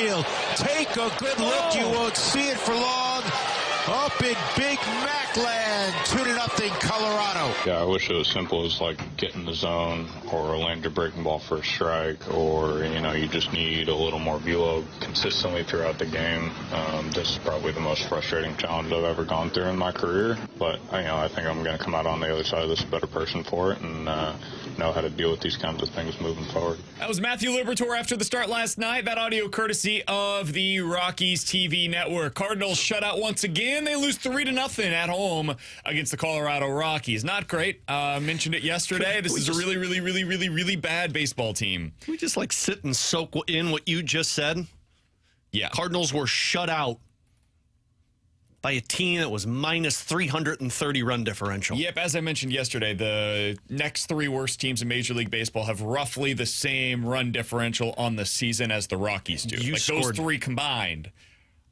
field. Take a good look. You won't see it for long. Up in Big Mac land, 2-0 Colorado. Yeah, I wish it was simple as like get in the zone or land your breaking ball for a strike, or you just need a little more velo consistently throughout the game. This is probably the most frustrating challenge I've ever gone through in my career, but I think I'm going to come out on the other side of this a better person for it and know how to deal with these kinds of things moving forward. That was Matthew Liberatore after the start last night. That audio courtesy of the Rockies TV network. Cardinals shut out once again. They lose 3-0 at home against the Colorado Rockies. Not great. Mentioned it yesterday. This is a really, really, really, really, really bad baseball team. Can we just sit and soak in what you just said? Yeah. Cardinals were shut out by a team that was minus 330 run differential. Yep, as I mentioned yesterday, the next three worst teams in Major League Baseball have roughly the same run differential on the season as the Rockies do. Those three combined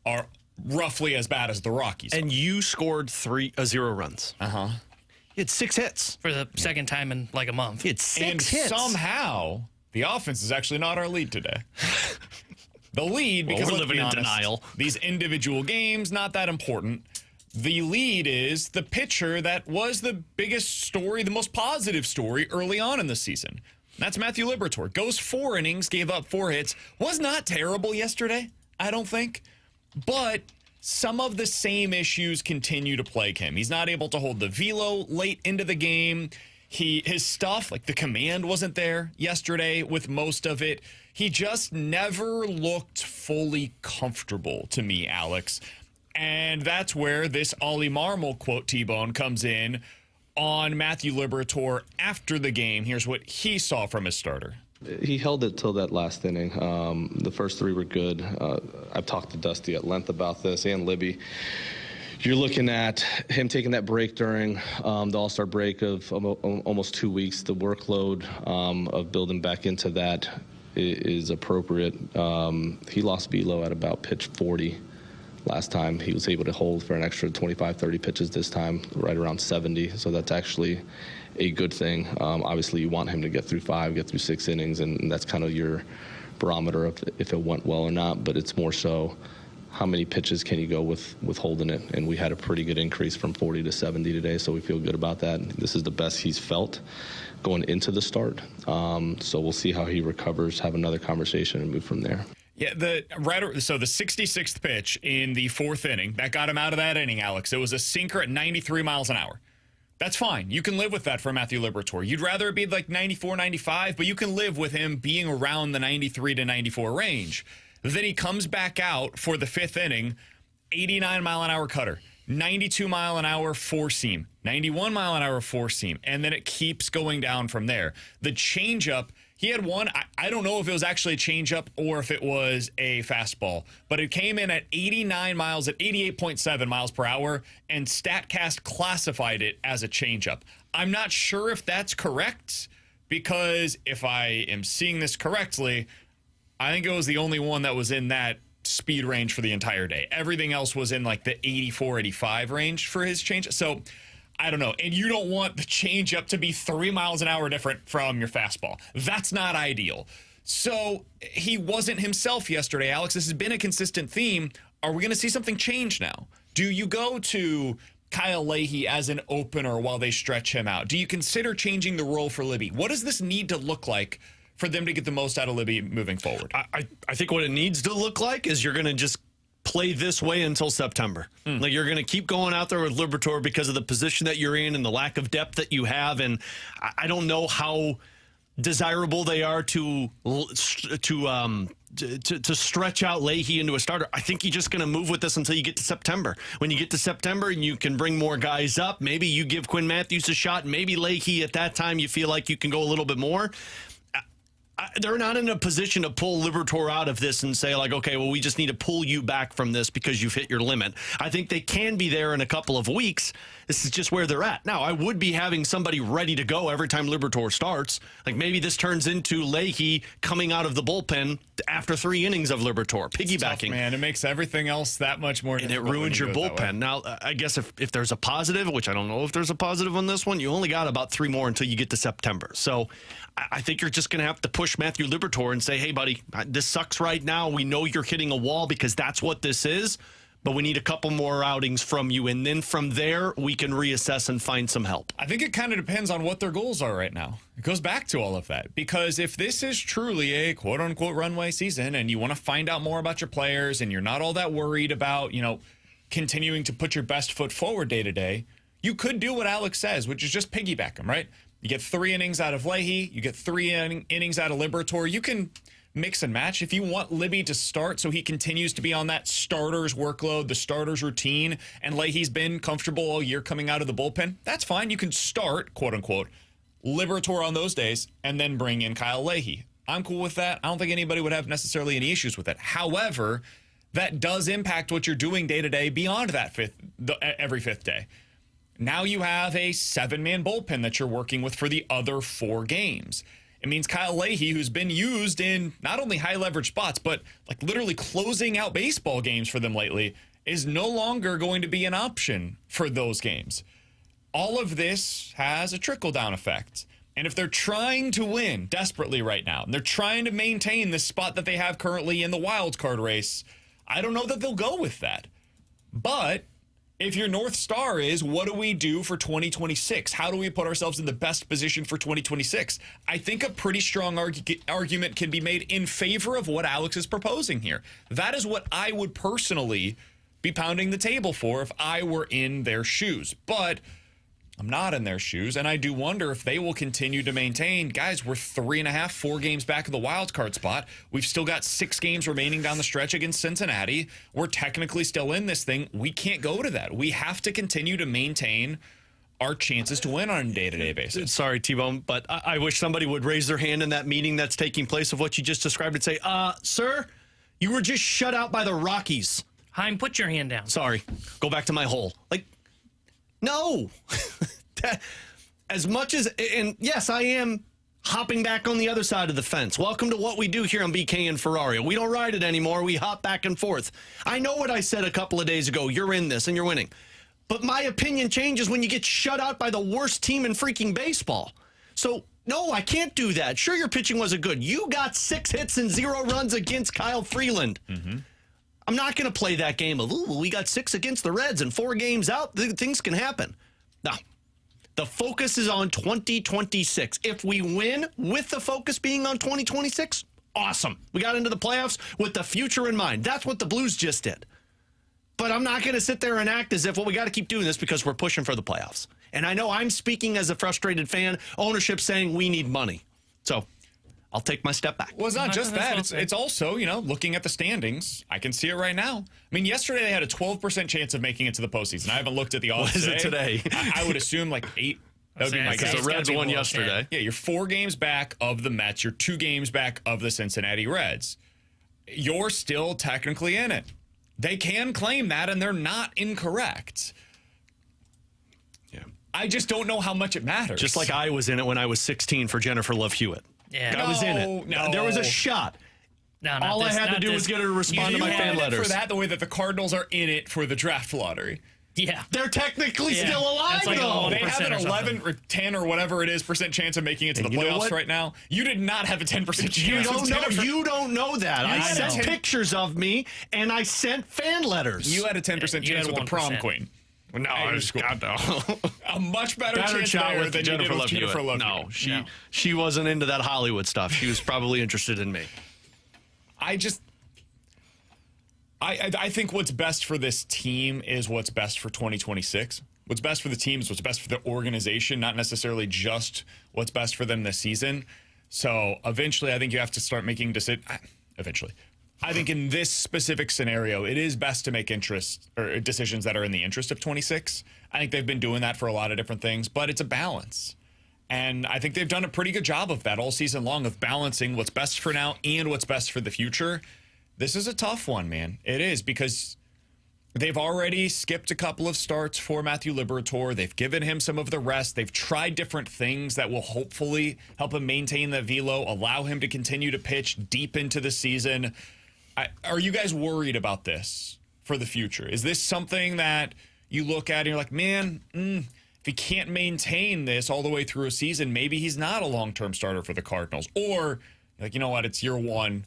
are roughly as bad as the Rockies. And you scored 0 runs. Uh-huh. You had 6 hits. For the second time in like a month. You had 6 hits. Somehow, the offense is actually not our lead today. The lead, because we're let's living be in honest, denial. These individual games, not that important. The lead is the pitcher that was the biggest story, the most positive story early on in the season. That's Matthew Liberatore. Goes 4 innings, gave up 4 hits. Was not terrible yesterday, I don't think. But some of the same issues continue to plague him. He's not able to hold the velo late into the game. His stuff, like the command, wasn't there yesterday with most of it. He just never looked fully comfortable to me, Alex. And that's where this Ollie Marmol quote, T-Bone, comes in on Matthew Liberatore after the game. Here's what he saw from his starter. He held it till that last inning. The first 3 were good. I've talked to Dusty at length about this, and Libby. You're looking at him taking that break during the All-Star break of almost 2 weeks. The workload of building back into that is appropriate. He lost velo at about pitch 40 last time. He was able to hold for an extra 25, 30 pitches this time, right around 70. So that's actually a good thing. Obviously, you want him to get through 5, get through 6 innings, and that's kind of your barometer of if it went well or not. But it's more so how many pitches can you go with holding it. And we had a pretty good increase from 40 to 70 today, so we feel good about that. This is the best he's felt going into the start. So we'll see how he recovers, have another conversation, and move from there. Yeah, so the 66th pitch in the 4th inning, that got him out of that inning, Alex. It was a sinker at 93 miles an hour. That's fine. You can live with that for Matthew Liberatore. You'd rather it be like 94, 95, but you can live with him being around the 93 to 94 range. Then he comes back out for the 5th inning, 89-mile-an-hour cutter, 92-mile-an-hour four-seam, 91-mile-an-hour four-seam, and then it keeps going down from there. The changeup, he had one, I don't know if it was actually a changeup or if it was a fastball, but it came in at 89 miles, at 88.7 miles per hour, and StatCast classified it as a changeup. I'm not sure if that's correct, because if I am seeing this correctly, I think it was the only one that was in that speed range for the entire day. Everything else was in like the 84, 85 range for his change. So I don't know. And you don't want the changeup to be 3 miles an hour different from your fastball. That's not ideal. So he wasn't himself yesterday, Alex. This has been a consistent theme. Are we going to see something change now? Do you go to Kyle Leahy as an opener while they stretch him out? Do you consider changing the role for Libby? What does this need to look like for them to get the most out of Libby moving forward? I think what it needs to look like is you're going to just play this way until September. Like you're going to keep going out there with Liberatore because of the position that you're in and the lack of depth that you have. And I don't know how desirable they are to stretch out Leahy into a starter. I think you're just going to move with this until you get to September. When you get to September and you can bring more guys up, maybe you give Quinn Matthews a shot. Maybe Leahy at that time you feel like you can go a little bit more. They're not in a position to pull Liberatore out of this and say, like, okay, well, we just need to pull you back from this because you've hit your limit. I think they can be there in a couple of weeks. This is just where they're at. Now, I would be having somebody ready to go every time Liberatore starts. Like maybe this turns into Leahy coming out of the bullpen after 3 innings of Liberatore, piggybacking. Tough, man. It makes everything else that much more difficult. And it ruins your bullpen. Now, I guess if there's a positive, which I don't know if there's a positive on this one, you only got about 3 more until you get to September. So I think you're just going to have to push Matthew Liberatore and say, hey, buddy, this sucks right now. We know you're hitting a wall because that's what this is, but we need a couple more outings from you. And then from there, we can reassess and find some help. I think it kind of depends on what their goals are right now. It goes back to all of that. Because if this is truly a quote-unquote runway season and you want to find out more about your players and you're not all that worried about, continuing to put your best foot forward day to day, you could do what Alex says, which is just piggyback them, right? You get 3 innings out of Leahy. You get 3 innings out of Liberatore. You can mix and match. If you want Libby to start so he continues to be on that starter's workload, the starter's routine, and Leahy's been comfortable all year coming out of the bullpen, that's fine. You can start, quote-unquote, Liberatore on those days and then bring in Kyle Leahy. I'm cool with that. I don't think anybody would have necessarily any issues with it. However, that does impact what you're doing day-to-day beyond that every 5th day. Now you have a 7-man bullpen that you're working with for the other 4 games. It means Kyle Leahy, who's been used in not only high leverage spots, but like literally closing out baseball games for them lately, is no longer going to be an option for those games. All of this has a trickle-down effect. And if they're trying to win desperately right now, and they're trying to maintain this spot that they have currently in the wild card race, I don't know that they'll go with that. But if your North Star is, what do we do for 2026? How do we put ourselves in the best position for 2026? I think a pretty strong argument can be made in favor of what Alex is proposing here. That is what I would personally be pounding the table for if I were in their shoes. But I'm not in their shoes, and I do wonder if they will continue to maintain, guys, we're 3.5, 4 games back of the wild card spot. We've still got 6 games remaining down the stretch against Cincinnati. We're technically still in this thing. We can't go to that. We have to continue to maintain our chances to win on a day-to-day basis. Sorry, T-Bone, but I wish somebody would raise their hand in that meeting that's taking place of what you just described and say, sir, you were just shut out by the Rockies. Chaim, put your hand down. Sorry. Go back to my hole. No. As much as, and yes, I am hopping back on the other side of the fence. Welcome to what we do here on BK and Ferrario. We don't ride it anymore. We hop back and forth. I know what I said a couple of days ago. You're in this and you're winning. But my opinion changes when you get shut out by the worst team in freaking baseball. So, no, I can't do that. Sure, your pitching wasn't good. You got 6 hits and 0 runs against Kyle Freeland. Mm-hmm. I'm not going to play that game of, we got 6 against the Reds and 4 games out. Things can happen. No. The focus is on 2026. If we win with the focus being on 2026, awesome. We got into the playoffs with the future in mind. That's what the Blues just did. But I'm not going to sit there and act as if, we got to keep doing this because we're pushing for the playoffs. And I know I'm speaking as a frustrated fan, ownership saying we need money. So I'll take my step back. Well, it's not just that. It's also, looking at the standings. I can see it right now. I mean, yesterday they had a 12% chance of making it to the postseason. I haven't looked at the odds today. What is it today? I would assume 8. That would be my guess. Because the Reds won yesterday. Yeah, you're 4 games back of the Mets. You're 2 games back of the Cincinnati Reds. You're still technically in it. They can claim that, and they're not incorrect. Yeah. I just don't know how much it matters. Just like I was in it when I was 16 for Jennifer Love Hewitt. Yeah. I was in it. No. There was a shot. No, all I had to do was get her to respond to my fan letters. For that, the way that the Cardinals are in it for the draft lottery. Yeah. They're technically still alive, though. They have an 11 or 10 or whatever it is % chance of making it to the playoffs right now. You did not have a 10% chance. You don't know that. I sent pictures of me, and I sent fan letters. You had a 10% chance with the prom queen. No, I was cool. A much better chance there than Jennifer Love Hewitt. No, she wasn't into that Hollywood stuff. She was probably interested in me. I think what's best for this team is what's best for 2026. What's best for the team is what's best for the organization, not necessarily just what's best for them this season. So eventually, I think you have to start making decisions. Eventually. I think in this specific scenario, it is best to make decisions that are in the interest of 26. I think they've been doing that for a lot of different things, but it's a balance. And I think they've done a pretty good job of that all season long, of balancing what's best for now and what's best for the future. This is a tough one, man. It is, because They've already skipped a couple of starts for Matthew Liberatore. They've given him some of the rest. They've tried different things that will hopefully help him maintain the velo, allow him to continue to pitch deep into the season. Are you guys worried about this for the future? Is this something that you look at and you're like, man, if he can't maintain this all the way through a season, maybe he's not a long-term starter for the Cardinals? Or, like, you know what, it's year one.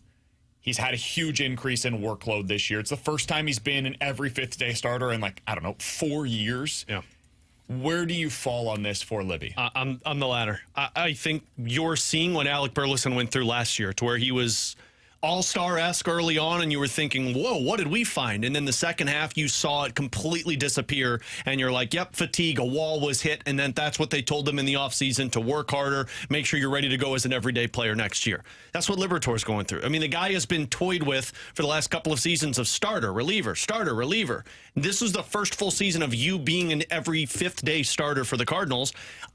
He's had a huge increase in workload this year. It's the first time he's been an every fifth-day starter in, 4 years. Yeah. Where do you fall on this for Libby? I'm the latter. I think you're seeing what Alec Burleson went through last year, to where he was all-star-esque early on, and you were thinking, whoa, what did we find? And then the second half, you saw it completely disappear, and you're like, yep, fatigue, a wall was hit, and then that's what they told him in the offseason, to work harder, make sure you're ready to go as an everyday player next year. That's what Liberatore's going through. I mean, the guy has been toyed with for the last couple of seasons of starter, reliever, starter, reliever. This was the first full season of you being an every fifth-day starter for the Cardinals.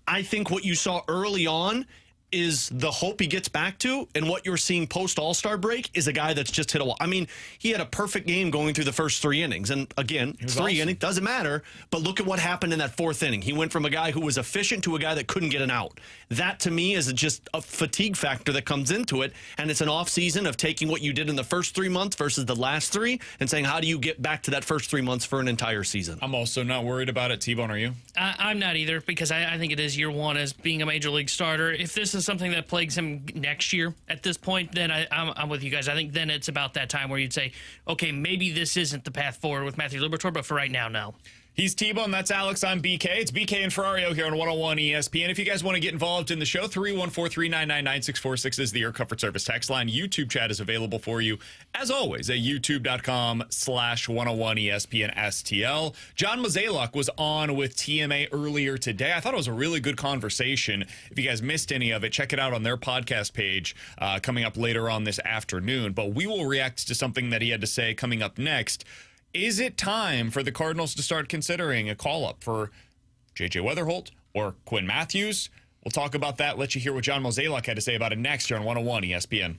I think what you saw early on is the hope he gets back to, and what you're seeing post All-Star break is a guy that's just hit a wall. I mean, he had a perfect game going through the first 3 innings, and again, innings doesn't matter, but look at what happened in that 4th inning. He went from a guy who was efficient to a guy that couldn't get an out. That, to me, is just a fatigue factor that comes into it, and it's an off-season of taking what you did in the first 3 months versus the last 3 and saying, how do you get back to that first 3 months for an entire season? I'm also not worried about it. T-Bone, are you? I'm not either, because I think it is year one as being a major league starter. If this is something that plagues him next year at this point, then I'm with you guys. I think then it's about that time where you'd say, okay, maybe this isn't the path forward with Matthew Liberatore, but for right now, no. He's T-Bone. That's Alex. I'm BK. It's BK and Ferrario here on 101 ESPN. If you guys want to get involved in the show, 314-399-9646 is the Air Comfort Service text line. YouTube chat is available for you, as always, at youtube.com/101ESPN-STL. John Mozeliak was on with TMA earlier today. I thought it was a really good conversation. If you guys missed any of it, check it out on their podcast page coming up later on this afternoon. But we will react to something that he had to say coming up next. Is it time for the Cardinals to start considering a call-up for J.J. Weatherholt or Quinn Matthews? We'll talk about that, let you hear what John Mozeliak had to say about it next here on 101 ESPN.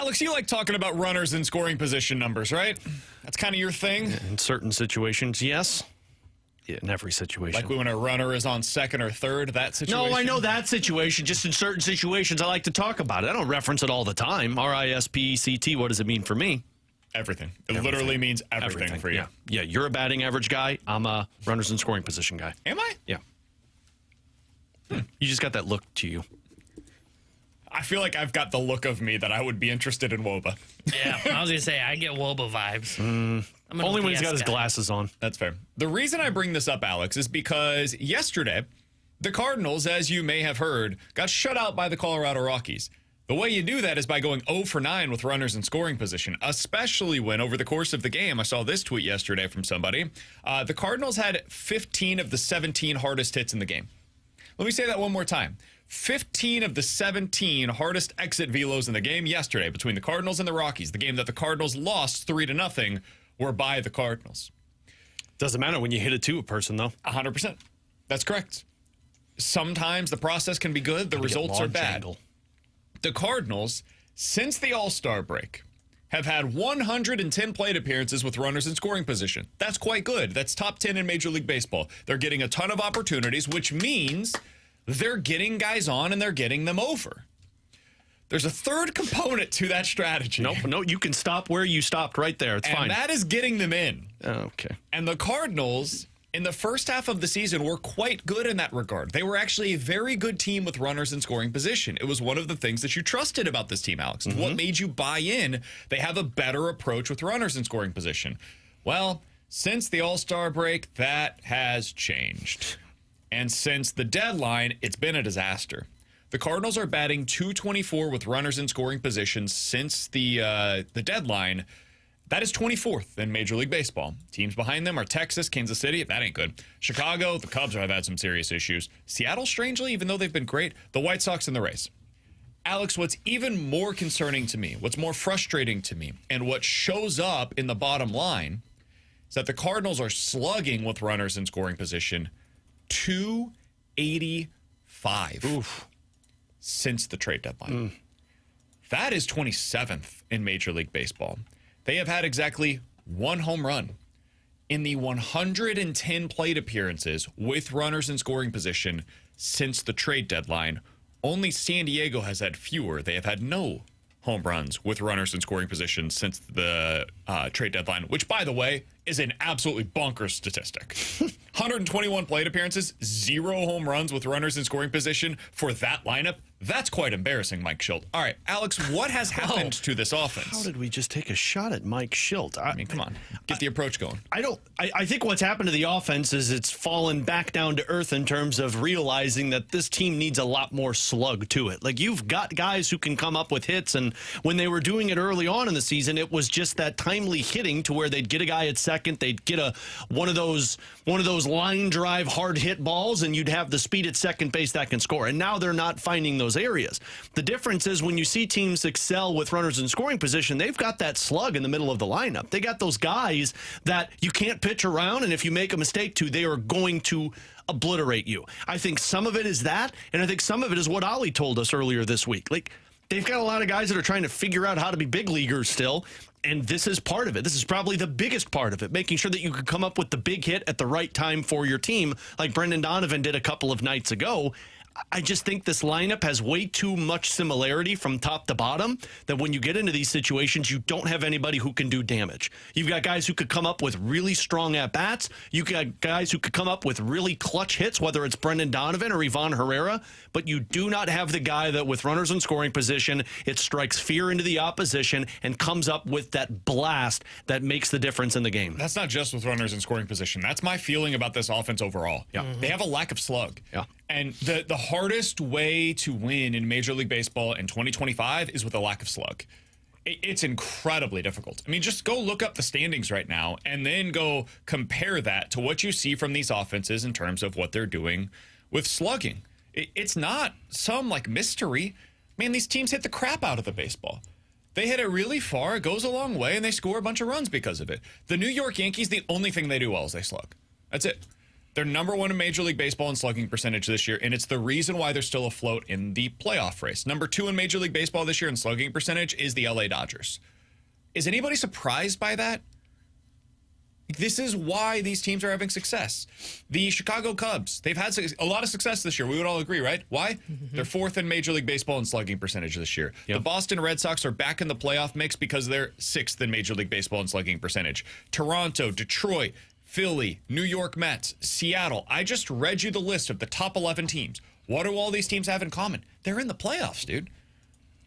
Alex, you like talking about runners and scoring position numbers, right? That's kind of your thing? In certain situations, yes. Yeah, in every situation. Like when a runner is on second or third, that situation? No, I know that situation. Just in certain situations, I like to talk about it. I don't reference it all the time. RISPECT, what does it mean for me? Everything. It literally means everything for you. Yeah, you're a batting average guy. I'm a runners and scoring position guy. Am I? Yeah. You just got that look to you. I feel like I've got the look of me that I would be interested in Woba. Yeah, I was going to say, I get Woba vibes. Only when he's got his glasses on. That's fair. The reason I bring this up, Alex, is because yesterday, the Cardinals, as you may have heard, got shut out by the Colorado Rockies. The way you do that is by going 0 for 9 with runners in scoring position, especially when over the course of the game, I saw this tweet yesterday from somebody, the Cardinals had 15 of the 17 hardest hits in the game. Let me say that one more time. 15 of the 17 hardest exit velos in the game yesterday between the Cardinals and the Rockies, the game that the Cardinals lost 3-0, were by the Cardinals. Doesn't matter when you hit it to a person, though. 100%. That's correct. Sometimes the process can be good. The results are bad. The Cardinals, since the All-Star break, have had 110 plate appearances with runners in scoring position. That's quite good. That's top 10 in Major League Baseball. They're getting a ton of opportunities, which means they're getting guys on and they're getting them over. There's a third component to that strategy. No, you can stop where you stopped right there. It's fine. And that is getting them in. Okay. And the Cardinals, in the first half of the season, were quite good in that regard. They were actually a very good team with runners in scoring position. It was one of the things that you trusted about this team, Alex. What made you buy in? They have a better approach with runners in scoring position. Well, since the All-Star break, that has changed. And since the deadline, it's been a disaster. The Cardinals are batting .224 with runners in scoring position since the deadline. That is 24th in Major League Baseball. Teams behind them are Texas, Kansas City. That ain't good. Chicago, the Cubs have had some serious issues. Seattle, strangely, even though they've been great, the White Sox and the Rays. Alex, what's even more concerning to me, what's more frustrating to me, and what shows up in the bottom line is that the Cardinals are slugging with runners in scoring position .285 since the trade deadline. That is 27th in Major League Baseball. They have had exactly one home run in the 110 plate appearances with runners in scoring position since the trade deadline. Only San Diego has had fewer. They have had no home runs with runners in scoring position since the trade deadline, which, by the way, is an absolutely bonkers statistic. 121 plate appearances, 0 home runs with runners in scoring position for that lineup. That's quite embarrassing, Mike Schilt. All right, Alex, what has happened to this offense? How did we just take a shot at Mike Schilt? I mean, come on. Get the approach going. I think what's happened to the offense is it's fallen back down to earth in terms of realizing that this team needs a lot more slug to it. Like, you've got guys who can come up with hits, and when they were doing it early on in the season, it was just that timely hitting to where they'd get a guy at second, they'd get one of those line drive hard hit balls, and you'd have the speed at second base that can score. And now they're not finding those areas. The difference is when you see teams excel with runners in scoring position, they've got that slug in the middle of the lineup. They got those guys that you can't pitch around, and if you make a mistake they are going to obliterate you. I think some of it is that, and I think some of it is what Ollie told us earlier this week. Like, they've got a lot of guys that are trying to figure out how to be big leaguers still, and this is part of it. This is probably the biggest part of it, making sure that you can come up with the big hit at the right time for your team, like Brendan Donovan did a couple of nights ago. I just think this lineup has way too much similarity from top to bottom that when you get into these situations, you don't have anybody who can do damage. You've got guys who could come up with really strong at-bats. You got guys who could come up with really clutch hits, whether it's Brendan Donovan or Ivan Herrera, but you do not have the guy that with runners in scoring position, it strikes fear into the opposition and comes up with that blast that makes the difference in the game. That's not just with runners in scoring position. That's my feeling about this offense overall. Yeah. They have a lack of slug. Yeah. And the hardest way to win in Major League Baseball in 2025 is with a lack of slug. It's incredibly difficult. I mean, just go look up the standings right now and then go compare that to what you see from these offenses in terms of what they're doing with slugging. It's not some like mystery. Man, these teams hit the crap out of the baseball. They hit it really far, it goes a long way, and they score a bunch of runs because of it. The New York Yankees, the only thing they do well is they slug. That's it. They're number 1 in Major League Baseball in slugging percentage this year, and it's the reason why they're still afloat in the playoff race. Number 2 in Major League Baseball this year in slugging percentage is the LA Dodgers. Is anybody surprised by that? This is why these teams are having success. The Chicago Cubs, they've had a lot of success this year. We would all agree, right? Why? They're 4th in Major League Baseball in slugging percentage this year. Yep. The Boston Red Sox are back in the playoff mix because they're 6th in Major League Baseball in slugging percentage. Toronto, Detroit, Philly, New York Mets, Seattle. I just read you the list of the top 11 teams. What do all these teams have in common? They're in the playoffs, dude.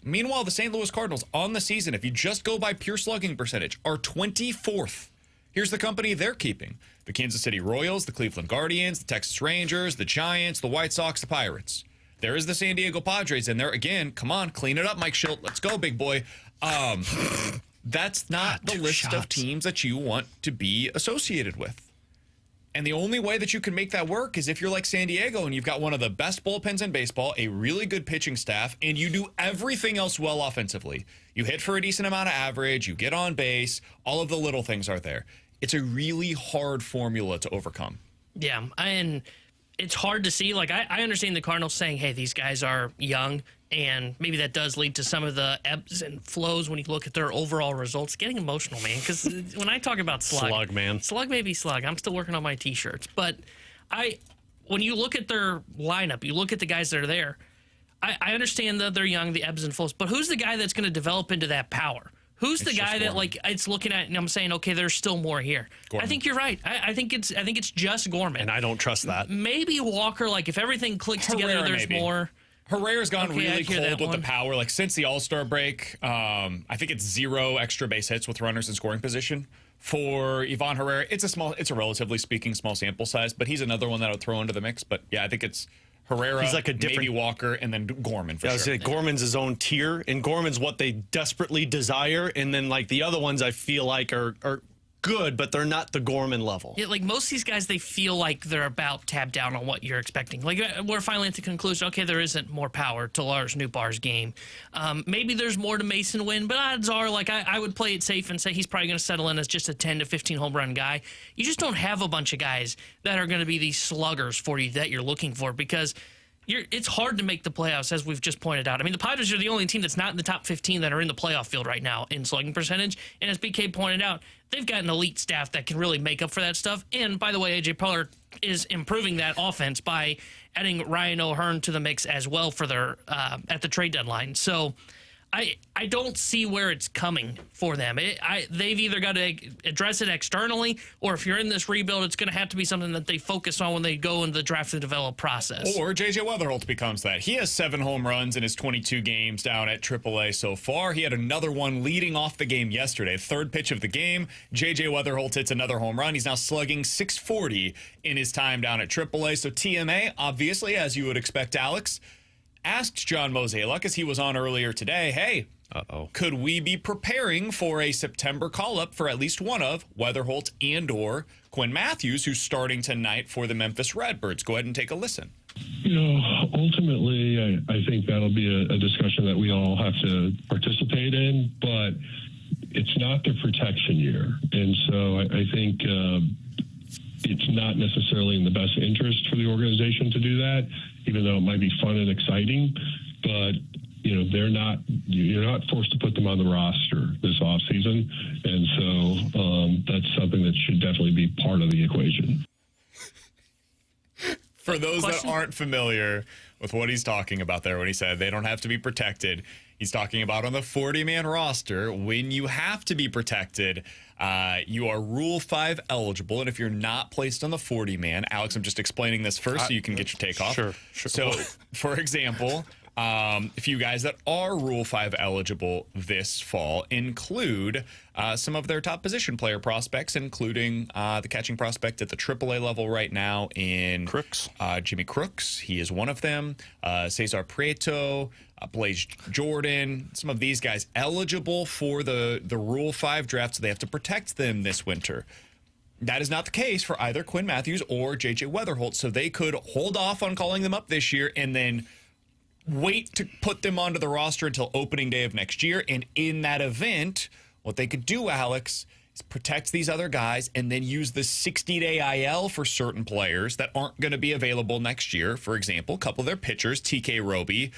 Meanwhile, the St. Louis Cardinals on the season, if you just go by pure slugging percentage, are 24th. Here's the company they're keeping. The Kansas City Royals, the Cleveland Guardians, the Texas Rangers, the Giants, the White Sox, the Pirates. There is the San Diego Padres in there. Again, come on, clean it up, Mike Schilt. Let's go, big boy. That's not the list of teams that you want to be associated with. And the only way that you can make that work is if you're like San Diego and you've got one of the best bullpens in baseball, a really good pitching staff, and you do everything else well offensively. You hit for a decent amount of average, you get on base, all of the little things are there. It's a really hard formula to overcome. Yeah, and it's hard to see. Like, I understand the Cardinals saying, hey, these guys are young, and maybe that does lead to some of the ebbs and flows when you look at their overall results. Getting emotional, man, because when I talk about slug, man. Slug may be slug. I'm still working on my T-shirts. But when you look at their lineup, you look at the guys that are there, I understand that they're young, the ebbs and flows, but who's the guy that's going to develop into that power? Who's the guy that, like, it's looking at and I'm saying, okay, there's still more here? Gorman. I think you're right. I think it's just Gorman. And I don't trust that. Maybe Walker, like, if everything clicks together, there's more. Herrera's gone really cold with the power. Like, since the All-Star break, I think it's 0 extra base hits with runners in scoring position. For Ivan Herrera, it's a relatively speaking small sample size, but he's another one that I would throw into the mix. But, yeah, I think it's Herrera, he's like a different, maybe Walker, and then Gorman for sure. I was saying Gorman's his own tier, and Gorman's what they desperately desire, and then like the other ones I feel like are good, but they're not the Gorman level. Yeah, like most of these guys, they feel like they're about tapped down on what you're expecting. Like we're finally at the conclusion, okay, there isn't more power to Lars Nootbaar's game. Maybe there's more to Mason Wynn, but odds are, like I would play it safe and say he's probably going to settle in as just a 10 to 15 home run guy. You just don't have a bunch of guys that are going to be these sluggers for you that you're looking for because it's hard to make the playoffs, as we've just pointed out. I mean, the Padres are the only team that's not in the top 15 that are in the playoff field right now in slugging percentage. And as BK pointed out, they've got an elite staff that can really make up for that stuff. And by the way, A.J. Preller is improving that offense by adding Ryan O'Hearn to the mix as well for their at the trade deadline. So I don't see where it's coming for them. They've either got to address it externally, or if you're in this rebuild, it's going to have to be something that they focus on when they go into the draft and develop process. Or J.J. Weatherholt becomes that. He has 7 home runs in his 22 games down at AAA so far. He had another one leading off the game yesterday. Third pitch of the game, J.J. Weatherholt hits another home run. He's now slugging .640 in his time down at AAA. So TMA, obviously, as you would expect, Alex, asked John Mozeliak, as he was on earlier today, hey, could we be preparing for a September call-up for at least one of Weatherholt and or Quinn Matthews, who's starting tonight for the Memphis Redbirds? Go ahead and take a listen. Ultimately, I think that'll be a discussion that we all have to participate in, but it's not the protection year. And so I think it's not necessarily in the best interest for the organization to do that, even though it might be fun and exciting. But, you're not forced to put them on the roster this offseason. And so that's something that should definitely be part of the equation. For those that aren't familiar with what he's talking about there when he said they don't have to be protected, he's talking about on the 40-man roster, when you have to be protected, you are Rule 5 eligible. And if you're not placed on the 40-man, Alex, I'm just explaining this first so you can get your take off. Sure. So, for example, a few guys that are Rule 5 eligible this fall include some of their top position player prospects, including the catching prospect at the AAA level right now in Crooks. Jimmy Crooks. He is one of them. Cesar Prieto, Blaze Jordan, some of these guys eligible for the Rule 5 draft, so they have to protect them this winter. That is not the case for either Quinn Matthews or J.J. Weatherholt, so they could hold off on calling them up this year and then wait to put them onto the roster until opening day of next year. And in that event, what they could do, Alex, protects these other guys, and then use the 60-day IL for certain players that aren't going to be available next year. For example, a couple of their pitchers, TK Roby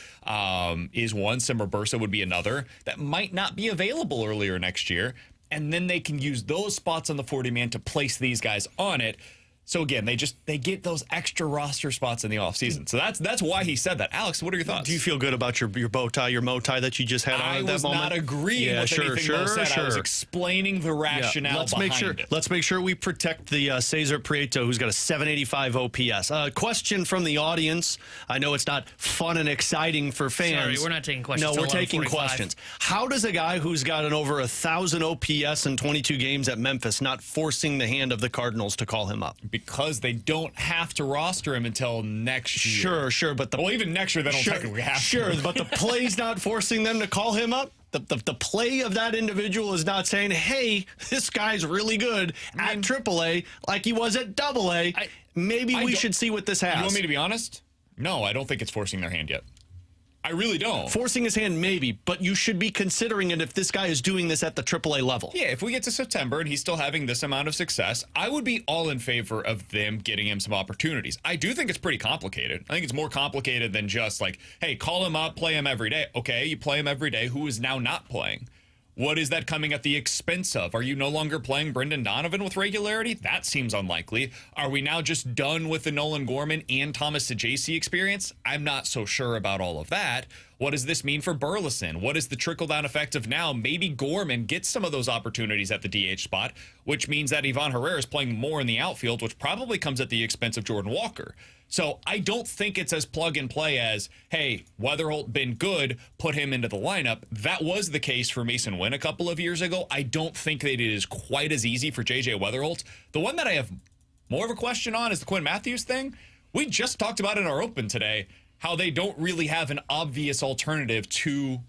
is one, Simmer Bursa would be another, that might not be available earlier next year. And then they can use those spots on the 40-man to place these guys on it. So again, they get those extra roster spots in the offseason. So that's why he said that. Alex, what are your thoughts? Do you feel good about your bow tie, your mo tie that you just had on at that moment? I was not agreeing with anything Mo said. I was explaining the rationale behind it. Let's make sure we protect the Cesar Prieto, who's got a 785 OPS. Question from the audience. I know it's not fun and exciting for fans. Sorry, we're not taking questions. No, we're taking questions. How does a guy who's got an over 1,000 OPS in 22 games at Memphis not forcing the hand of the Cardinals to call him up? Because they don't have to roster him until next year. Sure, but even next year they don't technically have to. Sure, but the play's not forcing them to call him up. The play of that individual is not saying, hey, this guy's really good at AAA like he was at AA. Maybe we should see what this has. You want me to be honest? No, I don't think it's forcing their hand yet. I really don't. Forcing his hand, maybe, but you should be considering it if this guy is doing this at the AAA level. Yeah, if we get to September and he's still having this amount of success, I would be all in favor of them getting him some opportunities. I do think it's pretty complicated. I think it's more complicated than just like, hey, call him up, play him every day. Okay, you play him every day. Who is now not playing? What is that coming at the expense of? Are you no longer playing Brendan Donovan with regularity? That seems unlikely. Are we now just done with the Nolan Gorman and Thomas Sajaci experience? I'm not so sure about all of that. What does this mean for Burleson? What is the trickle-down effect of now maybe Gorman gets some of those opportunities at the DH spot, which means that Ivan Herrera is playing more in the outfield, which probably comes at the expense of Jordan Walker. So I don't think it's as plug and play as, hey, Weatherholt been good, put him into the lineup. That was the case for Mason Wynn a couple of years ago. I don't think that it is quite as easy for J.J. Weatherholt. The one that I have more of a question on is the Quinn Matthews thing. We just talked about in our open today how they don't really have an obvious alternative to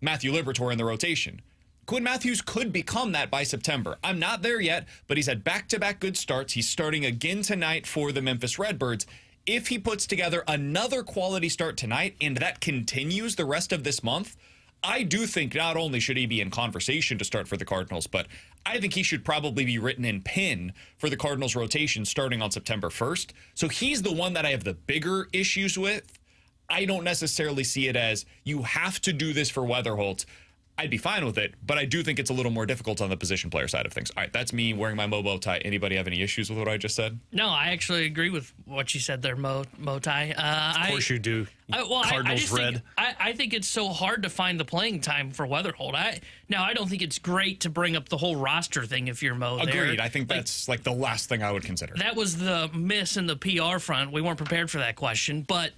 Matthew Liberatore in the rotation. Quinn Matthews could become that by September. I'm not there yet, but he's had back-to-back good starts. He's starting again tonight for the Memphis Redbirds. If he puts together another quality start tonight and that continues the rest of this month, I do think not only should he be in conversation to start for the Cardinals, but I think he should probably be written in pin for the Cardinals rotation starting on September 1st. So he's the one that I have the bigger issues with. I don't necessarily see it as you have to do this for Weatherholt. I'd be fine with it, but I do think it's a little more difficult on the position player side of things. All right, that's me wearing my Mo tie. Anybody have any issues with what I just said? No, I actually agree with what you said there, Mo tie. Of course you do. Cardinals red. I think it's so hard to find the playing time for Weatherholt. I don't think it's great to bring up the whole roster thing if you're Mo there. Agreed. I think that's like the last thing I would consider. That was the miss in the PR front. We weren't prepared for that question, but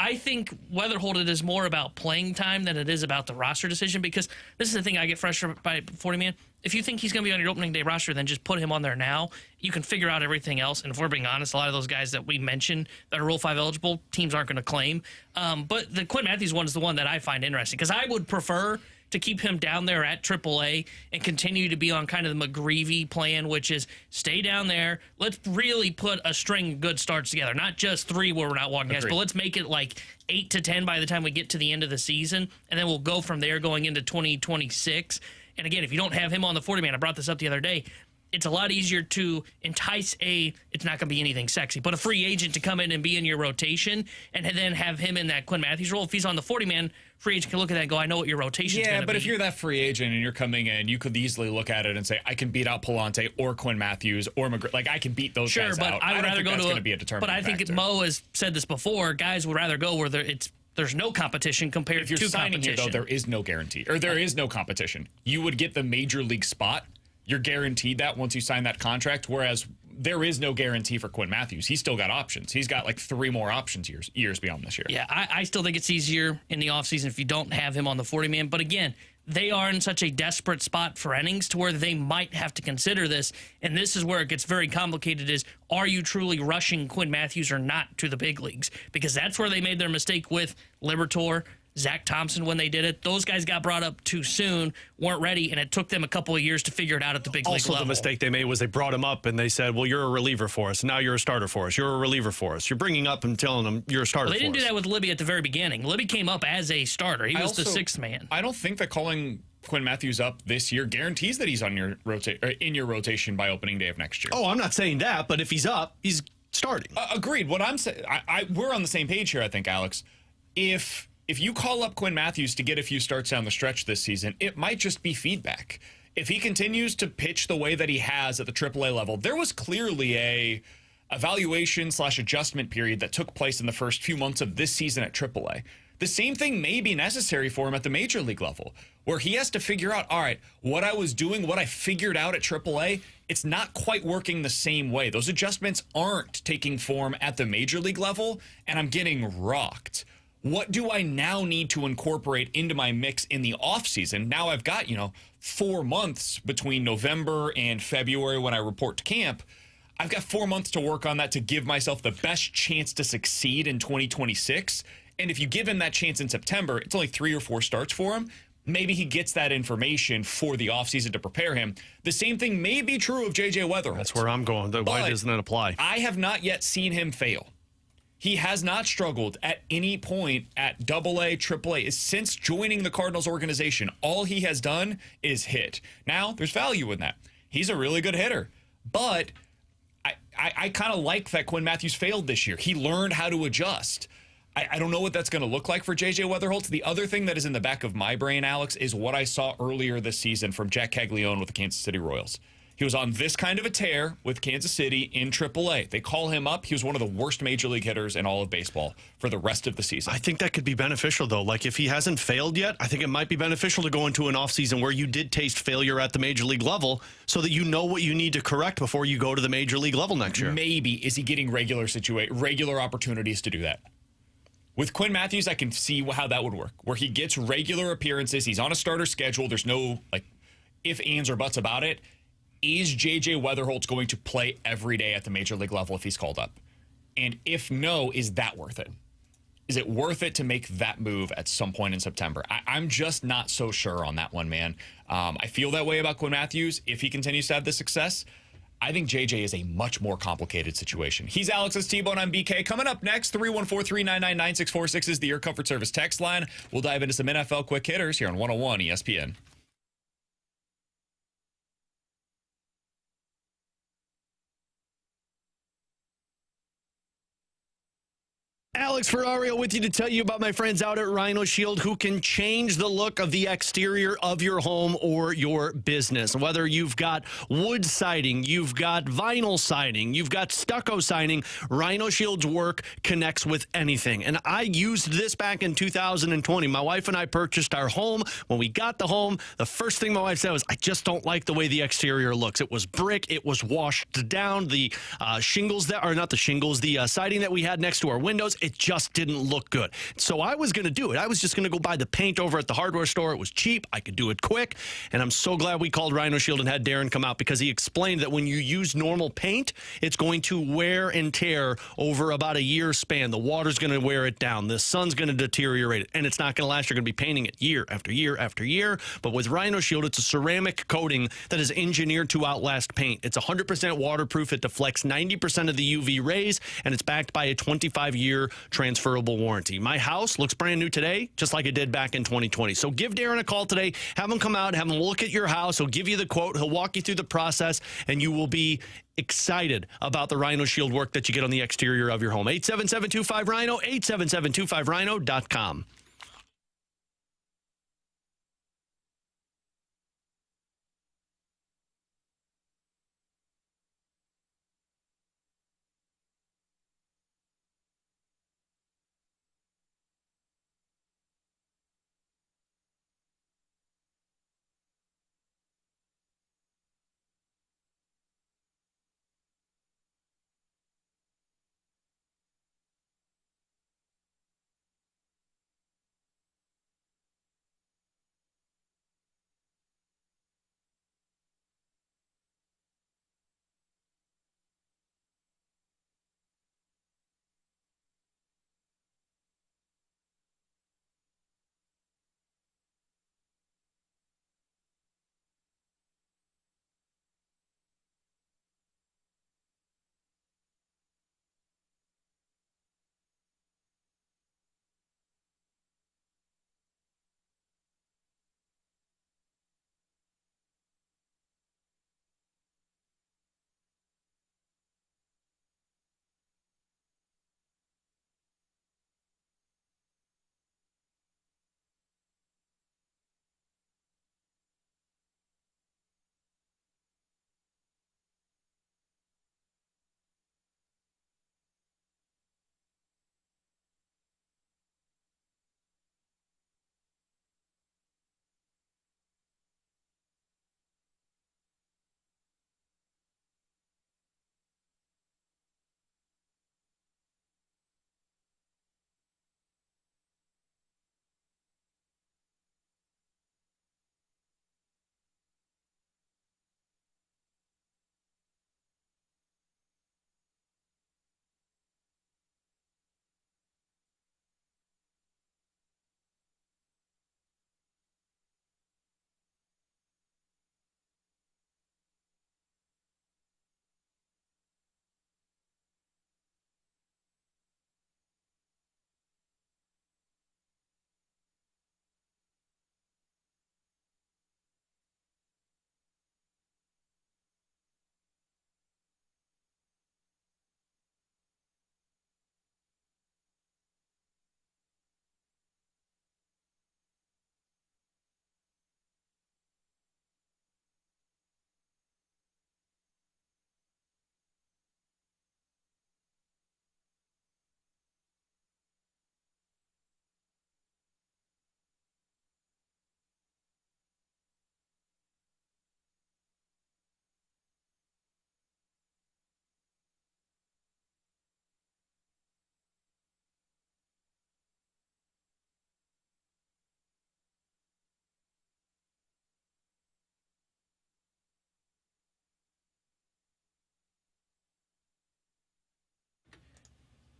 I think Weatherholt, it is more about playing time than it is about the roster decision, because this is the thing I get frustrated by 40-man. If you think he's going to be on your opening day roster, then just put him on there now. You can figure out everything else. And if we're being honest, a lot of those guys that we mentioned that are Rule 5 eligible, teams aren't going to claim. But the Quinn Matthews one is the one that I find interesting, because I would prefer to keep him down there at AAA and continue to be on kind of the McGreevy plan, which is stay down there. Let's really put a string of good starts together, not just 3 where we're not walking guys, but let's make it like 8 to 10 by the time we get to the end of the season, and then we'll go from there going into 2026. And again, if you don't have him on the 40-man, I brought this up the other day, it's a lot easier to entice it's not going to be anything sexy, but a free agent to come in and be in your rotation and then have him in that Quinn Matthews role. If he's on the 40-man, free agent can look at that and go, I know what your rotation is going to be. Yeah, but if you're that free agent and you're coming in, you could easily look at it and say, I can beat out Palante or Quinn Matthews or McGregor. Like, I can beat those guys out. Sure, but I would rather go to a determining But I think factor. Mo has said this before, guys would rather go where there's no competition compared to competition. If you're signing here, though, there is no guarantee, or there is no competition. You would get the major league spot. You're guaranteed that once you sign that contract, whereas there is no guarantee for Quinn Matthews. He's still got options. He's got like 3 more options years beyond this year. Yeah, I still think it's easier in the offseason if you don't have him on the 40-man. But again, they are in such a desperate spot for innings to where they might have to consider this. And this is where it gets very complicated is, are you truly rushing Quinn Matthews or not to the big leagues? Because that's where they made their mistake with Liberatore, Zach Thompson when they did it. Those guys got brought up too soon, weren't ready, and it took them a couple of years to figure it out at the big league level. Also, the mistake they made was they brought him up and they said, well, you're a reliever for us. Now you're a starter for us. You're a reliever for us. You're bringing up and telling them you're a starter for us. They didn't do that with Libby at the very beginning. Libby came up as a starter. He was the 6th man. I don't think that calling Quinn Matthews up this year guarantees that he's on your in your rotation by opening day of next year. Oh, I'm not saying that, but if he's up, he's starting. Agreed. What I'm saying, we're on the same page here, I think, Alex. If you call up Quinn Matthews to get a few starts down the stretch this season, it might just be feedback. If he continues to pitch the way that he has at the AAA level, there was clearly a evaluation/adjustment period that took place in the first few months of this season at AAA. The same thing may be necessary for him at the major league level, where he has to figure out, all right, what I was doing, what I figured out at AAA, it's not quite working the same way. Those adjustments aren't taking form at the major league level, and I'm getting rocked. What do I now need to incorporate into my mix in the offseason? Now I've got, 4 months between November and February when I report to camp. I've got 4 months to work on that to give myself the best chance to succeed in 2026. And if you give him that chance in September, it's only 3 or 4 starts for him. Maybe he gets that information for the offseason to prepare him. The same thing may be true of J.J. Weatherholt. That's where I'm going. Why doesn't it apply? I have not yet seen him fail. He has not struggled at any point at AA, AAA. Since joining the Cardinals organization, all he has done is hit. Now, there's value in that. He's a really good hitter. But I kind of like that Quinn Matthews failed this year. He learned how to adjust. I don't know what that's going to look like for J.J. Weatherholt. The other thing that is in the back of my brain, Alex, is what I saw earlier this season from Jack Caglione with the Kansas City Royals. He was on this kind of a tear with Kansas City in AAA. They call him up. He was one of the worst major league hitters in all of baseball for the rest of the season. I think that could be beneficial, though. Like, if he hasn't failed yet, I think it might be beneficial to go into an offseason where you did taste failure at the major league level so that you know what you need to correct before you go to the major league level next year. Maybe. Is he getting regular opportunities to do that? With Quinn Matthews, I can see how that would work, where he gets regular appearances. He's on a starter schedule. There's no, if, ands, or buts about it. Is J.J. Weatherholt going to play every day at the major league level if he's called up? And if no, is that worth it? Is it worth it to make that move at some point in September? I'm just not so sure on that one, man. I feel that way about Quinn Matthews. If he continues to have this success, I think JJ is a much more complicated situation. He's Alex's T-Bone. I'm BK. Coming up next, 314-399-9646 is the Your Comfort Service text line. We'll dive into some NFL quick hitters here on 101 ESPN. Alex Ferrario with you to tell you about my friends out at Rhino Shield who can change the look of the exterior of your home or your business. Whether you've got wood siding, you've got vinyl siding, you've got stucco siding, Rhino Shield's work connects with anything. And I used this back in 2020. My wife and I purchased our home. When we got the home, the first thing my wife said was, I just don't like the way the exterior looks. It was brick. It was washed down. The shingles that are not the shingles, the siding that we had next to our windows, it just didn't look good. So I was going to do it. I was just going to go buy the paint over at the hardware store. It was cheap. I could do it quick. And I'm so glad we called Rhino Shield and had Darren come out because he explained that when you use normal paint, it's going to wear and tear over about a year span. The water's going to wear it down. The sun's going to deteriorate it. And it's not going to last. You're going to be painting it year after year after year. But with Rhino Shield, it's a ceramic coating that is engineered to outlast paint. It's 100% waterproof. It deflects 90% of the UV rays, and it's backed by a 25-year transferable warranty. My house looks brand new today, just like it did back in 2020. So give Darren a call today. Have him come out, have him look at your house. He'll give you the quote. He'll walk you through the process, and you will be excited about the Rhino Shield work that you get on the exterior of your home. 877-25-RHINO, 877-25RHINO.com.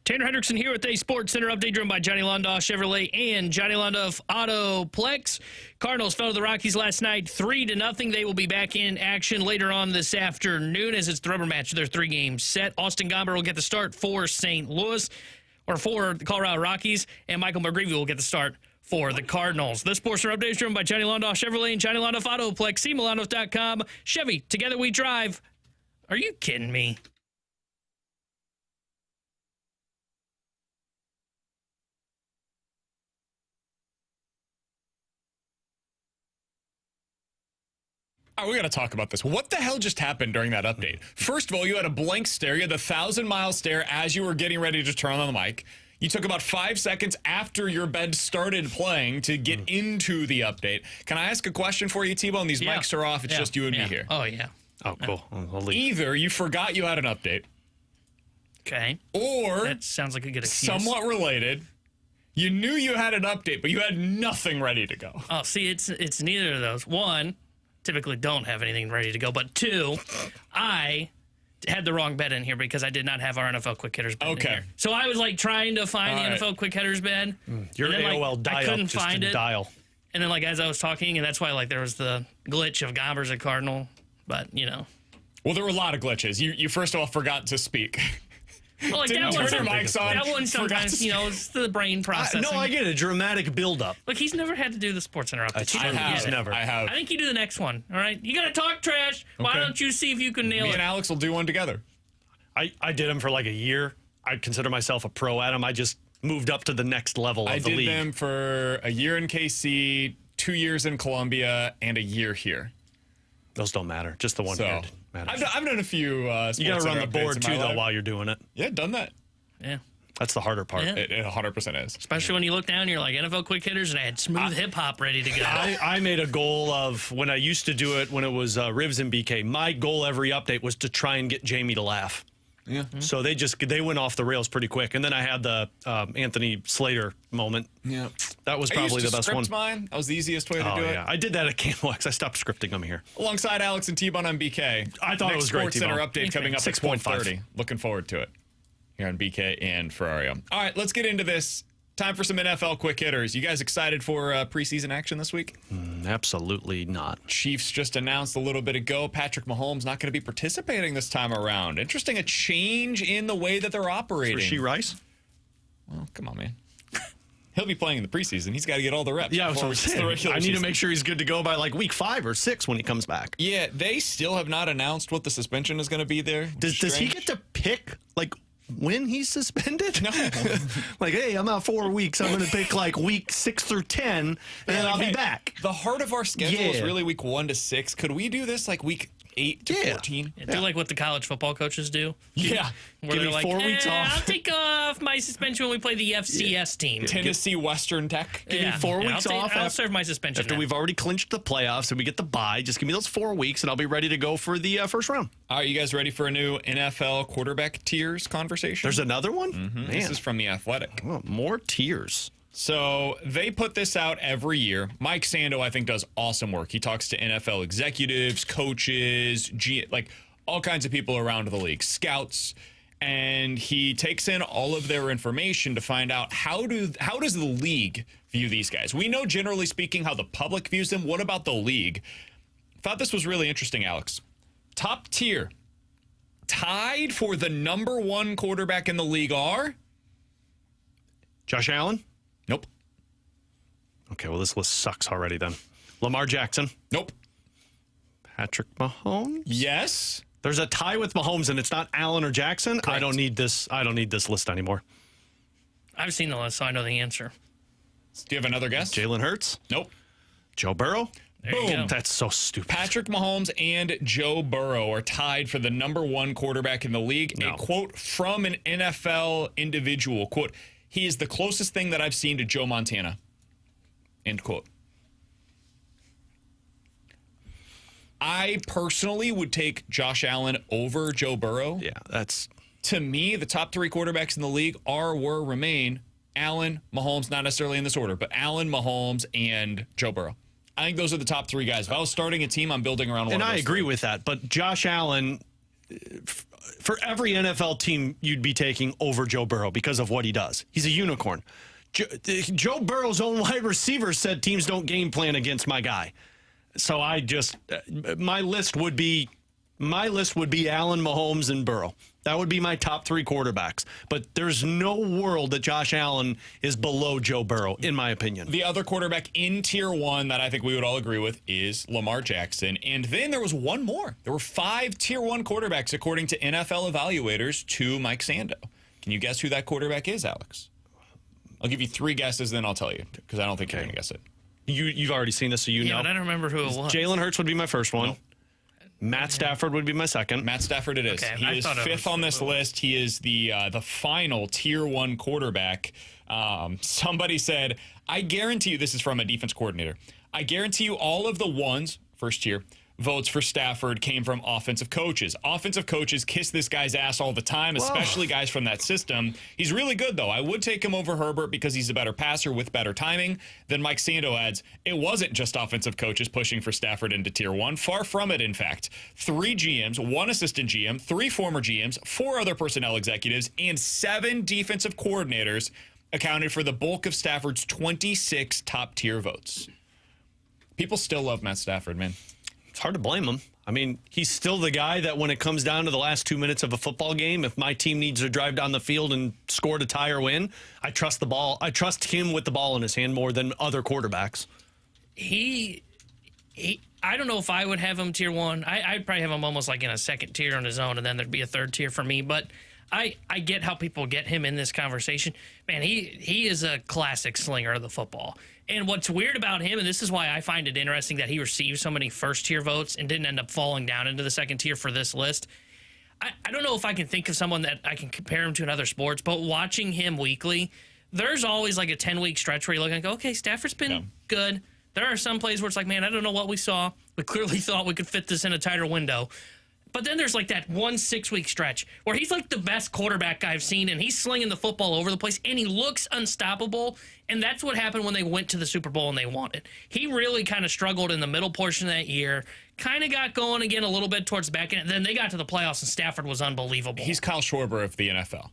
Tanner Hendrickson here with a Sports Center update driven by Johnny Londoff Chevrolet and Johnny Londoff Autoplex. Cardinals fell to the Rockies last night 3-0. They will be back in action later on this afternoon as it's the rubber match of their 3-game set. Austin Gomber will get the start for St. Louis, or for the Colorado Rockies, and Michael McGreevy will get the start for the Cardinals. This Sports Center update is driven by Johnny Londoff Chevrolet and Johnny Londoff Autoplex. See Londoff.com. Chevy, together we drive. Are you kidding me? All right, we got to talk about this. What the hell just happened during that update? First of all, you had a blank stare. You had the 1,000-mile stare as you were getting ready to turn on the mic. You took about 5 seconds after your bed started playing to get into the update. Can I ask a question for you, T-Bone? These mics are off. It's just you and me here. Oh, yeah. Oh, cool. I'll leave. Either you forgot you had an update. Okay. Or that sounds like a good excuse. Somewhat related. You knew you had an update, but you had nothing ready to go. Oh, see, it's neither of those. One, typically don't have anything ready to go. But two, I had the wrong bed in here because I did not have our NFL Quick Hitters bed in here. So I was like trying to find the NFL Quick Hitters bed. Your AOL dial I couldn't just find didn't it. dial. And then as I was talking, and that's why there was the glitch of Gombers at Cardinal. But, Well, there were a lot of glitches. You first of all forgot to speak. Well, Didn't turn your mics on. That one sometimes, it's the brain processing. No, I get a dramatic buildup. Look, he's never had to do the Sports Center update. I have. I think you do the next one, all right? You got to talk trash. Why don't you see if you can nail it? Me and Alex will do one together. I did them for like a year. I consider myself a pro at them. I just moved up to the next level of the league. I did them for a year in KC, 2 years in Columbia, and a year here. Those don't matter. Just the one year matters. I've done a few you got to run the board, too, though, while you're doing it. Yeah, done that. Yeah. That's the harder part. Yeah. It 100% is. Especially when you look down, you're like NFL Quick Hitters, and I had smooth hip-hop ready to go. I made a goal of, when I used to do it, when it was Rivs and BK, my goal every update was to try and get Jamie to laugh. Yeah. So they went off the rails pretty quick. And then I had the Anthony Slater moment. Yeah. That was probably the best one. Mine. That was the easiest way to do it. I did that at Camel I stopped scripting them here. Alongside Alex and T-Bone on BK. I thought it was great, Sports Center update coming up at 6.5. Looking forward to it here on BK and Ferrario. All right, let's get into this. Time for some NFL quick hitters. You guys excited for preseason action this week? Absolutely not. Chiefs just announced a little bit ago Patrick Mahomes not going to be participating this time around. Interesting, a change in the way that they're operating. Rasheed Rice? Well, come on, man. He'll be playing in the preseason. He's got to get all the reps. Yeah, I need to make sure he's good to go by like week 5 or 6 when he comes back. Yeah, they still have not announced what the suspension is going to be there. Does he get to pick like when he's suspended? No. Like, hey, I'm out 4 weeks. I'm going to pick like week 6 through 10, and then I'll be back. The heart of our schedule is really week 1 to 6. Could we do this like week 8 to 14? Yeah, do like what the college football coaches do. Yeah. Where Give they're me like, 4 weeks off. I'll take off my suspension when we play the FCS team. Tennessee Western Tech. Give me 4 weeks off. I'll serve my suspension after we've already clinched the playoffs and we get the bye. Just give me those 4 weeks, and I'll be ready to go for the first round. All right, you guys ready for a new NFL quarterback tiers conversation? There's another one? Mm-hmm. This is from The Athletic. Oh, more tiers. So they put this out every year. Mike Sando, I think, does awesome work. He talks to NFL executives, coaches, all kinds of people around the league, scouts, and he takes in all of their information to find out how does the league view these guys. We know, generally speaking, how the public views them. What about the league? Thought this was really interesting, Alex. Top tier, tied for the number 1 quarterback in the league are? Josh Allen? Nope. Okay, well, this list sucks already then. Lamar Jackson? Nope. Patrick Mahomes? Yes. There's a tie with Mahomes, and it's not Allen or Jackson. Correct. I don't need this list anymore. I've seen the list, so I know the answer. Do you have another guess? Jalen Hurts? Nope. Joe Burrow? There you go. That's so stupid. Patrick Mahomes and Joe Burrow are tied for the number 1 quarterback in the league. No. A quote from an NFL individual, quote, "He is the closest thing that I've seen to Joe Montana." End quote. I personally would take Josh Allen over Joe Burrow. Yeah, that's... To me, the top 3 quarterbacks in the league remain Allen, Mahomes, not necessarily in this order, but Allen, Mahomes, and Joe Burrow. I think those are the top 3 guys. If I was starting a team, I'm building around one of those. And I agree with that, but Josh Allen, for every NFL team you'd be taking over Joe Burrow because of what he does. He's a unicorn. Joe Burrow's own wide receiver said teams don't game plan against my guy. So my list would be Allen, Mahomes, and Burrow. That would be my top 3 quarterbacks. But there's no world that Josh Allen is below Joe Burrow, in my opinion. The other quarterback in tier 1 that I think we would all agree with is Lamar Jackson. And then there was one more. There were 5 tier 1 quarterbacks, according to NFL evaluators, to Mike Sando. Can you guess who that quarterback is, Alex? I'll give you 3 guesses, then I'll tell you, because I don't think you're going to guess it. You've already seen this, so you know. But I don't remember who it was. Jalen Hurts would be my first one. Nope. Matt Stafford would be my second. Matt Stafford it is. Okay, he is 5th on this list. He is the final tier 1 quarterback. Somebody said, I guarantee you, this is from a defense coordinator, I guarantee you all of the ones, first tier, votes for Stafford came from offensive coaches. Offensive coaches kiss this guy's ass all the time, especially guys from that system. He's really good, though. I would take him over Herbert because he's a better passer with better timing. Then Mike Sando adds, it wasn't just offensive coaches pushing for Stafford into tier 1. Far from it, in fact. 3 GMs, 1 assistant GM, 3 former GMs, 4 other personnel executives, and 7 defensive coordinators accounted for the bulk of Stafford's 26 top-tier votes. People still love Matt Stafford, man. It's hard to blame him. I mean, he's still the guy that when it comes down to the last 2 minutes of a football game, if my team needs to drive down the field and score to tie or win, I trust the ball. I trust him with the ball in his hand more than other quarterbacks. I don't know if I would have him tier 1. I'd probably have him almost like in a second tier on his own, and then there'd be a third tier for me. But I get how people get him in this conversation. Man, he is a classic slinger of the football. And what's weird about him, and this is why I find it interesting that he received so many first-tier votes and didn't end up falling down into the second tier for this list. I don't know if I can think of someone that I can compare him to in other sports, but watching him weekly, there's always like a 10-week stretch where you look and go, okay, Stafford's been good. There are some plays where it's like, man, I don't know what we saw. We clearly thought we could fit this in a tighter window. But then there's like that 1 6-week stretch where he's like the best quarterback I've seen, and he's slinging the football over the place, and he looks unstoppable. And that's what happened when they went to the Super Bowl and they won it. He really kind of struggled in the middle portion of that year, kind of got going again a little bit towards the back end. Then they got to the playoffs, and Stafford was unbelievable. He's Kyle Schwarber of the NFL.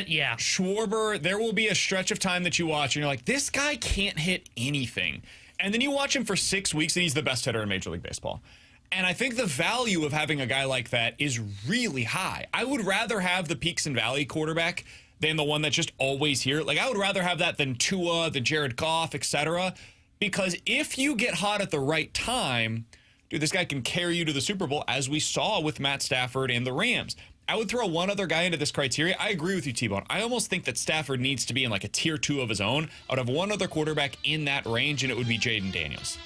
Yeah. Schwarber, there will be a stretch of time that you watch, and you're like, this guy can't hit anything. And then you watch him for 6 weeks, and he's the best hitter in Major League Baseball. And I think the value of having a guy like that is really high. I would rather have the peaks and valley quarterback than the one that's just always here. Like, I would rather have that than Tua, the Jared Goff, etc. Because if you get hot at the right time, dude, this guy can carry you to the Super Bowl, as we saw with Matt Stafford and the Rams. I would throw one other guy into this criteria. I agree with you, T-Bone. I almost think that Stafford needs to be in like a tier 2 of his own. I would have one other quarterback in that range, and it would be Jaden Daniels.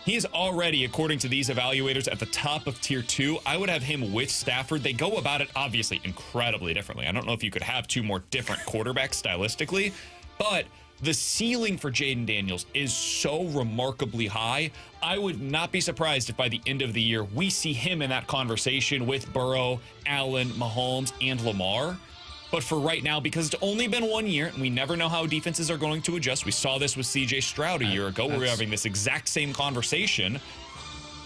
He is already, according to these evaluators, at the top of tier 2. I would have him with Stafford. They go about it, obviously, incredibly differently. I don't know if you could have 2 more different quarterbacks stylistically, but the ceiling for Jaden Daniels is so remarkably high. I would not be surprised if by the end of the year, we see him in that conversation with Burrow, Allen, Mahomes, and Lamar. But for right now, because it's only been 1 year, and we never know how defenses are going to adjust. We saw this with C.J. Stroud a year ago. We were having this exact same conversation.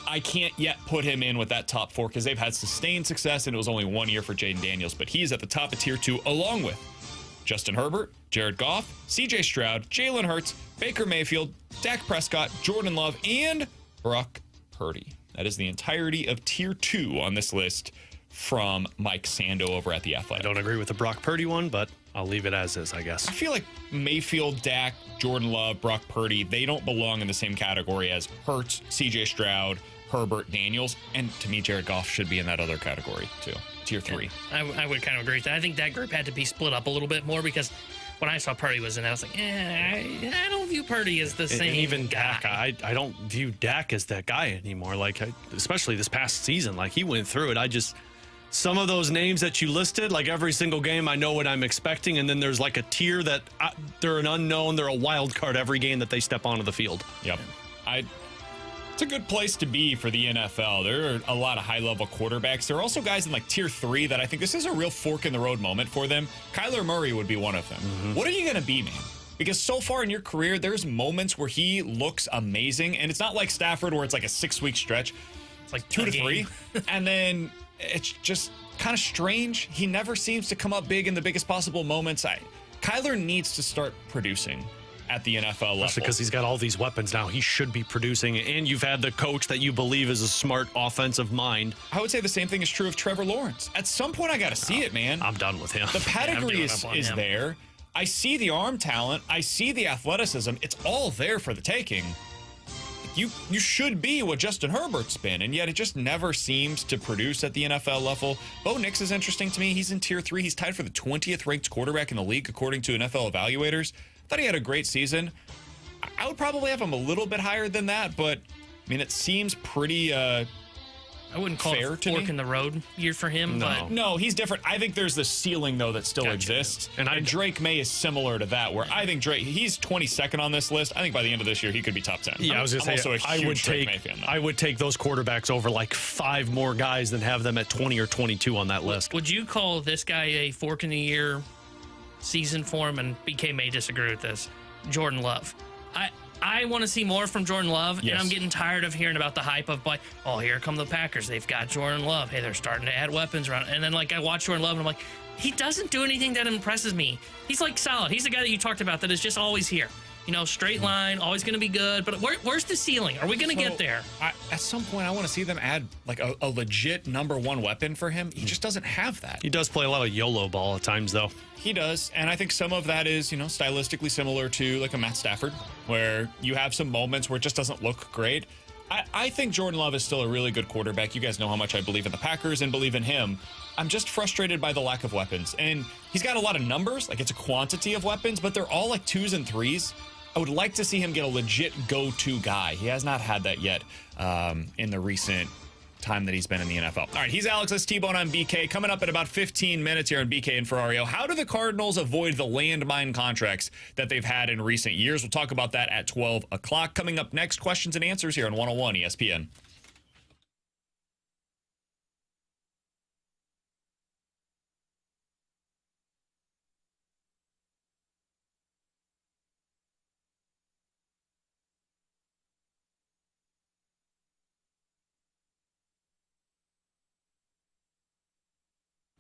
I can't yet put him in with that top 4 because they've had sustained success, and it was only 1 year for Jaden Daniels. But he's at the top of tier 2, along with Justin Herbert, Jared Goff, C.J. Stroud, Jalen Hurts, Baker Mayfield, Dak Prescott, Jordan Love, and Brock Purdy. That is the entirety of tier 2 on this list from Mike Sando over at The Athletic. I don't agree with the Brock Purdy one, but I'll leave it as is, I guess. I feel like Mayfield, Dak, Jordan Love, Brock Purdy, they don't belong in the same category as Hurts, C.J. Stroud, Herbert, Daniels, and to me, Jared Goff should be in that other category too, tier 3. Yeah, I would kind of agree with that. I think that group had to be split up a little bit more because when I saw Purdy was in, I was like, I don't view Purdy as the same. And even guy. Dak, I don't view Dak as that guy anymore. Like, especially this past season, like he went through it. Some of those names that you listed, like every single game, I know what I'm expecting. And then there's like a tier that they're an unknown. They're a wild card every game that they step onto the field. Yep. It's a good place to be for the NFL. There are a lot of high-level quarterbacks. There are also guys in like tier 3 that I think this is a real fork-in-the-road moment for them. Kyler Murray would be one of them. Mm-hmm. What are you going to be, man? Because so far in your career, there's moments where he looks amazing. And it's not like Stafford where it's like a 6-week stretch. It's like 2 to 3. And then it's just kind of strange. He never seems to come up big in the biggest possible moments. Kyler needs to start producing at the NFL level. Especially because he's got all these weapons now. He should be producing, and you've had the coach that you believe is a smart offensive mind. I would say the same thing is true of Trevor Lawrence. At some point, I got to see it, man. I'm done with him. The pedigree is there. I see the arm talent. I see the athleticism. It's all there for the taking. You should be what Justin Herbert's been, and yet it just never seems to produce at the NFL level. Bo Nix is interesting to me. He's in Tier 3. He's tied for the 20th ranked quarterback in the league, according to NFL evaluators. I thought he had a great season. I would probably have him a little bit higher than that, but, I mean, it seems pretty I wouldn't call fair it a fork in the road year for him. But No, he's different. I think there's the ceiling, though, that still exists. And Drake May is similar to that, where I think Drake, he's 22nd on this list. I think by the end of this year, he could be top 10. Yeah, I was going to say, I would take those quarterbacks over like 5 more guys than have them at 20 or 22 on that list. Would you call this guy a fork in the year season for him? And BK may disagree with this. Jordan Love. I want to see more from Jordan Love, and I'm getting tired of hearing about the hype of, like, oh, here come the Packers. They've got Jordan Love. Hey, they're starting to add weapons around. And then, like, I watch Jordan Love, and I'm like, he doesn't do anything that impresses me. He's, like, solid. He's the guy that you talked about that is just always here. You know, straight line, always going to be good. But where's the ceiling? Are we going to get there? At some point, I want to see them add, like, a legit number 1 weapon for him. He just doesn't have that. He does play a lot of YOLO ball at times, though. He does, and I think some of that is, stylistically similar to, like, a Matt Stafford, where you have some moments where it just doesn't look great. I think Jordan Love is still a really good quarterback. You guys know how much I believe in the Packers and believe in him. I'm just frustrated by the lack of weapons. And he's got a lot of numbers, like it's a quantity of weapons, but they're all like 2s and 3s. I would like to see him get a legit go-to guy. He has not had that yet in the recent time that he's been in the NFL. All right, he's Alex. That's T-Bone on BK. Coming up in about 15 minutes here on BK and Ferrario. How do the Cardinals avoid the landmine contracts that they've had in recent years? We'll talk about that at 12 o'clock. Coming up next, questions and answers here on 101 ESPN.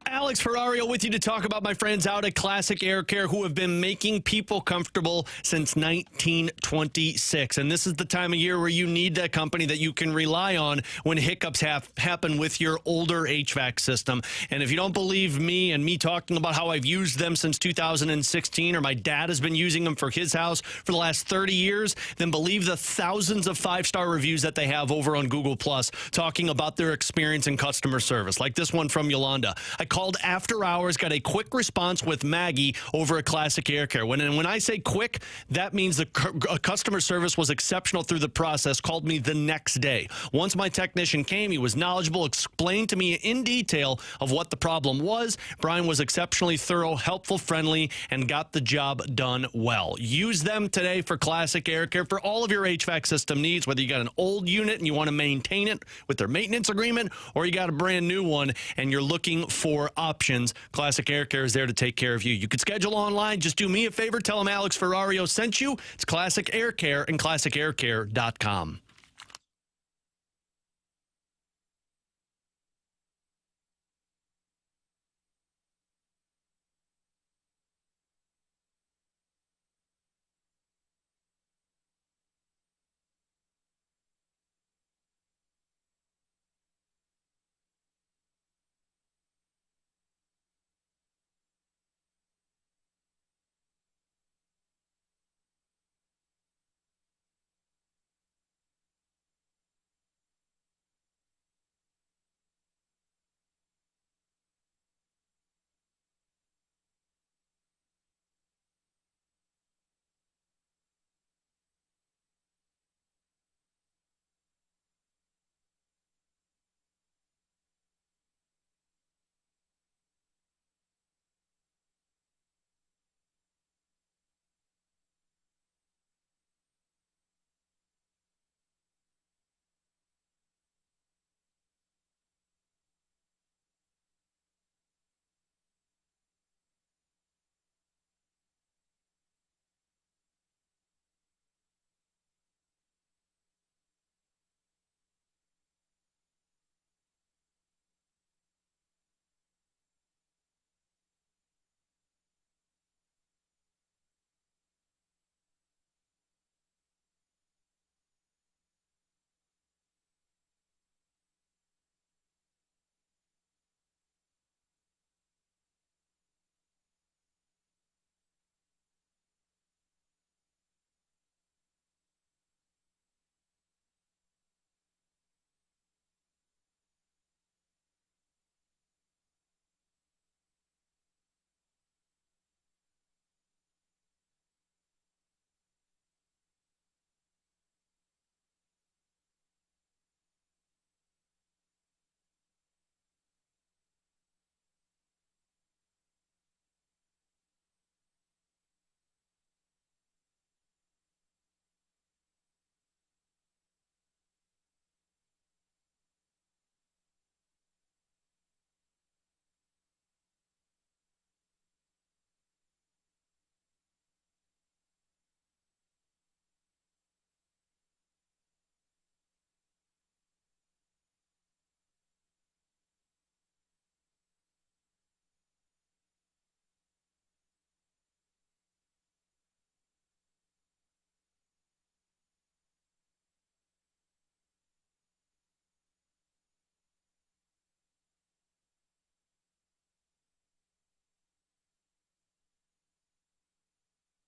Alex Ferrario with you to talk about my friends out at Classic Air Care who have been making people comfortable since 1926. And this is the time of year where you need that company that you can rely on when hiccups happen with your older HVAC system. And if you don't believe me and me talking about how I've used them since 2016, or my dad has been using them for his house for the last 30 years, then believe the thousands of 5-star reviews that they have over on Google Plus talking about their experience in customer service, like this one from Yolanda. I called after hours, got a quick response with Maggie over at Classic Air Care. When I say quick, that means the customer service was exceptional through the process, called me the next day. Once my technician came, he was knowledgeable, explained to me in detail of what the problem was. Brian was exceptionally thorough, helpful, friendly, and got the job done well. Use them today for Classic Air Care for all of your HVAC system needs, whether you got an old unit and you want to maintain it with their maintenance agreement, or you got a brand new one and you're looking for options. Classic Air Care is there to take care of you. You could schedule online. Just do me a favor. Tell them Alex Ferrario sent you. It's Classic Air Care and classicaircare.com.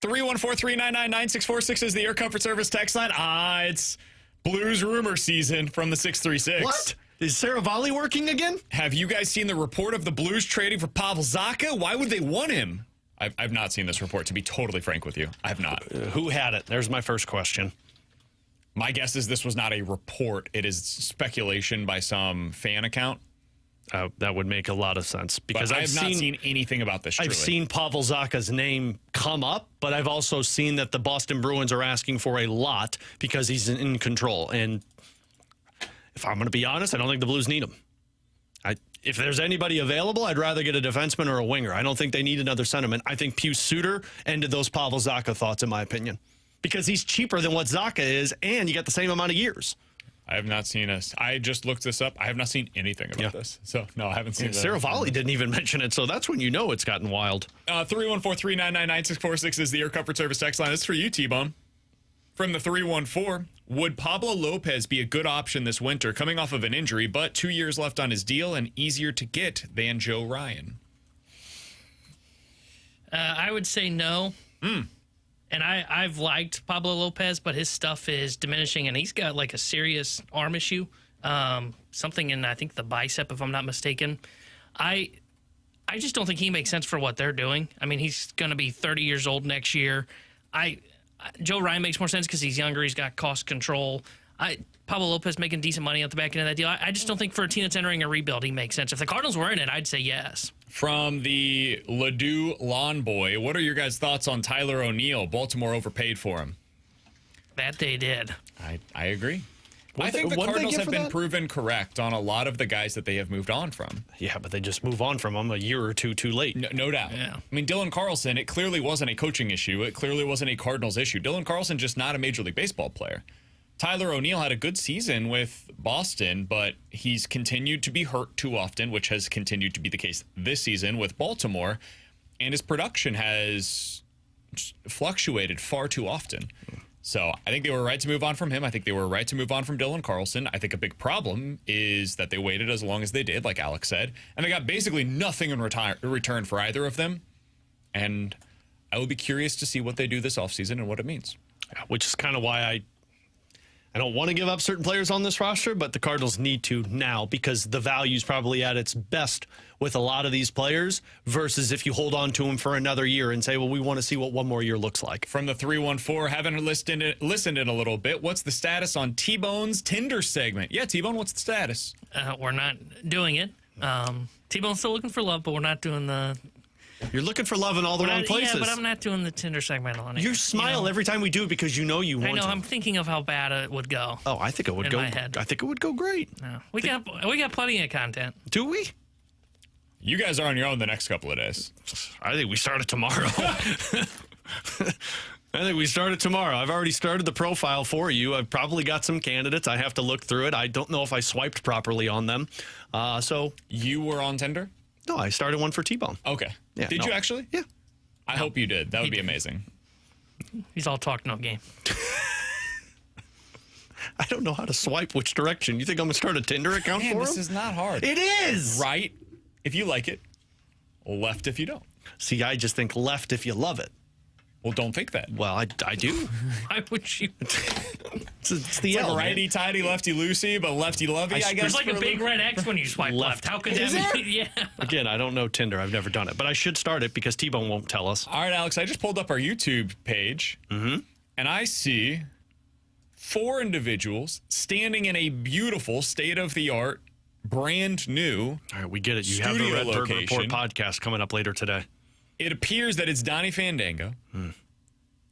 314-399-9646 is the Air Comfort Service text line. It's Blues rumor season from the 636. What? Is Saravalli working again? Have you guys seen the report of the Blues trading for Pavel Zacha? Why would they want him? I've not seen this report, to be totally frank with you. I have not. Who had it? There's my first question. My guess is this was not a report. It is speculation by some fan account. That would make a lot of sense because I have not seen anything about this. Truly. I've seen Pavel Zacha's name come up, but I've also seen that the Boston Bruins are asking for a lot because he's in control. And if I'm going to be honest, I don't think the Blues need him. If there's anybody available, I'd rather get a defenseman or a winger. I don't think they need another centerman. I think Pius Suter ended those Pavel Zacha thoughts, in my opinion, because he's cheaper than what Zacha is, and you get the same amount of years. I have not seen us. I just looked this up. I have not seen anything about this. So, no, I haven't seen that. Saravalli didn't even mention it, so that's when you know it's gotten wild. 314-399-9646 is the Air Comfort Service text line. This is for you, T-Bone. From the 314, would Pablo Lopez be a good option this winter, coming off of an injury, but 2 years left on his deal and easier to get than Joe Ryan? I would say no. And I've liked Pablo Lopez, but his stuff is diminishing, and he's got like a serious arm issue, something in, I think, the bicep, if I'm not mistaken. I just don't think he makes sense for what they're doing. I mean, he's going to be 30 years old next year. Joe Ryan makes more sense because he's younger. He's got cost control. Pablo Lopez making decent money at the back end of that deal. I just don't think for a team that's entering a rebuild, he makes sense. If the Cardinals were in it, I'd say yes. From the Ladue Lawn Boy, what are your guys' thoughts on Tyler O'Neill? Baltimore overpaid for him. That they did. I agree. I think the Cardinals have been proven correct on a lot of the guys that they have moved on from. Yeah, but they just move on from them a year or two too late. No doubt. Yeah. I mean, Dylan Carlson, it clearly wasn't a coaching issue. It clearly wasn't a Cardinals issue. Dylan Carlson, just not a Major League Baseball player. Tyler O'Neill had a good season with Boston, but he's continued to be hurt too often, which has continued to be the case this season with Baltimore, and his production has fluctuated far too often. So I think they were right to move on from him. I think they were right to move on from Dylan Carlson. I think a big problem is that they waited as long as they did, like Alex said, and they got basically nothing in return for either of them. And I will be curious to see what they do this offseason and what it means. Which is kind of why I don't want to give up certain players on this roster, but the Cardinals need to now because the value's probably at its best with a lot of these players versus if you hold on to them for another year and say, well, we want to see what one more year looks like. From the 314, haven't listened in a little bit. What's the status on T-Bone's Tinder segment? Yeah, T-Bone, what's the status? We're not doing it. T-Bone's still looking for love, but we're not doing the... You're looking for love in all the wrong places. Yeah, but I'm not doing the Tinder segment on it. You smile every time we do it because you know you want to. I know. I'm thinking of how bad it would go. Oh, I think it would go. My head. I think it would go great. No. We got plenty of content. Do we? You guys are on your own the next couple of days. I think we start it tomorrow. I've already started the profile for you. I've probably got some candidates. I have to look through it. I don't know if I swiped properly on them. So you were on Tinder? No, I started one for T-Bone. Okay. Yeah, did you actually? Yeah. I hope you did. That would be amazing. He's all talk, no game. I don't know how to swipe which direction. You think I'm going to start a Tinder account for him? This is not hard. It is! Right if you like it, left if you don't. See, I just think left if you love it. Well, don't think that. Well, I do. Why would you? It's the like L, righty-tighty, lefty-loosey, but lefty-lovey, I guess. There's like a big red X when you swipe left. How could that be? Yeah. Again, I don't know Tinder. I've never done it. But I should start it because T-Bone won't tell us. All right, Alex, I just pulled up our YouTube page, and I see 4 individuals standing in a beautiful, state-of-the-art, brand new All right, we get it. You have the Red Bird Report podcast coming up later today. It appears that it's Donnie Fandango,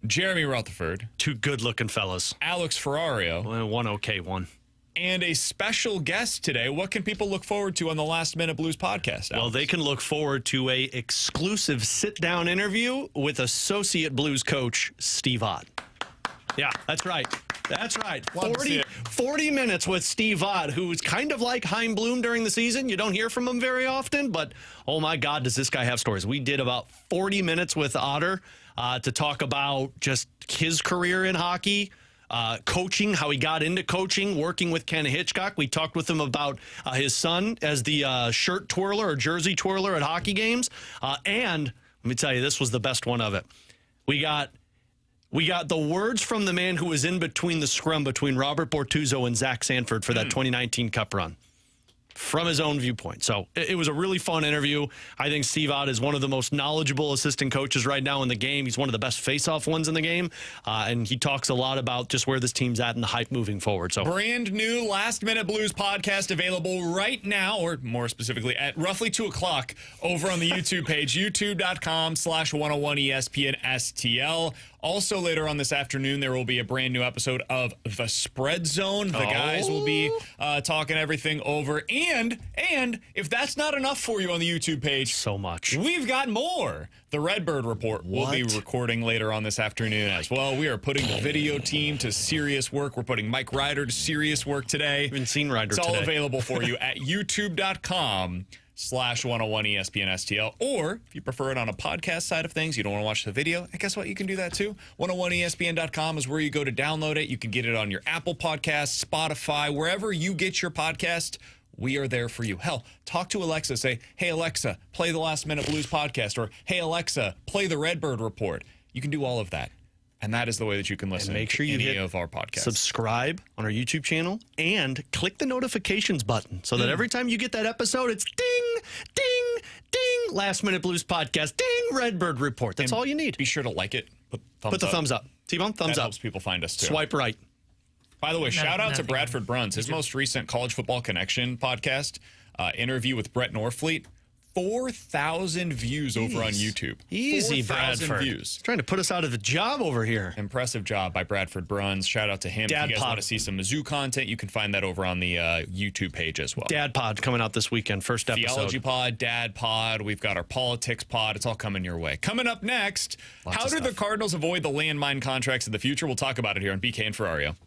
Jeremy Rutherford, 2 good-looking fellas, Alex Ferrario, and 1 okay one, and a special guest today. What can people look forward to on the Last Minute Blues podcast, Alex? Well, they can look forward to a exclusive sit-down interview with associate blues coach Steve Ott. Yeah, that's right. That's right. 40 minutes with Steve Ott, who's kind of like Chaim Bloom during the season. You don't hear from him very often, but oh my God, does this guy have stories. We did about 40 minutes with Otter to talk about just his career in hockey, coaching, how he got into coaching, working with Ken Hitchcock. We talked with him about his son as the shirt twirler or jersey twirler at hockey games. And let me tell you, this was the best one of it. We got We got the words from the man who was in between the scrum between Robert Bortuzzo and Zach Sanford for that 2019 Cup run. From his own viewpoint. So it was a really fun interview. I think Steve Ott is one of the most knowledgeable assistant coaches right now in the game. He's one of the best face-off ones in the game. And he talks a lot about just where this team's at and the hype moving forward. So brand new Last Minute Blues podcast available right now, or more specifically at roughly 2 o'clock over on the YouTube page, youtube.com/101ESPN STL. Also, later on this afternoon, there will be a brand new episode of The Spread Zone. The guys will be talking everything over. And if that's not enough for you on the YouTube page, so much. We've got more. The Redbird Report will be recording later on this afternoon as well. We are putting the video team to serious work. We're putting Mike Ryder to serious work today. Haven't seen Ryder today. It's all available for you at youtube.com/101ESPN STL. Or if you prefer it on a podcast side of things, you don't want to watch the video, and guess what? You can do that too. 101ESPN.com is where you go to download it. You can get it on your Apple Podcasts, Spotify, wherever you get your podcast. We are there for you. Hell, talk to Alexa. Say, hey, Alexa, play the Last Minute Blues podcast. Or, hey, Alexa, play the Redbird Report. You can do all of that. And that is the way that you can listen and make sure you to any hit of our podcasts. Subscribe on our YouTube channel and click the notifications button so that every time you get that episode, it's ding, ding, ding, Last Minute Blues podcast, ding, Redbird Report. That's all you need. Be sure to like it. Put the thumbs up. T-Bone, thumbs that up. Helps people find us too. Swipe right. By the way, shout out to Bradford Bruns. His most recent College Football Connection podcast interview with Brett Norfleet. 4,000 views over on YouTube. Easy, 4,000 Bradford. views. He's trying to put us out of a job over here. Impressive job by Bradford Bruns. Shout out to him. If you guys want to see some Mizzou content, you can find that over on the YouTube page as well. Dad Pod coming out this weekend, first episode. Theology Pod, Dad Pod. We've got our Politics Pod. It's all coming your way. Coming up next, how do the Cardinals avoid the landmine contracts in the future? We'll talk about it here on BK and Ferrario.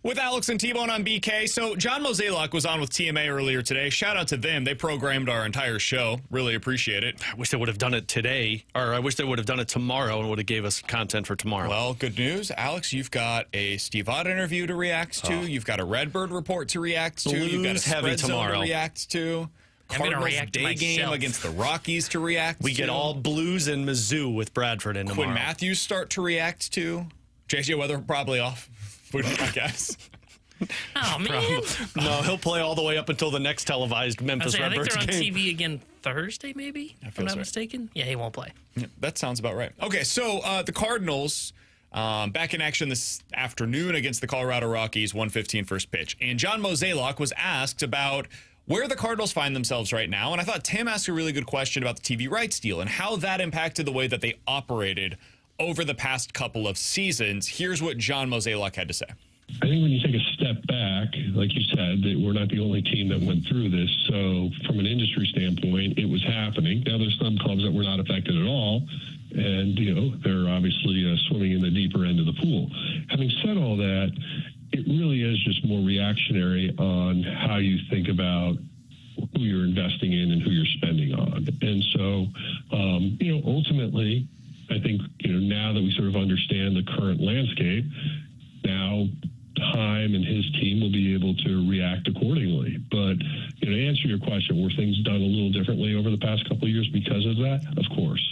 With Alex and T-Bone on BK. So John Mozeliak was on with TMA earlier today. Shout out to them. They programmed our entire show. Really appreciate it. I wish they would have done it today, or I wish they would have done it tomorrow and would have gave us content for tomorrow. Well, good news. Alex, you've got a Steve Ott interview to react to. You've got a Redbird report to react to. You've got a spread zone to react to. Cardinals day game against the Rockies to react to. We get all Blues and Mizzou with Bradford in tomorrow. Quinn Matthews start to react to. JJ Weather probably off. I guess. Oh, man. No, he'll play all the way up until the next televised Memphis Redbirds game. I think they're on TV again Thursday, maybe, if I'm not mistaken. Yeah, he won't play. Yeah, that sounds about right. Okay, so the Cardinals back in action this afternoon against the Colorado Rockies, 1:15 first pitch. And John Mozeliak was asked about where the Cardinals find themselves right now. And I thought Tim asked a really good question about the TV rights deal and how that impacted the way that they operated over the past couple of seasons. Here's what John Mozeliak had to say. I think when you take a step back, like you said, that we're not the only team that went through this. So from an industry standpoint, it was happening. Now there's some clubs that were not affected at all. And, they're obviously swimming in the deeper end of the pool. Having said all that, it really is just more reactionary on how you think about who you're investing in and who you're spending on. And so, ultimately, I think, now that we sort of understand the current landscape, now Chaim and his team will be able to react accordingly. But, to answer your question, were things done a little differently over the past couple of years because of that? Of course.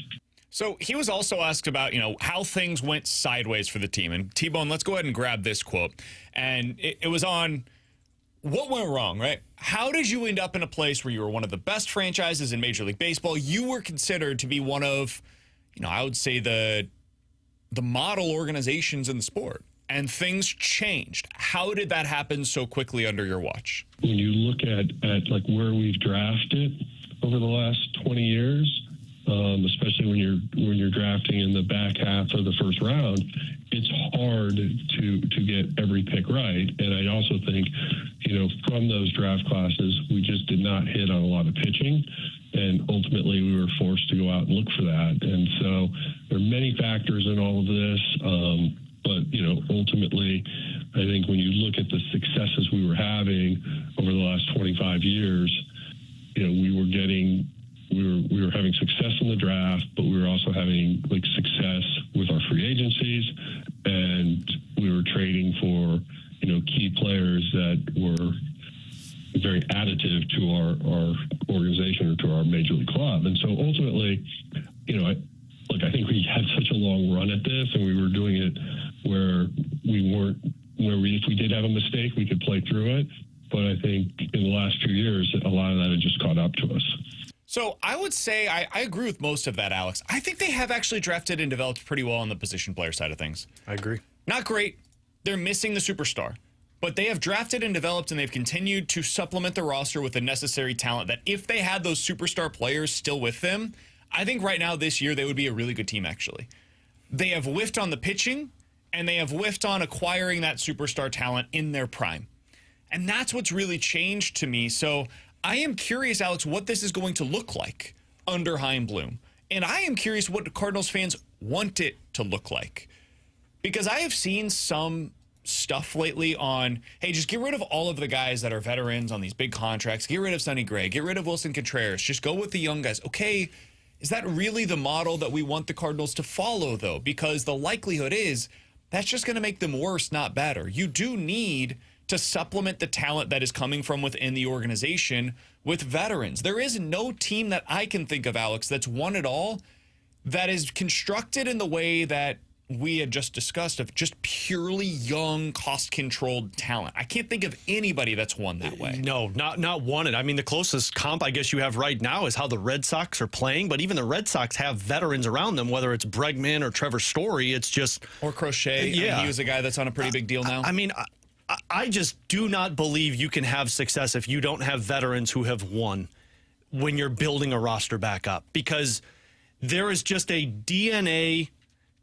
So he was also asked about, how things went sideways for the team. And T-Bone, let's go ahead and grab this quote. And it was on what went wrong, right? How did you end up in a place where you were one of the best franchises in Major League Baseball? You were considered to be one of, I would say the model organizations in the sport. And things changed. How did that happen so quickly under your watch? When you look at like where we've drafted over the last 20 years, especially when you're drafting in the back half of the first round, it's hard to get every pick right. And I also think, from those draft classes, we just did not hit on a lot of pitching. And ultimately, we were forced to go out and look for that. And so there are many factors in all of this. But, ultimately, I think when you look at the successes we were having over the last 25 years, we were having success in the draft, but we were also having success with our free agencies, and we were trading for, key players that were very additive to our organization or to our major league club. And so ultimately, I think we had such a long run at this, and we were doing it where if we did have a mistake, we could play through it. But I think in the last 2 years, a lot of that had just caught up to us. So I would say I agree with most of that, Alex. I think they have actually drafted and developed pretty well on the position player side of things. I agree. Not great. They're missing the superstar. But they have drafted and developed, and they've continued to supplement the roster with the necessary talent that if they had those superstar players still with them, I think right now this year they would be a really good team, actually. They have whiffed on the pitching, and they have whiffed on acquiring that superstar talent in their prime. And that's what's really changed to me. So I am curious, Alex, what this is going to look like under Chaim Bloom. And I am curious what Cardinals fans want it to look like. Because I have seen some stuff lately on, hey, just get rid of all of the guys that are veterans on these big contracts. Get rid of Sonny Gray. Get rid of Wilson Contreras. Just go with the young guys. Okay, is that really the model that we want the Cardinals to follow, though? Because the likelihood is that's just going to make them worse, not better. You do need to supplement the talent that is coming from within the organization with veterans. There is no team that I can think of, Alex, that's won it all that is constructed in the way that we had just discussed of just purely young, cost-controlled talent. I can't think of anybody that's won that way. No, not won it. I mean, the closest comp I guess you have right now is how the Red Sox are playing, but even the Red Sox have veterans around them, whether it's Bregman or Trevor Story. It's just... Or Crochet. Yeah. I mean, he was a guy that's on a pretty big deal now. I mean, I just do not believe you can have success if you don't have veterans who have won when you're building a roster back up, because there is just a DNA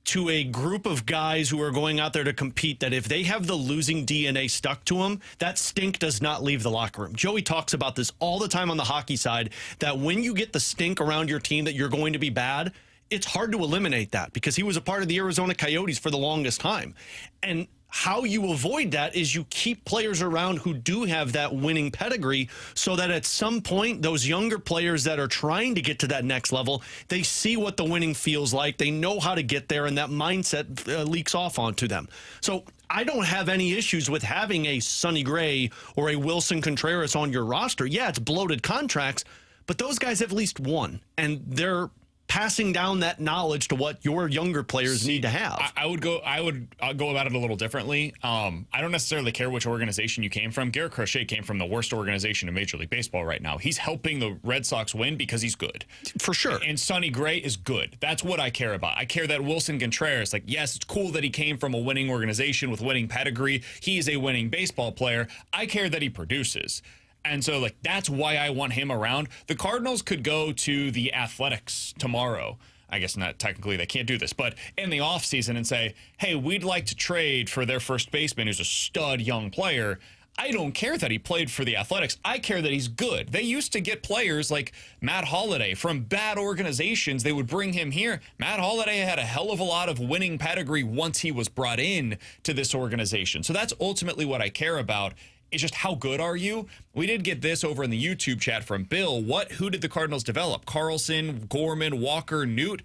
to a group of guys who are going out there to compete that if they have the losing DNA stuck to them, that stink does not leave the locker room. Joey talks about this all the time on the hockey side, that when you get the stink around your team that you're going to be bad, it's hard to eliminate that, because he was a part of the Arizona Coyotes for the longest time. And how you avoid that is you keep players around who do have that winning pedigree so that at some point, those younger players that are trying to get to that next level, they see what the winning feels like. They know how to get there, and that mindset leaks off onto them. So I don't have any issues with having a Sonny Gray or a Wilson Contreras on your roster. Yeah, it's bloated contracts, but those guys have at least won, and they're passing down that knowledge to what your younger players need to have. I would go about it a little differently. I don't necessarily care which organization you came from. Garrett Crochet came from the worst organization in Major League Baseball right now. He's helping the Red Sox win because he's good. For sure. And Sonny Gray is good. That's what I care about. I care that Wilson Contreras, like, yes, it's cool that he came from a winning organization with winning pedigree. He is a winning baseball player. I care that he produces. And so, like, that's why I want him around. The Cardinals could go to the Athletics tomorrow. I guess not technically, they can't do this, but in the offseason and say, hey, we'd like to trade for their first baseman who's a stud young player. I don't care that he played for the Athletics. I care that he's good. They used to get players like Matt Holliday from bad organizations. They would bring him here. Matt Holliday had a hell of a lot of winning pedigree once he was brought in to this organization. So that's ultimately what I care about. It's just, how good are you? We did get this over in the YouTube chat from Bill. Who did the Cardinals develop? Carlson, Gorman, Walker, Newt?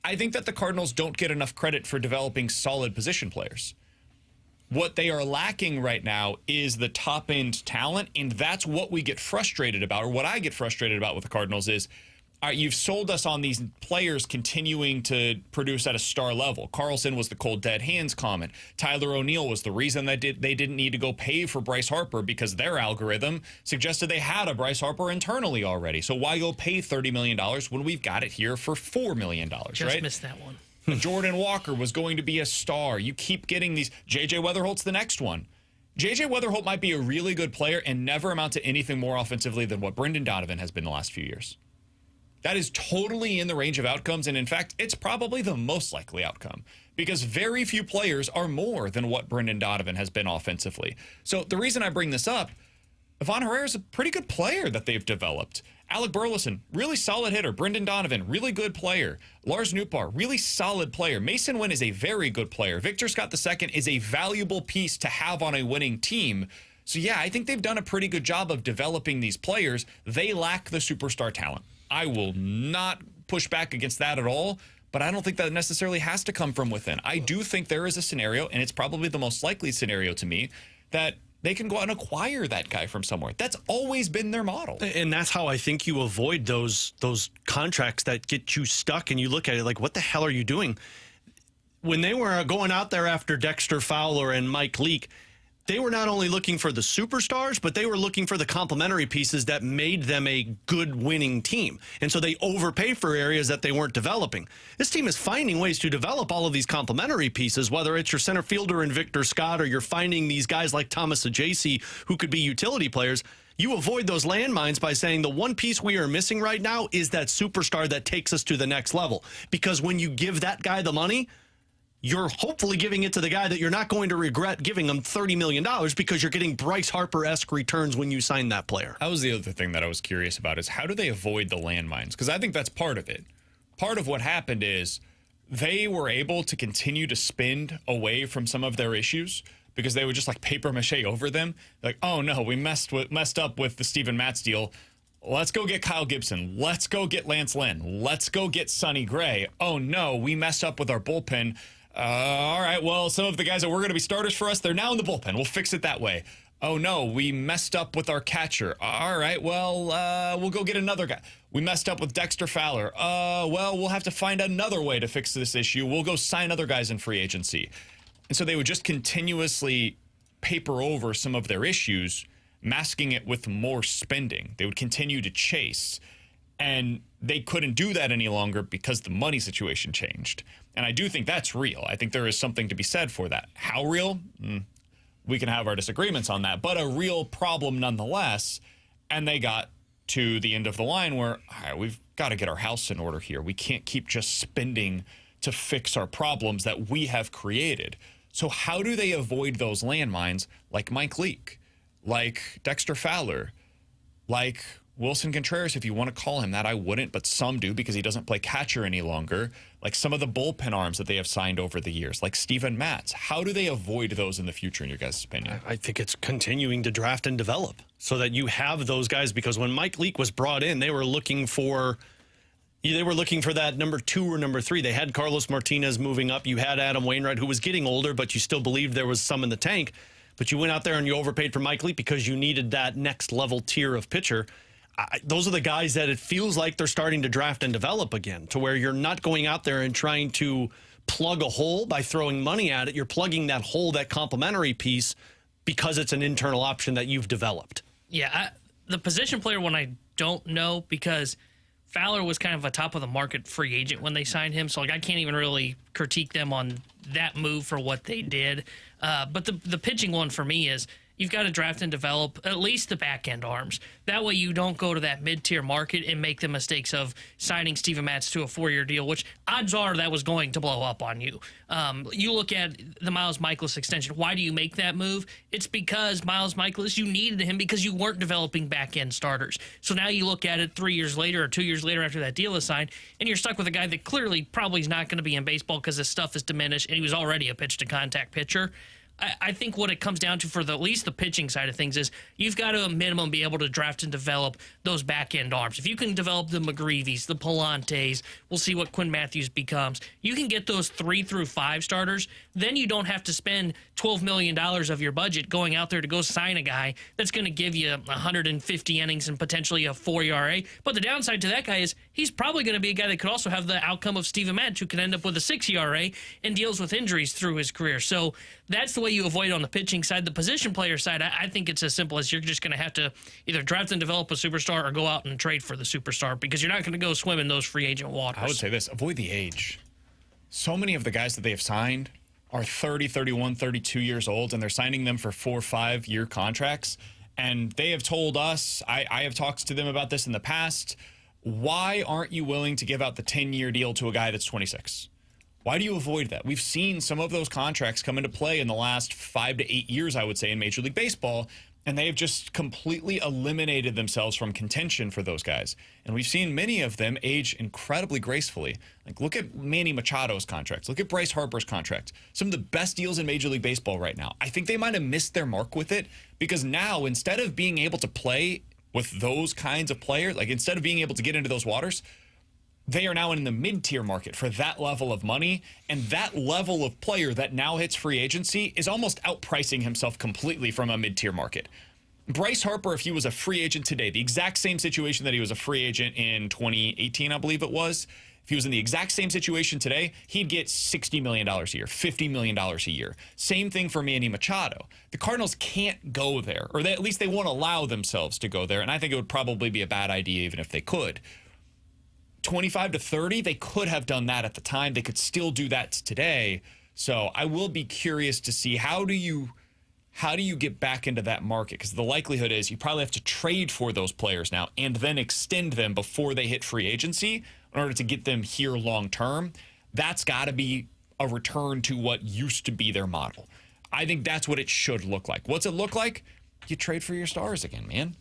I think that the Cardinals don't get enough credit for developing solid position players. What they are lacking right now is the top-end talent, and that's what we get frustrated about, or what I get frustrated about with the Cardinals is, all right, you've sold us on these players continuing to produce at a star level. Carlson was the cold dead hands comment. Tyler O'Neill was the reason that they didn't need to go pay for Bryce Harper because their algorithm suggested they had a Bryce Harper internally already. So why go pay $30 million when we've got it here for $4 million, Just right? missed that one. Jordan Walker was going to be a star. You keep getting these. J.J. Weatherholt's the next one. J.J. Weatherholt might be a really good player and never amount to anything more offensively than what Brendan Donovan has been the last few years. That is totally in the range of outcomes, and in fact, it's probably the most likely outcome because very few players are more than what Brendan Donovan has been offensively. So the reason I bring this up, Ivan Herrera is a pretty good player that they've developed. Alec Burleson, really solid hitter. Brendan Donovan, really good player. Lars Nootbaar, really solid player. Mason Wynn is a very good player. Victor Scott II is a valuable piece to have on a winning team. So yeah, I think they've done a pretty good job of developing these players. They lack the superstar talent. I will not push back against that at all, but I don't think that necessarily has to come from within. I do think there is a scenario, and it's probably the most likely scenario to me, that they can go out and acquire that guy from somewhere. That's always been their model. And that's how I think you avoid those contracts that get you stuck, and you look at it like, what the hell are you doing? When they were going out there after Dexter Fowler and Mike Leake, they were not only looking for the superstars, but they were looking for the complementary pieces that made them a good winning team. And so they overpay for areas that they weren't developing. This team is finding ways to develop all of these complementary pieces, whether it's your center fielder in Victor Scott or you're finding these guys like Thomas Ajayci who could be utility players. You avoid those landmines by saying the one piece we are missing right now is that superstar that takes us to the next level. Because when you give that guy the money, you're hopefully giving it to the guy that you're not going to regret giving him $30 million because you're getting Bryce Harper-esque returns when you sign that player. That was the other thing that I was curious about is how do they avoid the landmines? Because I think that's part of it. Part of what happened is they were able to continue to spend away from some of their issues because they would just like paper mache over them. Like, oh no, we messed up with the Steven Matz deal. Let's go get Kyle Gibson. Let's go get Lance Lynn. Let's go get Sonny Gray. Oh no, we messed up with our bullpen. All right, well, some of the guys that were going to be starters for us, they're now in the bullpen. We'll fix it that way. Oh, no, we messed up with our catcher. All right, well, we'll go get another guy. We messed up with Dexter Fowler. Well, we'll have to find another way to fix this issue. We'll go sign other guys in free agency. And so they would just continuously paper over some of their issues, masking it with more spending. They would continue to chase. And they couldn't do that any longer because the money situation changed. And I do think that's real. I think there is something to be said for that. How real? We can have our disagreements on that, but a real problem nonetheless. And they got to the end of the line where, all right, we've got to get our house in order here. We can't keep just spending to fix our problems that we have created. So how do they avoid those landmines like Mike Leake, like Dexter Fowler, like Wilson Contreras, if you want to call him that, I wouldn't, but some do because he doesn't play catcher any longer. Like some of the bullpen arms that they have signed over the years, like Steven Matz. How do they avoid those in the future, in your guys' opinion? I think it's continuing to draft and develop so that you have those guys, because when Mike Leake was brought in, they were looking for that number 2 or number 3. They had Carlos Martinez moving up. You had Adam Wainwright, who was getting older, but you still believed there was some in the tank. But you went out there and you overpaid for Mike Leake because you needed that next level tier of pitcher. Those are the guys that it feels like they're starting to draft and develop again, to where you're not going out there and trying to plug a hole by throwing money at it. You're plugging that hole, that complementary piece, because it's an internal option that you've developed. Yeah, the position player one I don't know, because Fowler was kind of a top of the market free agent when they signed him, so like I can't even really critique them on that move for what they did. But the pitching one for me is, you've got to draft and develop at least the back-end arms. That way you don't go to that mid-tier market and make the mistakes of signing Steven Matz to a 4-year deal, which odds are that was going to blow up on you. You look at the Miles Michaelis extension. Why do you make that move? It's because Miles Michaelis, you needed him because you weren't developing back-end starters. So now you look at it 3 years later or 2 years later after that deal is signed, and you're stuck with a guy that clearly probably is not going to be in baseball because his stuff is diminished, and he was already a pitch-to-contact pitcher. I think what it comes down to for at least the pitching side of things is you've got to, at a minimum, be able to draft and develop those back-end arms. If you can develop the McGreeveys, the Palantes, we'll see what Quinn Matthews becomes. You can get those 3 through 5 starters, then you don't have to spend $12 million of your budget going out there to go sign a guy that's going to give you 150 innings and potentially a 4 ERA. But the downside to that guy is he's probably going to be a guy that could also have the outcome of Steven Matz, who could end up with a 6 ERA and deals with injuries through his career. So that's the way you avoid on the pitching side. The position player side, I think it's as simple as you're just going to have to either draft and develop a superstar or go out and trade for the superstar, because you're not going to go swim in those free agent waters. I would say this, avoid the age. So many of the guys that they have signed are 30, 31, 32 years old, and they're signing them for 4 or 5 year contracts. And they have told us, I have talked to them about this in the past, why aren't you willing to give out the 10-year deal to a guy that's 26? Why do you avoid that? We've seen some of those contracts come into play in the last 5 to 8 years, I would say, in Major League Baseball, and they have just completely eliminated themselves from contention for those guys. And we've seen many of them age incredibly gracefully. Like, look at Manny Machado's contract. Look at Bryce Harper's contract. Some of the best deals in Major League Baseball right now. I think they might have missed their mark with it, because now, instead of being able to play with those kinds of players, like instead of being able to get into those waters, they are now in the mid-tier market for that level of money, and that level of player that now hits free agency is almost outpricing himself completely from a mid-tier market. Bryce Harper, if he was a free agent today, the exact same situation that he was a free agent in 2018, I believe it was, if he was in the exact same situation today, he'd get $60 million a year, $50 million a year. Same thing for Manny Machado. The Cardinals can't go there, or at least they won't allow themselves to go there, and I think it would probably be a bad idea even if they could. 25 to 30, they could have done that at the time. They could still do that today. So I will be curious to see how do you get back into that market, because the likelihood is you probably have to trade for those players now and then extend them before they hit free agency in order to get them here long term. That's got to be a return to what used to be their model. I think that's what it should look like. What's it look like? You trade for your stars again, man.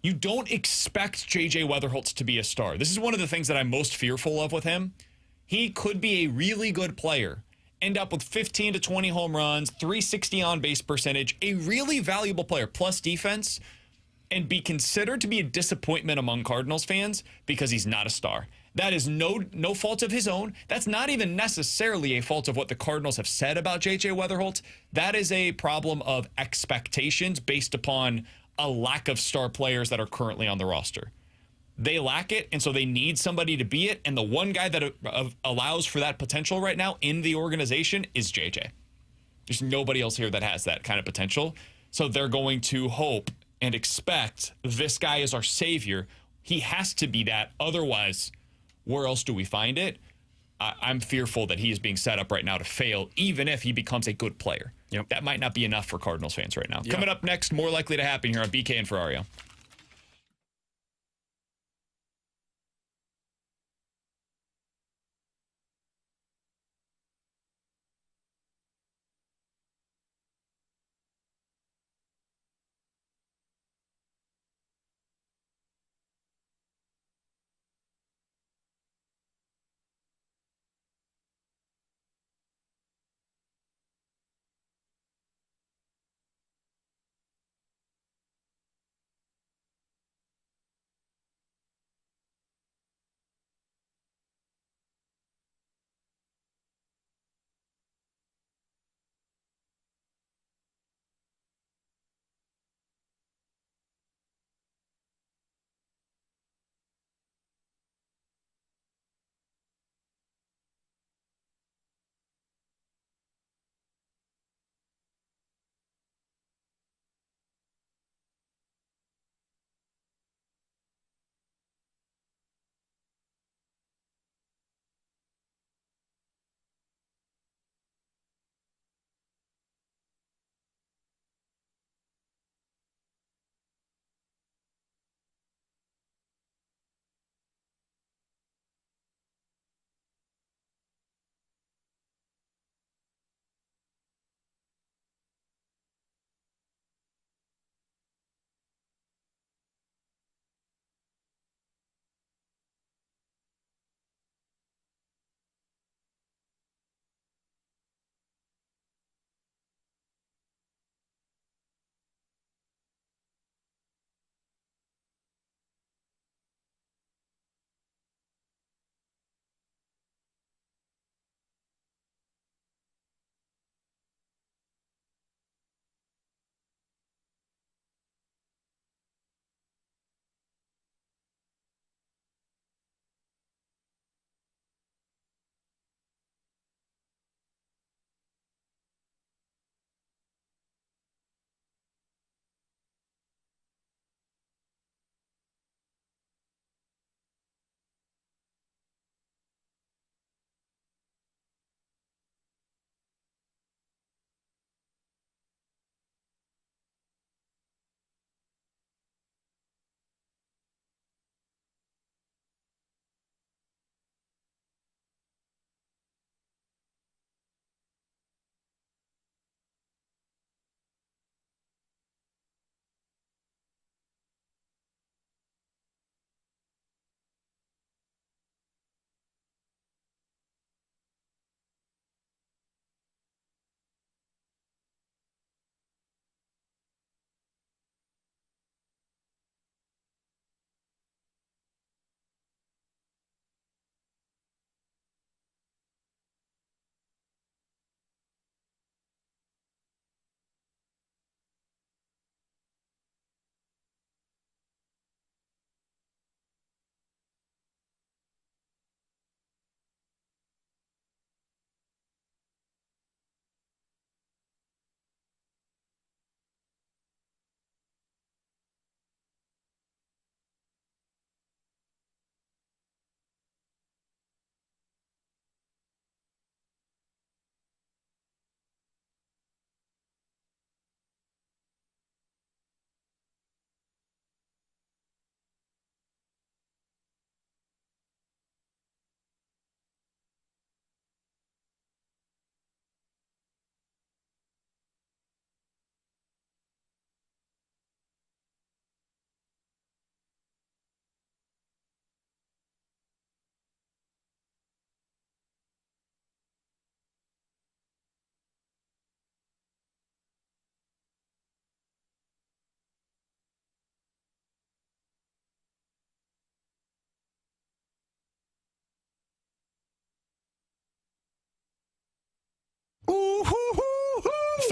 You don't expect J.J. Weatherholtz to be a star. This is one of the things that I'm most fearful of with him. He could be a really good player, end up with 15 to 20 home runs, 360 on-base percentage, a really valuable player, plus defense, and be considered to be a disappointment among Cardinals fans because he's not a star. That is no fault of his own. That's not even necessarily a fault of what the Cardinals have said about J.J. Weatherholtz. That is a problem of expectations based upon a lack of star players that are currently on the roster. They lack it, and so they need somebody to be it, and the one guy that allows for that potential right now in the organization is JJ. There's nobody else here that has that kind of potential, so they're going to hope and expect this guy is our savior. He has to be that, otherwise, where else do we find it? I'm fearful that he is being set up right now to fail, even if he becomes a good player. Yep. That might not be enough for Cardinals fans right now. Yep. Coming up next, more likely to happen here on BK and Ferrario.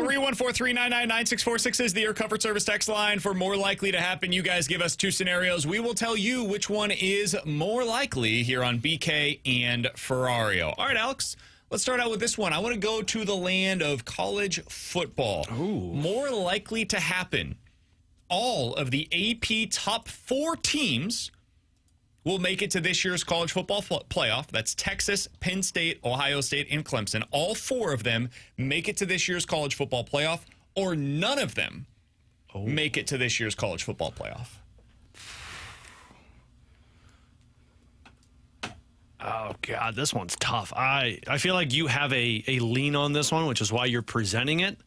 314-399-9646 is the Air Comfort Service text line for more likely to happen. You guys give us two scenarios. We will tell you which one is more likely here on BK and Ferrario. All right, Alex, let's start out with this one. I want to go to the land of college football. Ooh. More likely to happen. All of the AP top 4 teams will make it to this year's college football playoff. That's Texas, Penn State, Ohio State, and Clemson. All 4 of them make it to this year's college football playoff, or none of them make it to this year's college football playoff. Oh, God, this one's tough. I feel like you have a lean on this one, which is why you're presenting it.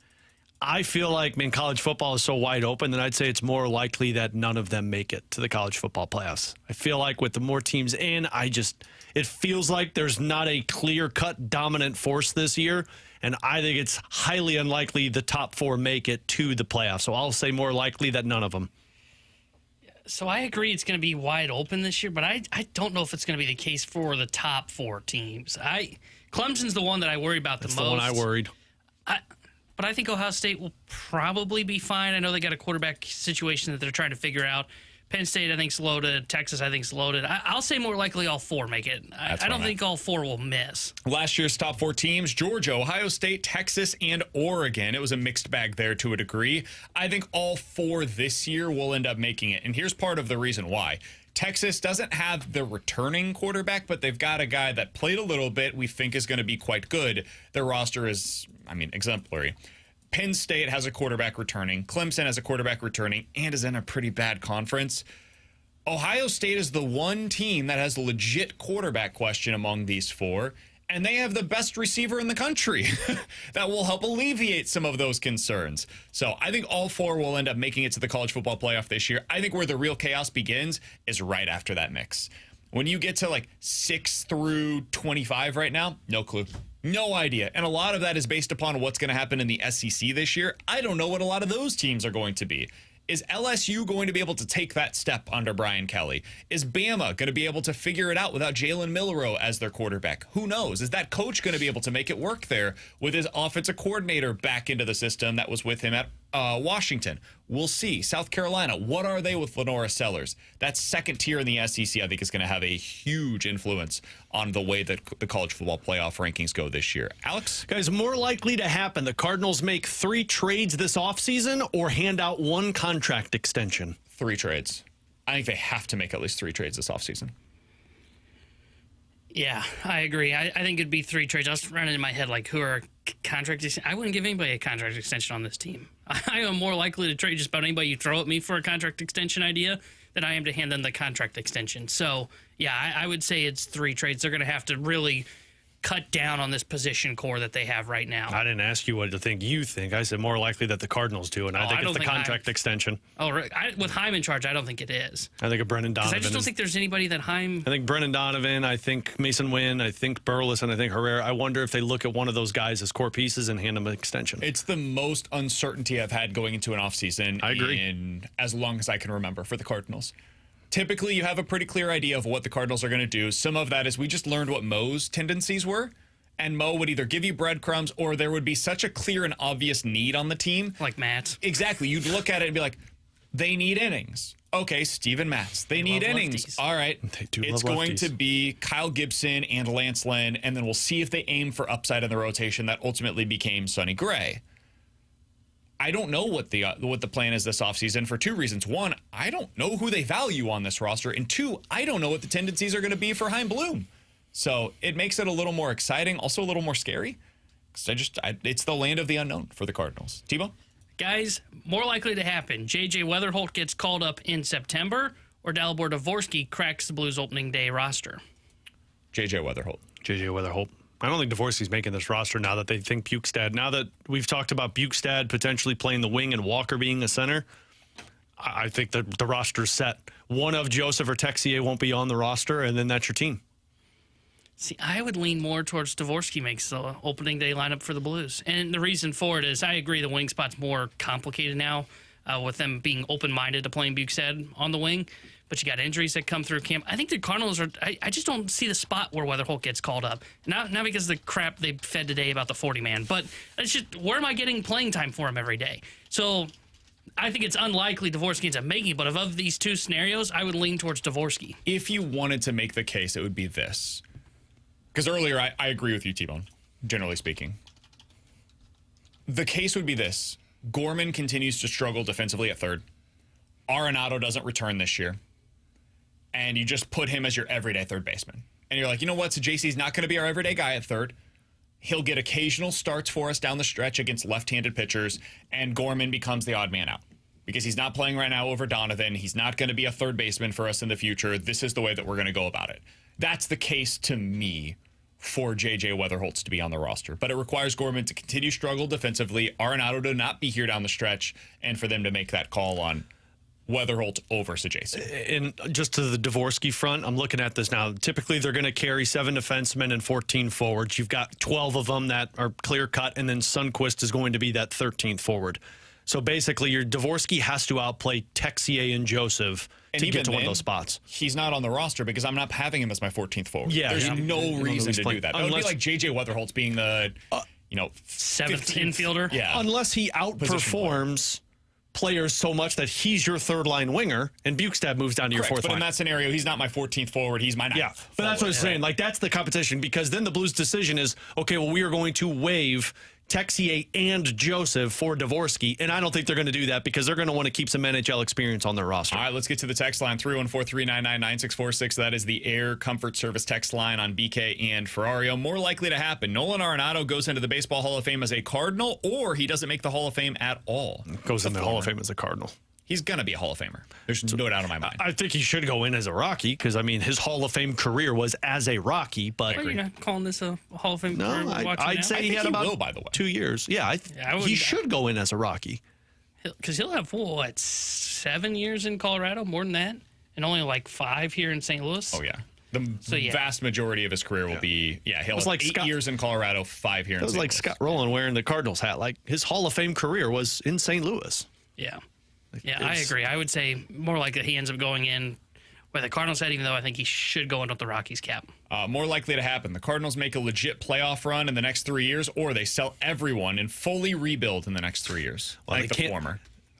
I feel like, college football is so wide open that I'd say it's more likely that none of them make it to the college football playoffs. I feel like with the more teams in, it feels like there's not a clear-cut dominant force this year, and I think it's highly unlikely the top 4 make it to the playoffs. So I'll say more likely that none of them. So I agree it's going to be wide open this year, but I don't know if it's going to be the case for the top 4 teams. Clemson's the one that I worry about the most. That's the one I worried. But I think Ohio State will probably be fine. I know they got a quarterback situation that they're trying to figure out. Penn State, I think, is loaded. Texas, I think, is loaded. I'll say more likely all 4 make it. I don't think all 4 will miss. Last year's top 4 teams, Georgia, Ohio State, Texas, and Oregon. It was a mixed bag there to a degree. I think all 4 this year will end up making it. And here's part of the reason why. Texas doesn't have the returning quarterback, but they've got a guy that played a little bit we think is going to be quite good. Their roster is, exemplary. Penn State has a quarterback returning. Clemson has a quarterback returning and is in a pretty bad conference. Ohio State is the one team that has a legit quarterback question among these 4, and they have the best receiver in the country that will help alleviate some of those concerns. So I think all 4 will end up making it to the college football playoff this year. I think where the real chaos begins is right after that mix. When you get to 6 through 25 right now, no clue. No idea. And a lot of that is based upon what's going to happen in the SEC this year. I don't know what a lot of those teams are going to be. Is LSU going to be able to take that step under Brian Kelly? Is Bama going to be able to figure it out without Jalen Milroe as their quarterback? Who knows? Is that coach going to be able to make it work there with his offensive coordinator back into the system that was with him at Washington? We'll see. South Carolina, what are they with Lenora Sellers? That second tier in the SEC, I think, is going to have a huge influence on the way that the college football playoff rankings go this year. Alex? Guys, more likely to happen, the Cardinals make 3 trades this offseason or hand out 1 contract extension? 3 trades. I think they have to make at least 3 trades this offseason. Yeah, I agree. I think it'd be 3 trades. I was running in my head who are contract extensions. I wouldn't give anybody a contract extension on this team. I am more likely to trade just about anybody you throw at me for a contract extension idea than I am to hand them the contract extension. So, yeah, I would say it's 3 trades. They're going to have to really cut down on this position core that they have right now. I didn't ask you what to think you think. I said more likely that the Cardinals do, and I think it's the contract extension. Oh, right. With Chaim in charge, I don't think it is. I think of Brendan Donovan. I just don't think there's anybody that Chaim... I think Brendan Donovan, I think Mason Wynn, I think Burles, and I think Herrera. I wonder if they look at one of those guys as core pieces and hand them an extension. It's the most uncertainty I've had going into an offseason. I agree. In as long as I can remember for the Cardinals. Typically, you have a pretty clear idea of what the Cardinals are going to do. Some of that is we just learned what Mo's tendencies were. And Mo would either give you breadcrumbs or there would be such a clear and obvious need on the team. Like Matt. Exactly. You'd look at it and be like, they need innings. Okay, Steven Matz. They need innings. Lefties. All right. They do It's love going lefties. to be Kyle Gibson and Lance Lynn, and then we'll see if they aim for upside in the rotation that ultimately became Sonny Gray. I don't know what the plan is this offseason for 2 reasons. 1, I don't know who they value on this roster. And 2, I don't know what the tendencies are going to be for Chaim Bloom. So it makes it a little more exciting, also a little more scary. It's the land of the unknown for the Cardinals. Tebow? Guys, more likely to happen. J.J. Weatherholt gets called up in September, or Dalibor Dvorsky cracks the Blues opening day roster. J.J. Weatherholt. J.J. Weatherholt. I don't think Dvorsky's making this roster now that they think Bukestad. Now that we've talked about Bukestad potentially playing the wing and Walker being a center, I think that the roster's set. One of Joseph or Texier won't be on the roster, and then that's your team. See, I would lean more towards Dvorsky makes the opening day lineup for the Blues. And the reason for it is I agree the wing spot's more complicated now with them being open-minded to playing Bukestad on the wing. but you got injuries that come through camp. I think the Cardinals are. I just don't see the spot where Weatherholt gets called up. Not because of the crap they fed today about the 40-man, but it's just where am I getting playing time for him every day? So I think it's unlikely Dvorsky ends up making it, but of these two scenarios, I would lean towards Dvorsky. If you wanted to make the case, it would be this. Because earlier, I agree with you, T-Bone, generally speaking. The case would be this. Gorman continues to struggle defensively at third. Arenado doesn't return this year. And you just put him as your everyday third baseman. And you're like, you know what? So JC's not going to be our everyday guy at third. He'll get occasional starts for us down the stretch against left-handed pitchers, and Gorman becomes the odd man out. Because he's not playing right now over Donovan. He's not going to be a third baseman for us in the future. This is the way that we're going to go about it. That's the case to me for J.J. Weatherholtz to be on the roster. But it requires Gorman to continue struggle defensively, Arenado to not be here down the stretch, and for them to make that call on Weatherholt over Sajaci. And just to the Dvorsky front, I'm looking at this now. Typically, they're going to carry 7 defensemen and 14 forwards. You've got 12 of them that are clear-cut, and then Sundqvist is going to be that 13th forward. So basically, your Dvorsky has to outplay Texier and Joseph to get to one of those spots. He's not on the roster because I'm not having him as my 14th forward. Yeah, There's no reason to do that. That would be like J.J. Weatherholt's being the, 7th 15th infielder. Yeah. Unless he outperforms players so much that he's your third-line winger, and Bukestad moves down to your fourth but line. in that scenario, he's not my 14th forward. He's my 9th. Yeah, but that's what I'm saying. Like, that's the competition, because then the Blues' decision is, okay, well, we are going to waive Texier and Joseph for Dvorsky, and I don't think they're going to do that because they're going to want to keep some NHL experience on their roster. All right, let's get to the text line, 314-399-9646. That is the Air Comfort Service text line on BK and Ferrario. More likely to happen, Nolan Arenado goes into the Baseball Hall of Fame as a Cardinal, or he doesn't make the Hall of Fame at all. Goes in the Hall of Fame as a Cardinal. He's going to be a Hall of Famer. There's no doubt in my mind. I think he should go in as a Rocky because, I mean, his Hall of Fame career was as a Rocky. But Well, you're not calling this a Hall of Fame no, career? I'd say he had about will, by the way. 2 years. Yeah, he should go in as a Rocky. Because he'll have, 7 years in Colorado? More than that? And only like 5 here in St. Louis? Oh, yeah. The vast majority of his career will be, he'll have like 8 years in Colorado, 5 here in St. Louis. It was like Scott Rowland wearing the Cardinals hat. Like, his Hall of Fame career was in St. Louis. Yeah. Yeah, I agree. I would say more likely he ends up going in with the Cardinals hat, even though I think he should go in with the Rockies cap. More likely to happen. The Cardinals make a legit playoff run in the next 3 years, or they sell everyone and fully rebuild in the next 3 years. Well, like the former.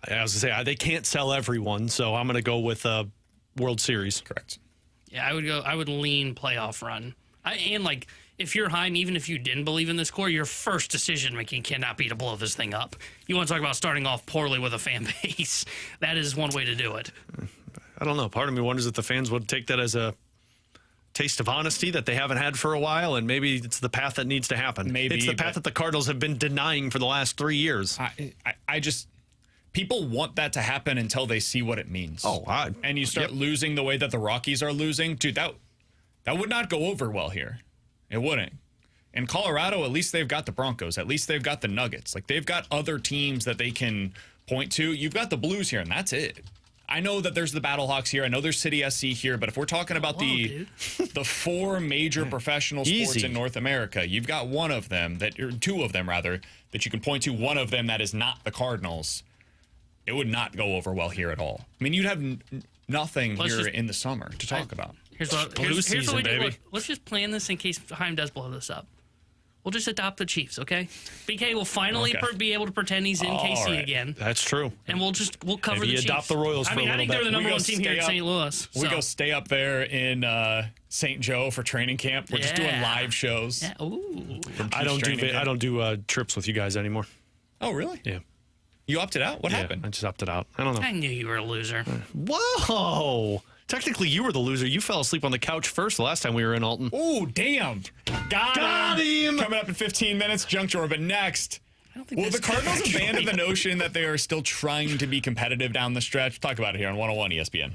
I was going to say, they can't sell everyone, so I'm going to go with World Series. Correct. Yeah, I would lean playoff run. If you're Chaim, even if you didn't believe in this core, your first decision making cannot be to blow this thing up. You want to talk about starting off poorly with a fan base. That is one way to do it. I don't know. Part of me wonders if the fans would take that as a taste of honesty that they haven't had for a while, and maybe it's the path that needs to happen. Maybe it's the path that the Cardinals have been denying for the last 3 years. I just people want that to happen until they see what it means. And you start losing the way that the Rockies are losing, dude. That would not go over well here. It wouldn't. In Colorado, at least they've got the Broncos. At least they've got the Nuggets. Like, they've got other teams that they can point to. You've got the Blues here, and that's it. I know that there's the Battlehawks here. I know there's City SC here. But if we're talking about the 4 major professional sports in North America, you've got one of them, or 2 of them, rather, that you can point to. One of them that is not the Cardinals. It would not go over well here at all. I mean, you'd have nothing here in the summer to talk about. Here's what we do. Look, let's just plan this in case Chaim does blow this up. We'll just adopt the Chiefs, okay? BK will finally be able to pretend he's in KC again. That's true. And we'll cover the Chiefs. Adopt the Royals for a little bit. I think they're the number 1 team here in St. Louis. We go stay up there in St. Joe for training camp. We're just doing live shows. Yeah. Ooh. I don't do trips with you guys anymore. Oh, really? Yeah. You opted out? What happened? I just opted out. I don't know. I knew you were a loser. Whoa! Technically, you were the loser. You fell asleep on the couch first the last time we were in Alton. Oh, damn. Got him. Coming up in 15 minutes, Junk Drawer. But next, will the Cardinals abandon the notion that they are still trying to be competitive down the stretch? Talk about it here on 101 ESPN.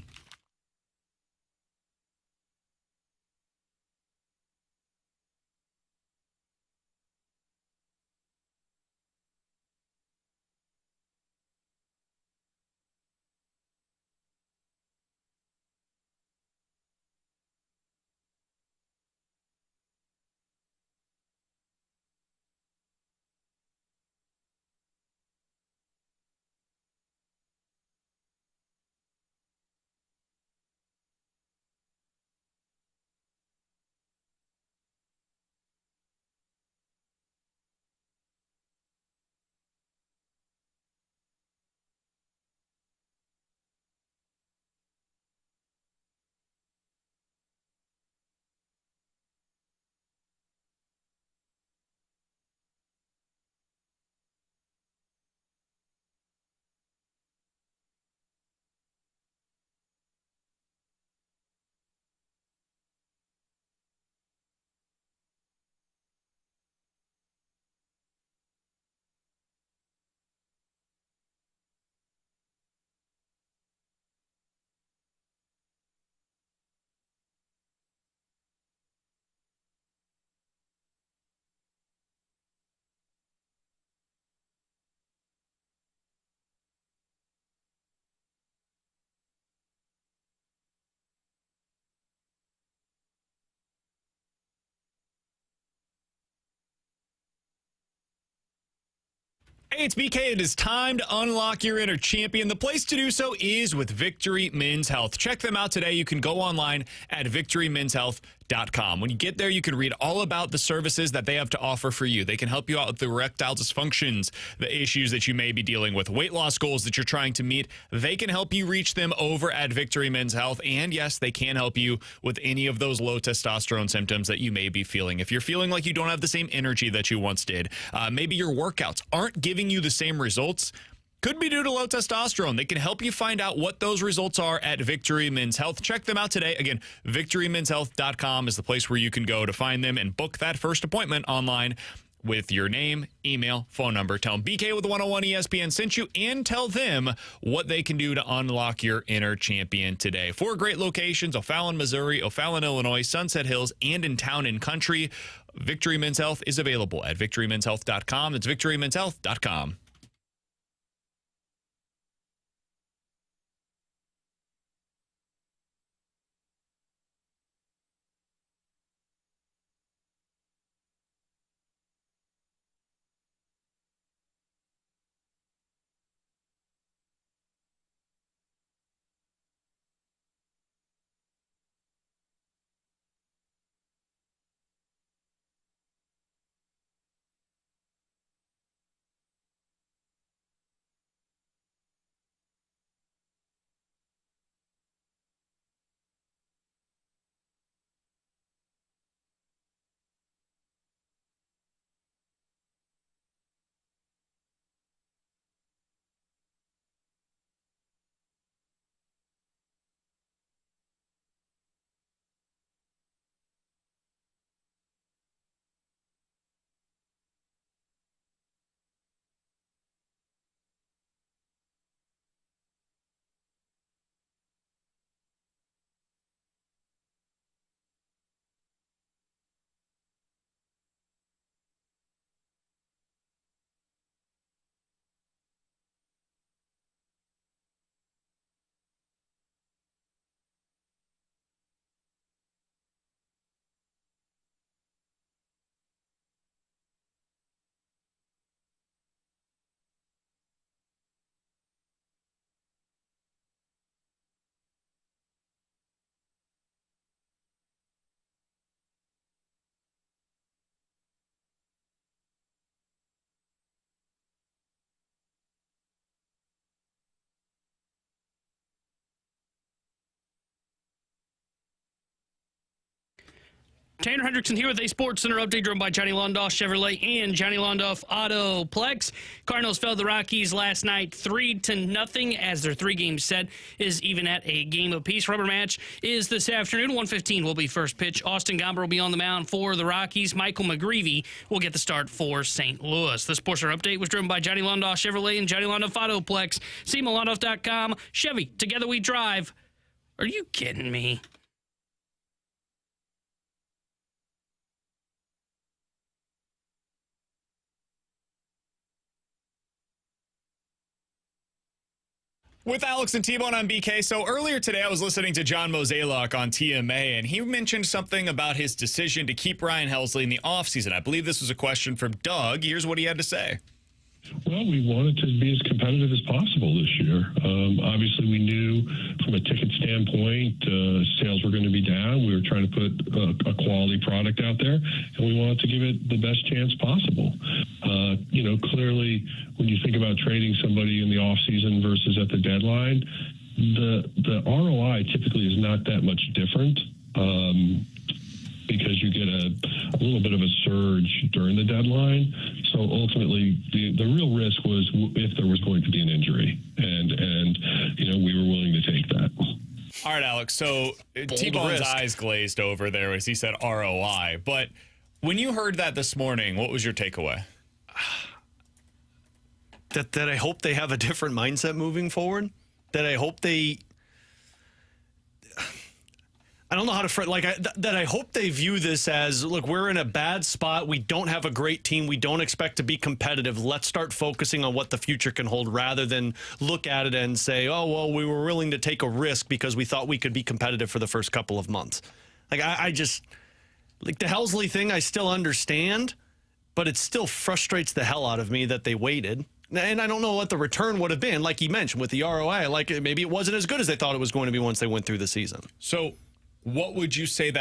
Hey, it's BK. It is time to unlock your inner champion. The place to do so is with Victory Men's Health. Check them out today. You can go online at victorymenshealth.com. When you get there, you can read all about the services that they have to offer for you. They can help you out with the erectile dysfunctions, the issues that you may be dealing with, weight loss goals that you're trying to meet. They can help you reach them over at Victory Men's Health. And yes, they can help you with any of those low testosterone symptoms that you may be feeling. If you're feeling like you don't have the same energy that you once did, maybe your workouts aren't giving you the same results, could be due to low testosterone. They can help you find out what those results are at Victory Men's Health. Check them out today. Again, victorymenshealth.com is the place where you can go to find them and book that first appointment online with your name, email, phone number. Tell them BK with the 101 ESPN sent you, and tell them what they can do to unlock your inner champion today. 4 great locations: O'Fallon, Missouri, O'Fallon, Illinois, Sunset Hills, and in Town and Country. Victory Men's Health is available at victorymenshealth.com. It's victorymenshealth.com. Tanner Hendrickson here with a Sports Center update driven by Johnny Londoff Chevrolet and Johnny Londoff Autoplex. Cardinals fell to the Rockies last night 3-0 as their 3-game set is even at a game apiece. Rubber match is this afternoon. 1:15 will be first pitch. Austin Gomber will be on the mound for the Rockies. Michael McGreevy will get the start for St. Louis. The Sports Center update was driven by Johnny Londoff Chevrolet and Johnny Londoff Autoplex. See Londoff.com. Chevy, together we drive. Are you kidding me? With Alex and T-Bone on BK. So earlier today, I was listening to John Mozeliak on TMA, and he mentioned something about his decision to keep Ryan Helsley in the offseason. I believe this was a question from Doug. Here's what he had to say. Well, we wanted to be as competitive as possible this year. Obviously, we knew from a ticket standpoint, sales were going to be down. We were trying to put a quality product out there, and we wanted to give it the best chance possible. Clearly, when you think about trading somebody in the offseason versus at the deadline, the ROI typically is not that much different. Because you get a little bit of a surge during the deadline. So ultimately, the real risk was if there was going to be an injury. And we were willing to take that. All right, Alex. So T-Bone's eyes glazed over there as he said ROI. But when you heard that this morning, what was your takeaway? That I hope they have a different mindset moving forward. That I hope they... I don't know how to that I hope they view this as, look, we're in a bad spot. We don't have a great team. We don't expect to be competitive. Let's start focusing on what the future can hold rather than look at it and say, oh, well, we were willing to take a risk because we thought we could be competitive for the first couple of months. I just, the Helsley thing, I still understand, but it still frustrates the hell out of me that they waited. And I don't know what the return would have been, like you mentioned, with the ROI. Like, maybe it wasn't as good as they thought it was going to be once they went through the season. So what would you say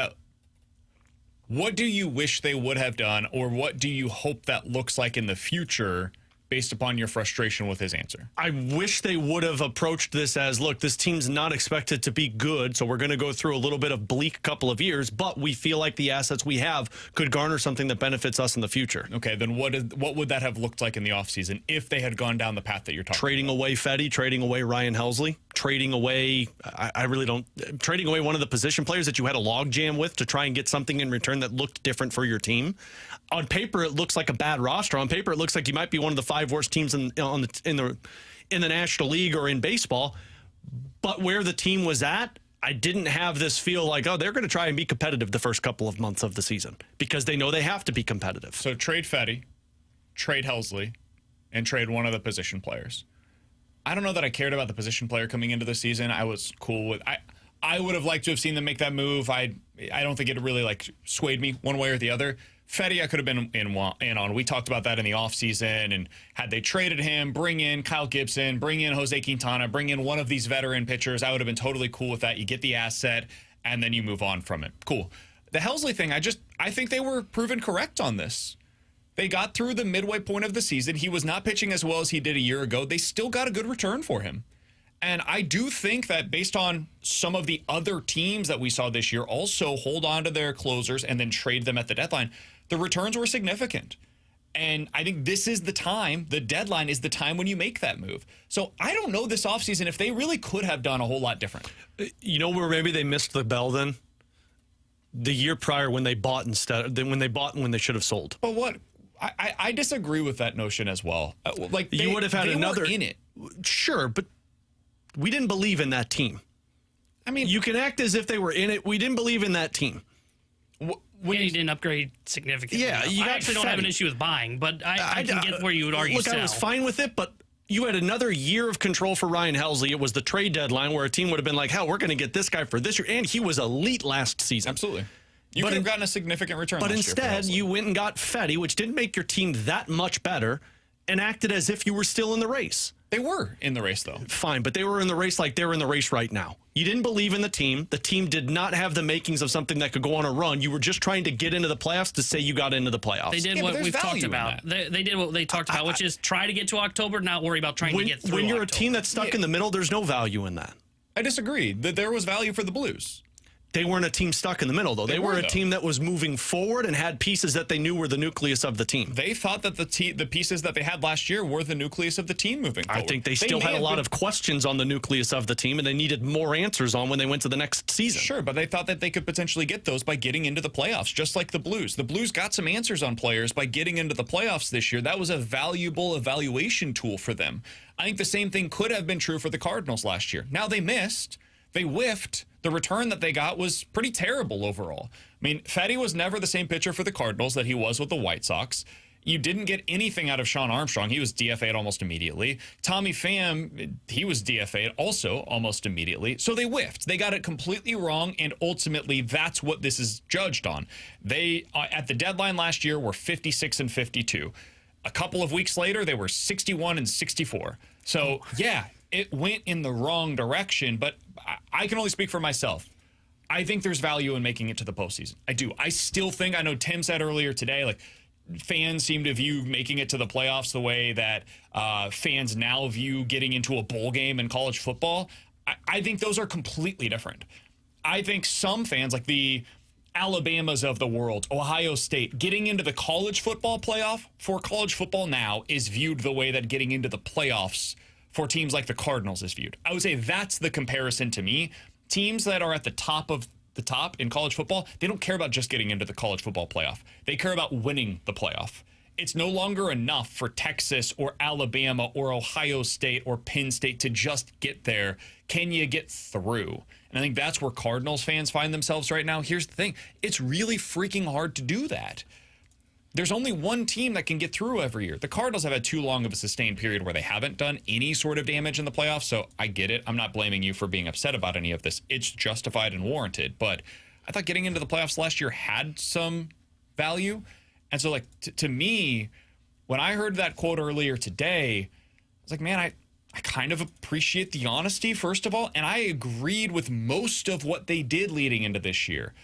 what do you wish they would have done, or what do you hope that looks like in the future based upon your frustration with his answer? I wish they would have approached this as, look, this team's not expected to be good, so we're going to go through a little bit of bleak couple of years, but we feel like the assets we have could garner something that benefits us in the future. Okay, then what would that have looked like in the offseason if they had gone down the path that you're talking Trading about? away Fetty, trading away Ryan Helsley, trading away, trading away one of the position players that you had a logjam with to try and get something in return that looked different for your team. On paper, it looks like a bad roster. On paper, it looks like you might be one of the 5 worst teams in the National League or in baseball. But where the team was at, I didn't have this feel like, oh, they're going to try and be competitive the first couple of months of the season because they know they have to be competitive. So trade Fetty, trade Helsley, and trade one of the position players. I don't know that I cared about the position player coming into the season. I was cool with I would have liked to have seen them make that move. I don't think it really swayed me one way or the other. Fetty, I could have been in on. We talked about that in the offseason, and had they traded him, bring in Kyle Gibson, bring in Jose Quintana, bring in one of these veteran pitchers, I would have been totally cool with that. You get the asset, and then you move on from it. Cool. The Helsley thing, I think they were proven correct on this. They got through the midway point of the season. He was not pitching as well as he did a year ago. They still got a good return for him. And I do think that based on some of the other teams that we saw this year also hold on to their closers and then trade them at the deadline, the returns were significant. And I think this is the time, the deadline is the time when you make that move. So I don't know this offseason if they really could have done a whole lot different. You know where maybe they missed the bell then? The year prior when they bought when they should have sold. But what? I disagree with that notion as well. You would have had another in it. Sure, but we didn't believe in that team. I mean, you can act as if they were in it. We didn't believe in that team. When he didn't upgrade significantly. Yeah, I actually don't have an issue with buying, but I can get where you would argue sell. I was fine with it, but you had another year of control for Ryan Helsley. It was the trade deadline where a team would have been like, hell, we're going to get this guy for this year. And he was elite last season. Absolutely. You could have gotten a significant return. But last instead, year you went and got Fetty, which didn't make your team that much better, and acted as if you were still in the race. They were in the race, though. Fine, but they were in the race like they're in the race right now. You didn't believe in the team. The team did not have the makings of something that could go on a run. You were just trying to get into the playoffs to say you got into the playoffs. They did what we've talked about. They did what they talked about, which is try to get to October, not worry about trying to get through When you're October. a team that's stuck in the middle, there's no value in that. I disagree. There was value for the Blues. They weren't a team stuck in the middle, though. They were a team that was moving forward and had pieces that they knew were the nucleus of the team. They thought that the pieces that they had last year were the nucleus of the team moving forward. I think they still had a lot of questions on the nucleus of the team, and they needed more answers on when they went to the next season. Sure, but they thought that they could potentially get those by getting into the playoffs, just like the Blues. The Blues got some answers on players by getting into the playoffs this year. That was a valuable evaluation tool for them. I think the same thing could have been true for the Cardinals last year. Now they missed. They whiffed. The return that they got was pretty terrible overall. I mean, Fetty was never the same pitcher for the Cardinals that he was with the White Sox. You didn't get anything out of Sean Armstrong. He was DFA'd almost immediately. Tommy Pham, he was DFA'd also almost immediately. So they whiffed. They got it completely wrong, and ultimately that's what this is judged on. They, at the deadline last year, were 56 and 52. A couple of weeks later, they were 61 and 64. So, yeah, it went in the wrong direction, but I can only speak for myself. I think there's value in making it to the postseason. I do. I still think, I know Tim said earlier today, fans seem to view making it to the playoffs the way that fans now view getting into a bowl game in college football. I think those are completely different. I think some fans, like the Alabamas of the world, Ohio State, getting into the college football playoff for college football now is viewed the way that getting into the playoffs for teams like the Cardinals is viewed. I would say that's the comparison to me. Teams that are at the top of the top in college football, they don't care about just getting into the college football playoff. They care about winning the playoff. It's no longer enough for Texas or Alabama or Ohio State or Penn State to just get there. Can you get through? And I think that's where Cardinals fans find themselves right now. Here's the thing. It's really freaking hard to do that. There's only one team that can get through every year. The Cardinals have had too long of a sustained period where they haven't done any sort of damage in the playoffs, so I get it. I'm not blaming you for being upset about any of this. It's justified and warranted, but I thought getting into the playoffs last year had some value. And so, to me, when I heard that quote earlier today, was like, man, I kind of appreciate the honesty, first of all, and I agreed with most of what they did leading into this year.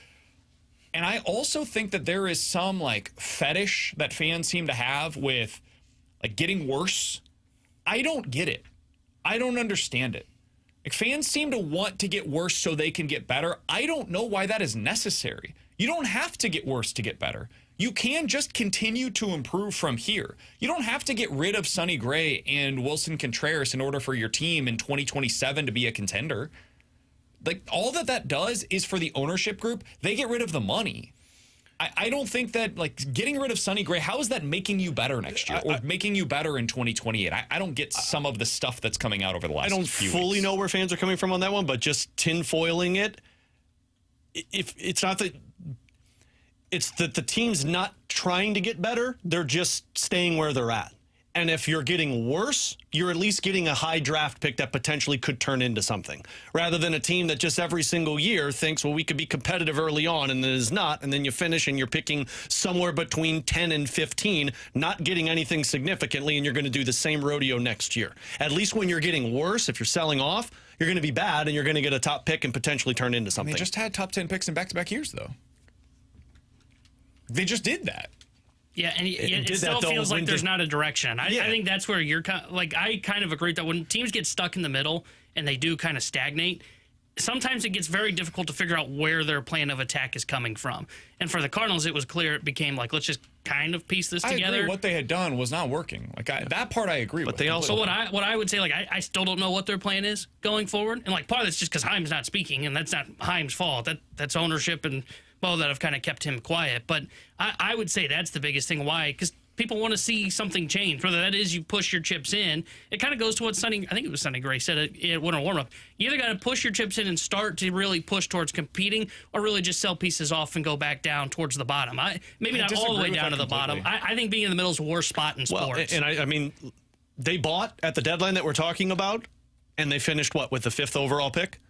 And I also think that there is some like fetish that fans seem to have with like getting worse. I don't get it. I don't understand it. Like, fans seem to want to get worse so they can get better. I don't know why that is necessary. You don't have to get worse to get better. You can just continue to improve from here. You don't have to get rid of Sonny Gray and Wilson Contreras in order for your team in 2027 to be a contender. Like, all that does is for the ownership group, they get rid of the money. I don't think that, like, getting rid of Sonny Gray, how is that making you better next year or making you better in 2028? I don't get some of the stuff that's coming out over the last few weeks. I don't fully know where fans are coming from on that one, but just tinfoiling it, if it's not that it's that the team's not trying to get better, they're just staying where they're at. And if you're getting worse, you're at least getting a high draft pick that potentially could turn into something, rather than a team that just every single year thinks, well, we could be competitive early on, and then is not, and then you finish and you're picking somewhere between 10 and 15, not getting anything significantly, and you're going to do the same rodeo next year. At least when you're getting worse, if you're selling off, you're going to be bad, and you're going to get a top pick and potentially turn into something. They just had top 10 picks in back-to-back years, though. They just did that. Yeah, and it still feels like there's not a direction. I think that's where you're like, I kind of agree that when teams get stuck in the middle and they do kind of stagnate, sometimes it gets very difficult to figure out where their plan of attack is coming from. And for the Cardinals, it was clear it became like, let's just kind of piece this together. I agree. What they had done was not working. Like, that part I agree with. But they also, so what I would say, like, I still don't know what their plan is going forward. And like, part of it's just because Chaim's not speaking, and that's not Chaim's fault. That's ownership and Bo that have kind of kept him quiet. But I would say that's the biggest thing. Why? Because people want to see something change. Whether that is you push your chips in, it kind of goes to what I think it was Sonny Gray said at winter warm-up. You either got to push your chips in and start to really push towards competing, or really just sell pieces off and go back down towards the bottom. Maybe not all the way down to the bottom. I think being in the middle is the worst spot in sports. And I mean, they bought at the deadline that we're talking about, and they finished, what, with the 5th overall pick?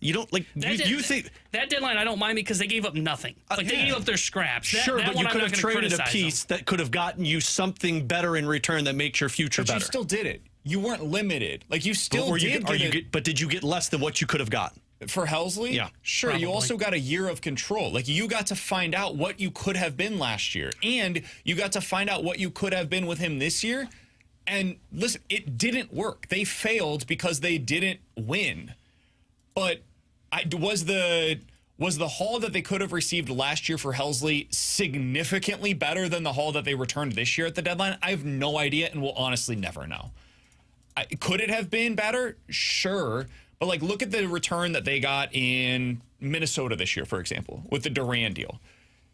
You don't like you think that deadline. I don't mind because they gave up nothing. Like they gave up their scraps. Sure, but you could have traded a piece that could have gotten you something better in return that makes your future better. But you still did it. You weren't limited. Like, you still did. But did you get less than what you could have gotten? For Helsley? Yeah. Sure, probably. You also got a year of control. Like, you got to find out what you could have been last year. And you got to find out what you could have been with him this year. And listen, it didn't work. They failed because they didn't win. But was the haul that they could have received last year for Helsley significantly better than the haul that they returned this year at the deadline? I have no idea, and will honestly never know. Could it have been better? Sure. But, like, look at the return that they got in Minnesota this year, for example, with the Duran deal.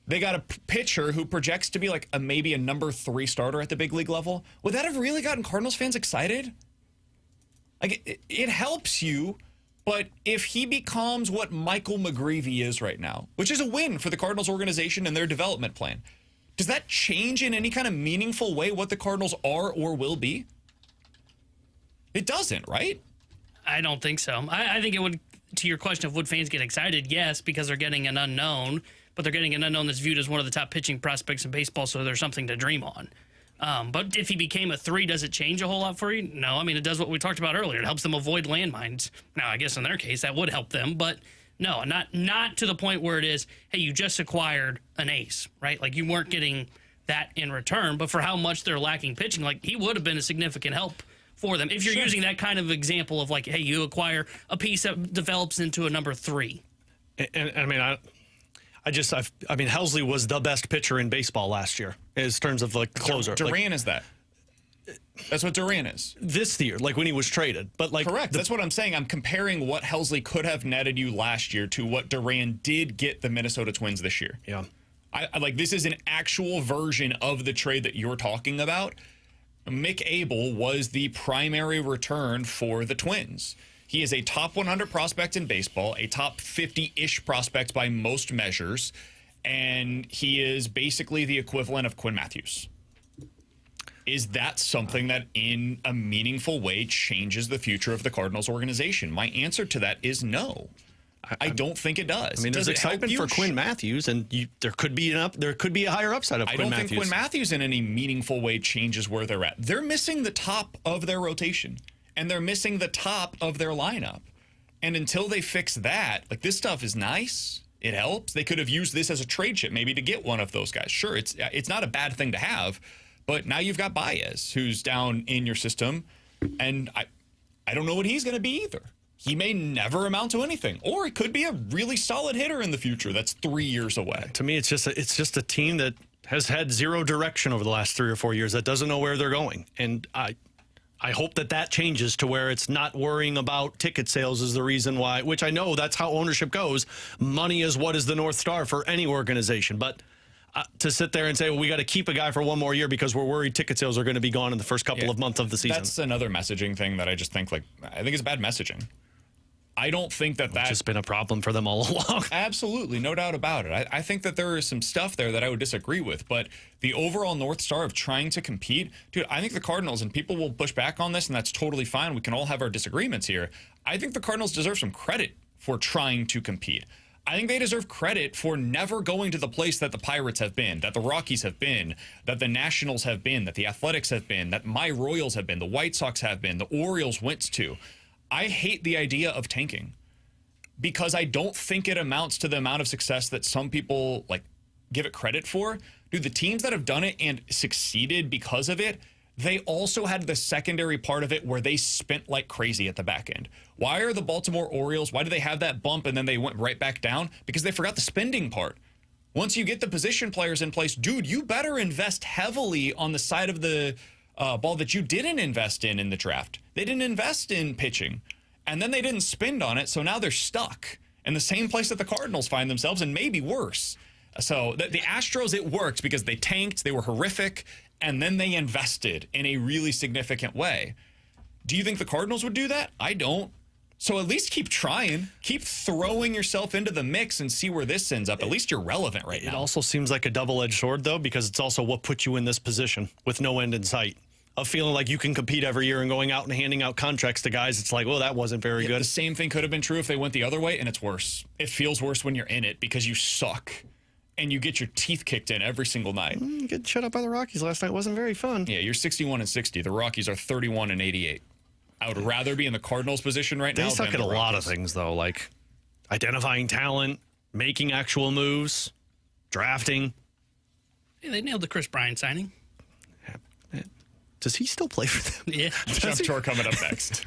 They got a pitcher who projects to be like maybe a number 3 starter at the big league level. Would that have really gotten Cardinals fans excited? Like, it helps you. But if he becomes what Michael McGreevy is right now, which is a win for the Cardinals organization and their development plan, does that change in any kind of meaningful way what the Cardinals are or will be? It doesn't, right? I don't think so. I think it would, to your question of would fans get excited, yes, because they're getting an unknown, but they're getting an unknown that's viewed as one of the top pitching prospects in baseball, so there's something to dream on. But if he became a 3, does it change a whole lot for you? No. I mean, it does what we talked about earlier. It helps them avoid landmines. Now, I guess in their case, that would help them. But no, not to the point where it is, hey, you just acquired an ace, right? Like, you weren't getting that in return. But for how much they're lacking pitching, like, he would have been a significant help for them. If you're using that kind of example of, like, hey, you acquire a piece that develops into a number 3. And I mean, I mean, Helsley was the best pitcher in baseball last year in terms of, like, closer. Duran is that. That's what Duran is. This year, like when he was traded. But like, correct. That's what I'm saying. I'm comparing what Helsley could have netted you last year to what Duran did get the Minnesota Twins this year. Yeah. I like, this is an actual version of the trade that you're talking about. Mick Abel was the primary return for the Twins. He is a top 100 prospect in baseball, a top 50-ish prospect by most measures, and he is basically the equivalent of Quinn Matthews. Is that something that in a meaningful way changes the future of the Cardinals organization? My answer to that is no. I don't think it does. I mean, does there's it help excitement you? for Quinn Matthews, and there could be a higher upside of I Quinn don't Matthews. think Quinn Matthews in any meaningful way changes where they're at. They're missing the top of their rotation, and they're missing the top of their lineup. And until they fix that, like, this stuff is nice. It helps. They could have used this as a trade chip maybe to get one of those guys. Sure, it's not a bad thing to have, but now you've got Baez, who's down in your system, and I don't know what he's going to be either. He may never amount to anything, or it could be a really solid hitter in the future that's 3 years away. To me, it's just a team that has had zero direction over the last 3 or 4 years, that doesn't know where they're going. And I hope that changes to where it's not worrying about ticket sales is the reason why, which I know that's how ownership goes. Money is what is the North Star for any organization. But to sit there and say, well, we got to keep a guy for one more year because we're worried ticket sales are going to be gone in the first couple of months of the season. That's another messaging thing that I just think, I think it's bad messaging. I don't think that's just been a problem for them all along. Absolutely, no doubt about it. I think that there is some stuff there that I would disagree with, but the overall North Star of trying to compete, dude, I think the Cardinals, and people will push back on this, and that's totally fine. We can all have our disagreements here. I think the Cardinals deserve some credit for trying to compete. I think they deserve credit for never going to the place that the Pirates have been, that the Rockies have been, that the Nationals have been, that the Athletics have been, that my Royals have been, the White Sox have been, the Orioles went to. I hate the idea of tanking because I don't think it amounts to the amount of success that some people give it credit for. Dude, the teams that have done it and succeeded because of it, they also had the secondary part of it where they spent like crazy at the back end. Why are the Baltimore Orioles, why do they have that bump and then they went right back down? Because they forgot the spending part. Once you get the position players in place, dude, you better invest heavily on the side of the ball that you didn't invest in the draft. They didn't invest in pitching, and then they didn't spend on it, so now they're stuck in the same place that the Cardinals find themselves, and maybe worse. So the Astros, it worked because they tanked, they were horrific, and then they invested in a really significant way. Do you think the Cardinals would do that? I don't. So at least keep trying. Keep throwing yourself into the mix and see where this ends up. At least you're relevant right now. It also seems like a double-edged sword, though, because it's also what put you in this position with no end in sight. Of feeling like you can compete every year and going out and handing out contracts to guys. It's like, well, that wasn't very good. The same thing could have been true if they went the other way, and it's worse. It feels worse when you're in it because you suck and you get your teeth kicked in every single night. Getting shut up by the Rockies last night wasn't very fun. Yeah, you're 61-60. The Rockies are 31-88. I would rather be in the Cardinals' position right now. They suck than at a the lot Rockies. of things, though, like identifying talent, making actual moves, drafting. Hey, they nailed the Chris Bryant signing. Does he still play for them? Yeah. Jeff Chore coming up next.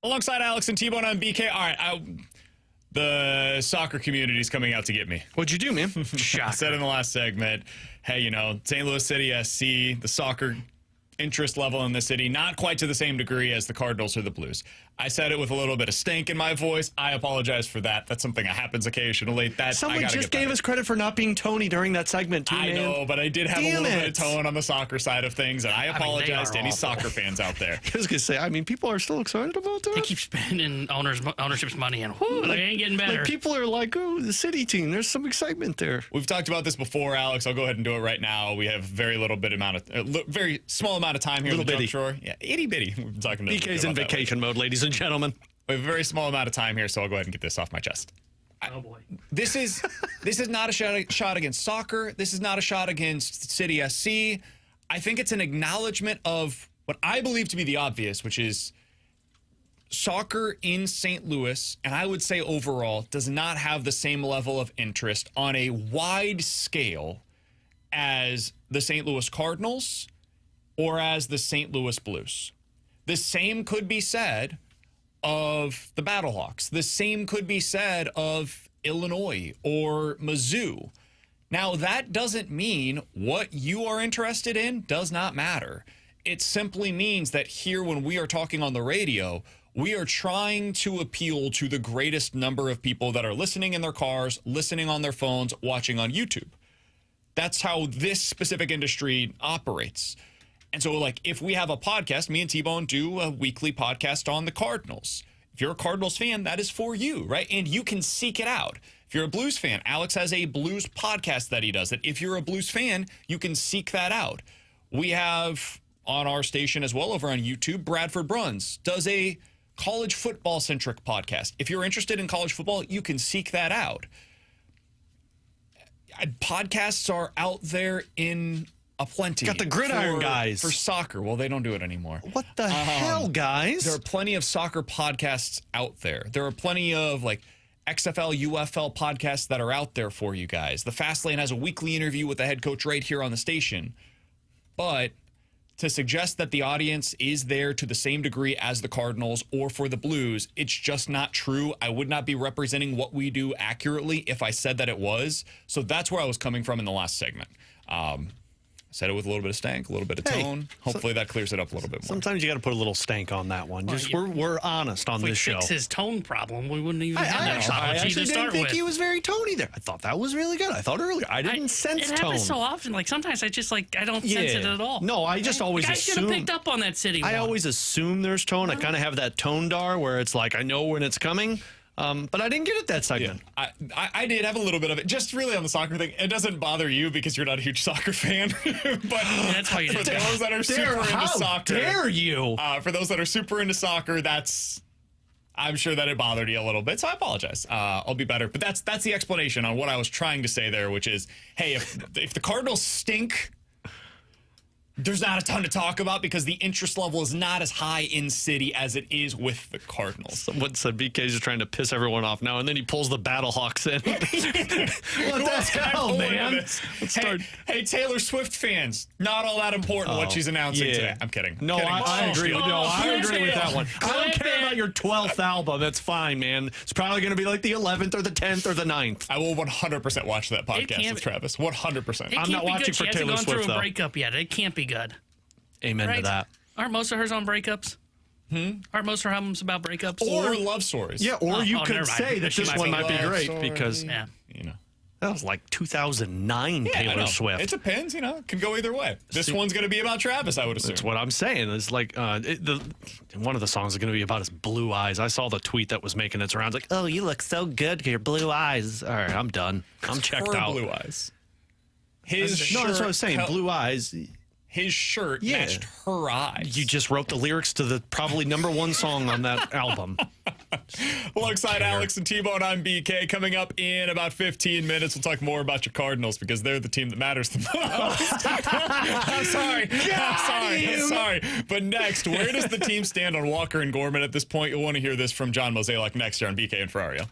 Alongside Alex and T-Bone on BK. All right, the soccer community is coming out to get me. What'd you do, man? I said in the last segment, hey, St. Louis City SC, the soccer interest level in the city, not quite to the same degree as the Cardinals or the Blues. I said it with a little bit of stank in my voice. I apologize for that. That's something that happens occasionally. Someone just gave us credit for not being Tony during that segment, too, I know, but I did have a little bit of tone on the soccer side of things, and I apologize to any soccer fans out there. I was going to say, people are still excited about that. They keep spending ownership's money, and they ain't getting better. Like people are like, oh, the city team, there's some excitement there. We've talked about this before, Alex. I'll go ahead and do it right now. We have very small amount of time here. Little bitty. Shore. Yeah, itty bitty. We've been talking to BK's in vacation mode, ladies and gentlemen. We have a very small amount of time here, so I'll go ahead and get this off my chest. Oh boy. This is not a shot against soccer. This is not a shot against City SC. I think it's an acknowledgement of what I believe to be the obvious, which is soccer in St. Louis, and I would say overall, does not have the same level of interest on a wide scale as the St. Louis Cardinals or as the St. Louis Blues. The same could be said of the Battlehawks. The same could be said of Illinois or Mizzou. Now, that doesn't mean what you are interested in does not matter. It simply means that here, when we are talking on the radio, we are trying to appeal to the greatest number of people that are listening in their cars, listening on their phones, watching on YouTube. That's how this specific industry operates. And so, if we have a podcast, me and T-Bone do a weekly podcast on the Cardinals. If you're a Cardinals fan, that is for you, right? And you can seek it out. If you're a Blues fan, Alex has a Blues podcast that he does. That if you're a Blues fan, you can seek that out. We have on our station as well over on YouTube, Bradford Bruns does a college football-centric podcast. If you're interested in college football, you can seek that out. Podcasts are out there in aplenty. Got the gridiron guys. For soccer. Well, they don't do it anymore. What the hell, guys? There are plenty of soccer podcasts out there. There are plenty of XFL, UFL podcasts that are out there for you guys. The Fast Lane has a weekly interview with the head coach right here on the station. But to suggest that the audience is there to the same degree as the Cardinals or for the Blues, it's just not true. I would not be representing what we do accurately if I said that it was. So that's where I was coming from in the last segment. I said it with a little bit of stank, a little bit of tone. Hopefully that clears it up a little bit more. Sometimes you got to put a little stank on that one. We're honest on this show. If we fix his tone problem, we wouldn't even have that I apology actually to start didn't think with. he was very Tony there. I thought that was really good. I thought earlier. I didn't sense it tone. It happens so often. Sometimes I just I don't sense it at all. No, I just always assume. You guys should have picked up on that city one. I always assume there's tone. I kind of have that tone dar where it's I know when it's coming. But I didn't get it that segment. Yeah, I did have a little bit of it, just really on the soccer thing. It doesn't bother you because you're not a huge soccer fan. But that's how you for those that are super into soccer, dare you? For those that are super into soccer, I'm sure that it bothered you a little bit. So I apologize. I'll be better. But that's the explanation on what I was trying to say there, which is, hey, if the Cardinals stink, there's not a ton to talk about because the interest level is not as high in city as it is with the Cardinals. Someone said BK's just trying to piss everyone off now, and then he pulls the Battlehawks in. What the hell, man? Hey, Taylor Swift fans, not all that important what she's announcing today. I'm kidding. No, I agree. I agree with that one. I don't care about your 12th album. That's fine, man. It's probably going to be the 11th or the 10th or the 9th. I will 100% watch that podcast with Travis. 100%. I'm not watching for Taylor Swift, though. She hasn't gone through a breakup yet. It can't be good. Amen to that. Aren't most of hers on breakups? Aren't most of her albums about breakups? Or love stories. Yeah, or you could say that this one might be great because, that was 2009 Taylor Swift. It depends, it can go either way. This one's going to be about Travis, I would assume. That's what I'm saying. It's one of the songs is going to be about his blue eyes. I saw the tweet that was making its rounds oh, you look so good with your blue eyes. All right, I'm done. I'm checked out. Blue eyes. That's what I was saying. Blue eyes. His shirt matched her eyes. You just wrote the lyrics to the probably #1 song on that album. Alongside Alex and T-Bone, I'm BK. Coming up in about 15 minutes, we'll talk more about your Cardinals because they're the team that matters the most. I'm sorry. But next, where does the team stand on Walker and Gorman at this point? You'll want to hear this from John Mozeliak next year on BK and Ferrario.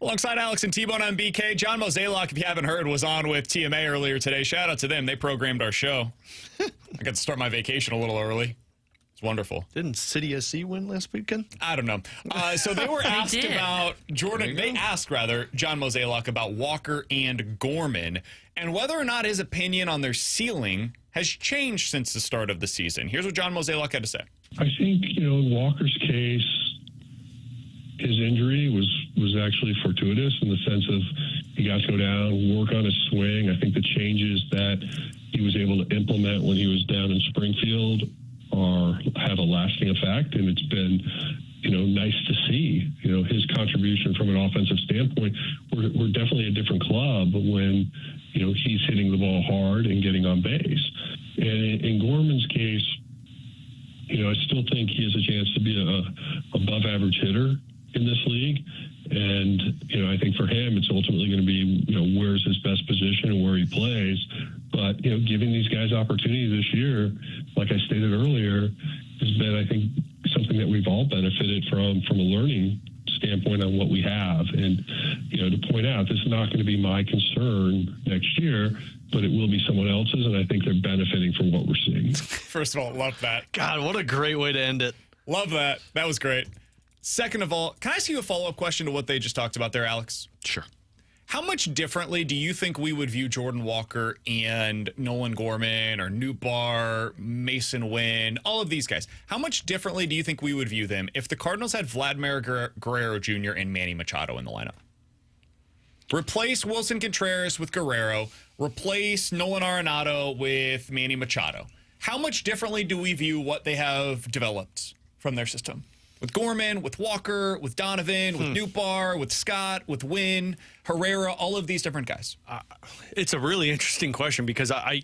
Alongside Alex and T-Bone on BK, John Mozeliak, if you haven't heard, was on with TMA earlier today. Shout out to them. They programmed our show. I got to start my vacation a little early. It's wonderful. Didn't City SC win last weekend? I don't know. So they were asked about Jordan. They asked, rather, John Mozeliak about Walker and Gorman and whether or not his opinion on their ceiling has changed since the start of the season. Here's what John Mozeliak had to say. I think, in Walker's case, his injury was actually fortuitous in the sense of he got to go down, work on his swing. I think the changes that he was able to implement when he was down in Springfield have a lasting effect, and it's been, nice to see, his contribution from an offensive standpoint. We're definitely a different club when, he's hitting the ball hard and getting on base. And in Gorman's case, I still think he has a chance to be a above average hitter in this league. And, I think for him, it's ultimately going to be, where's his best position and where he plays. But, giving these guys opportunity this year, like I stated earlier, has been, I think, something that we've all benefited from a learning standpoint on what we have. And, to point out, this is not going to be my concern next year, but it will be someone else's, and I think they're benefiting from what we're seeing. First of all, love that. God, what a great way to end it. Love that. That was great. Second of all, can I ask you a follow-up question to what they just talked about there, Alex? Sure. How much differently do you think we would view Jordan Walker and Nolan Gorman or Nootbaar, Mason Wynn, all of these guys? How much differently do you think we would view them if the Cardinals had Vladimir Guerrero Jr. and Manny Machado in the lineup? Replace Wilson Contreras with Guerrero. Replace Nolan Arenado with Manny Machado. How much differently do we view what they have developed from their system? With Gorman, with Walker, with Donovan, with Nootbaar, with Scott, with Wynn, Herrera, all of these different guys. It's a really interesting question because I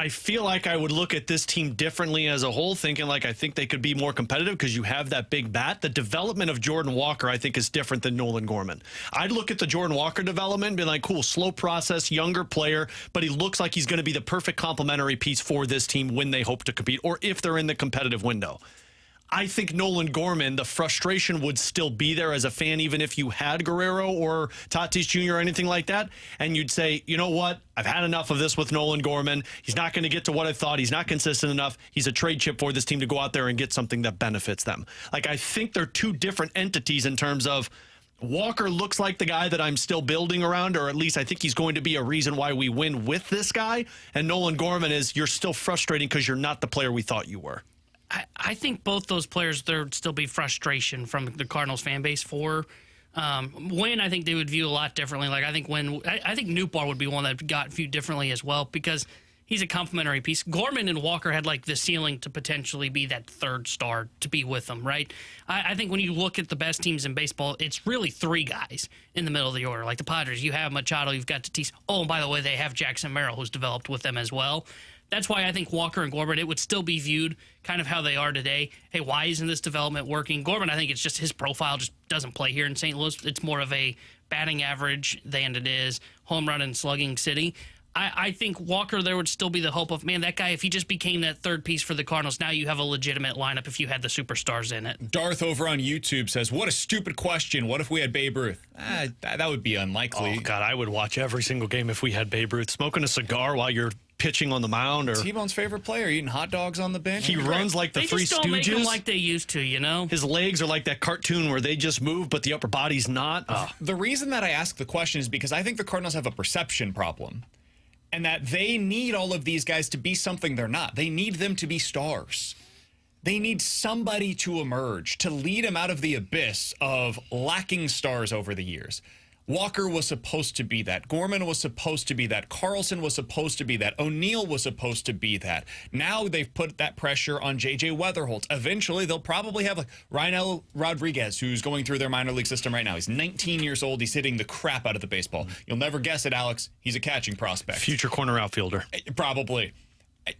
feel like I would look at this team differently as a whole, thinking like I think they could be more competitive because you have that big bat. The development of Jordan Walker, I think, is different than Nolan Gorman. I'd look at the Jordan Walker development and be like, cool, slow process, younger player, but he looks like he's going to be the perfect complementary piece for this team when they hope to compete or if they're in the competitive window. I think Nolan Gorman, the frustration would still be there as a fan, even if you had Guerrero or Tatis Jr. or anything like that. And you'd say, you know what? I've had enough of this with Nolan Gorman. He's not going to get to what I thought. He's not consistent enough. He's a trade chip for this team to go out there and get something that benefits them. Like, I think they're two different entities in terms of Walker looks like the guy that I'm still building around, or at least I think he's going to be a reason why we win with this guy. And Nolan Gorman is, you're still frustrating because you're not the player we thought you were. I think both those players, there would still be frustration from the Cardinals fan base for. Wynn, I think they would view a lot differently. Like, I think Nootbaar would be one that got viewed differently as well because he's a complementary piece. Gorman and Walker had like the ceiling to potentially be that third star to be with them, right? I think when you look at the best teams in baseball, it's really three guys in the middle of the order. Like the Padres, you have Machado, you've got Tatis. Oh, and by the way, they have Jackson Merrill, who's developed with them as well. That's why I think Walker and Gorman, it would still be viewed kind of how they are today. Hey, why isn't this development working? Gorman, I think it's just his profile just doesn't play here in St. Louis. It's more of a batting average than it is home run and slugging city. I think Walker, there would still be the hope of, man, that guy, if he just became that third piece for the Cardinals, now you have a legitimate lineup if you had the superstars in it. Darth over on YouTube says, what a stupid question. What if we had Babe Ruth? That would be unlikely. Oh, God, I would watch every single game if we had Babe Ruth. Smoking a cigar while you're pitching on the mound. Or T-Bone's favorite player, eating hot dogs on the bench. He runs like the they Three just don't Stooges. Make them like they used to, you know? His legs are like that cartoon where they just move, but the upper body's not. The reason that I ask the question is because I think the Cardinals have a perception problem. And that they need all of these guys to be something they're not. They need them to be stars. They need somebody to emerge, to lead them out of the abyss of lacking stars over the years. Walker was supposed to be that. Gorman was supposed to be that. Carlson was supposed to be that. O'Neill was supposed to be that. Now they've put that pressure on J.J. Weatherholt. Eventually, they'll probably have Rynel Rodriguez, who's going through their minor league system right now. He's 19 years old. He's hitting the crap out of the baseball. You'll never guess it, Alex. He's a catching prospect. Future corner outfielder. Probably.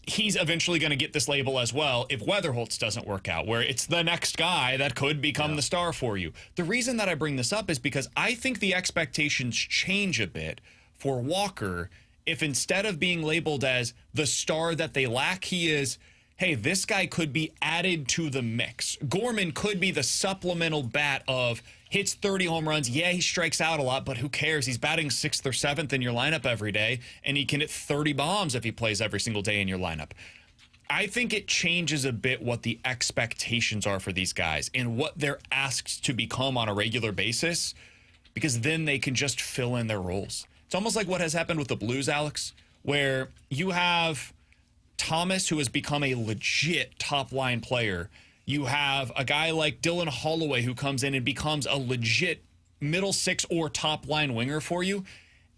He's eventually going to get this label as well if Weatherholtz doesn't work out, where it's the next guy that could become the star for you. The reason that I bring this up is because I think the expectations change a bit for Walker if instead of being labeled as the star that they lack, he is, hey, this guy could be added to the mix. Gorman could be the supplemental bat of hits 30 home runs. Yeah, he strikes out a lot, but who cares? He's batting 6th or 7th in your lineup every day, and he can hit 30 bombs if he plays every single day in your lineup. I think it changes a bit what the expectations are for these guys and what they're asked to become on a regular basis, because then they can just fill in their roles. It's almost like what has happened with the Blues, Alex, where you have Thomas, who has become a legit top-line player. You have a guy like Dylan Holloway, who comes in and becomes a legit middle six or top-line winger for you.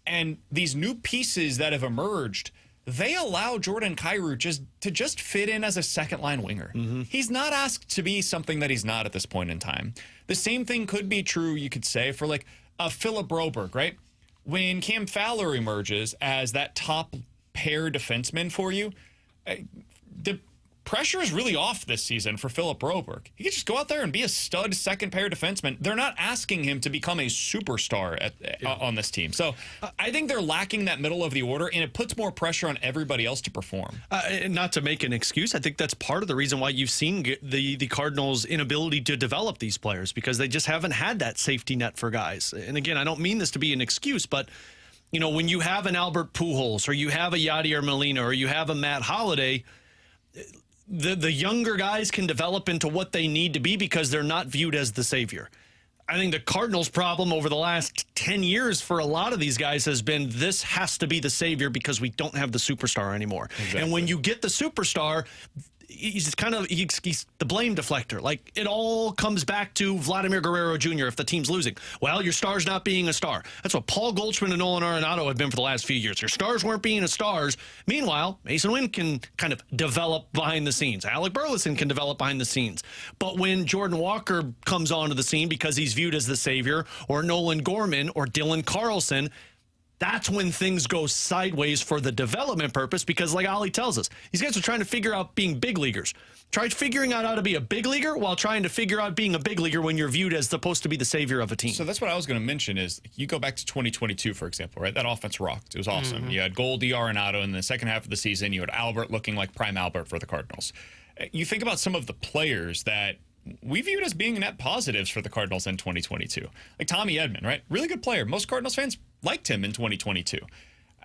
And these new pieces that have emerged, they allow Jordan Kyrou to just fit in as a second-line winger. He's not asked to be something that he's not at this point in time. The same thing could be true, you could say, for like a Philip Broberg, right? When Cam Fowler emerges as that top pair defenseman for you, the pressure is really off this season for Philip Broberg. He can just go out there and be a stud second pair defenseman. They're not asking him to become a superstar on this team. So I think they're lacking that middle of the order, and it puts more pressure on everybody else to perform. Not to make an excuse, I think that's part of the reason why you've seen the Cardinals' inability to develop these players, because they just haven't had that safety net for guys. And again, I don't mean this to be an excuse, but you know, when you have an Albert Pujols or you have a Yadier Molina or you have a Matt Holliday, the younger guys can develop into what they need to be because they're not viewed as the savior. I think the Cardinals' problem over the last 10 years for a lot of these guys has been this has to be the savior because we don't have the superstar anymore. Exactly. And when you get the superstar, he's the blame deflector. Like, it all comes back to Vladimir Guerrero Jr. if the team's losing. Well, your star's not being a star. That's what Paul Goldschmidt and Nolan Arenado have been for the last few years. Your stars weren't being a stars. Meanwhile, Mason Wynn can kind of develop behind the scenes. Alec Burleson can develop behind the scenes. But when Jordan Walker comes onto the scene because he's viewed as the savior, or Nolan Gorman or Dylan Carlson, that's when things go sideways for the development purpose, because like Ollie tells us, these guys are trying to figure out being big leaguers. Try figuring out how to be a big leaguer while trying to figure out being a big leaguer when you're viewed as supposed to be the savior of a team. So that's what I was going to mention is you go back to 2022, for example, right? That offense rocked. It was awesome. You had Goldie, Arenado in the second half of the season. You had Albert looking like prime Albert for the Cardinals. You think about some of the players that we viewed as being net positives for the Cardinals in 2022. Like Tommy Edman, right? Really good player. Most Cardinals fans liked him in 2022.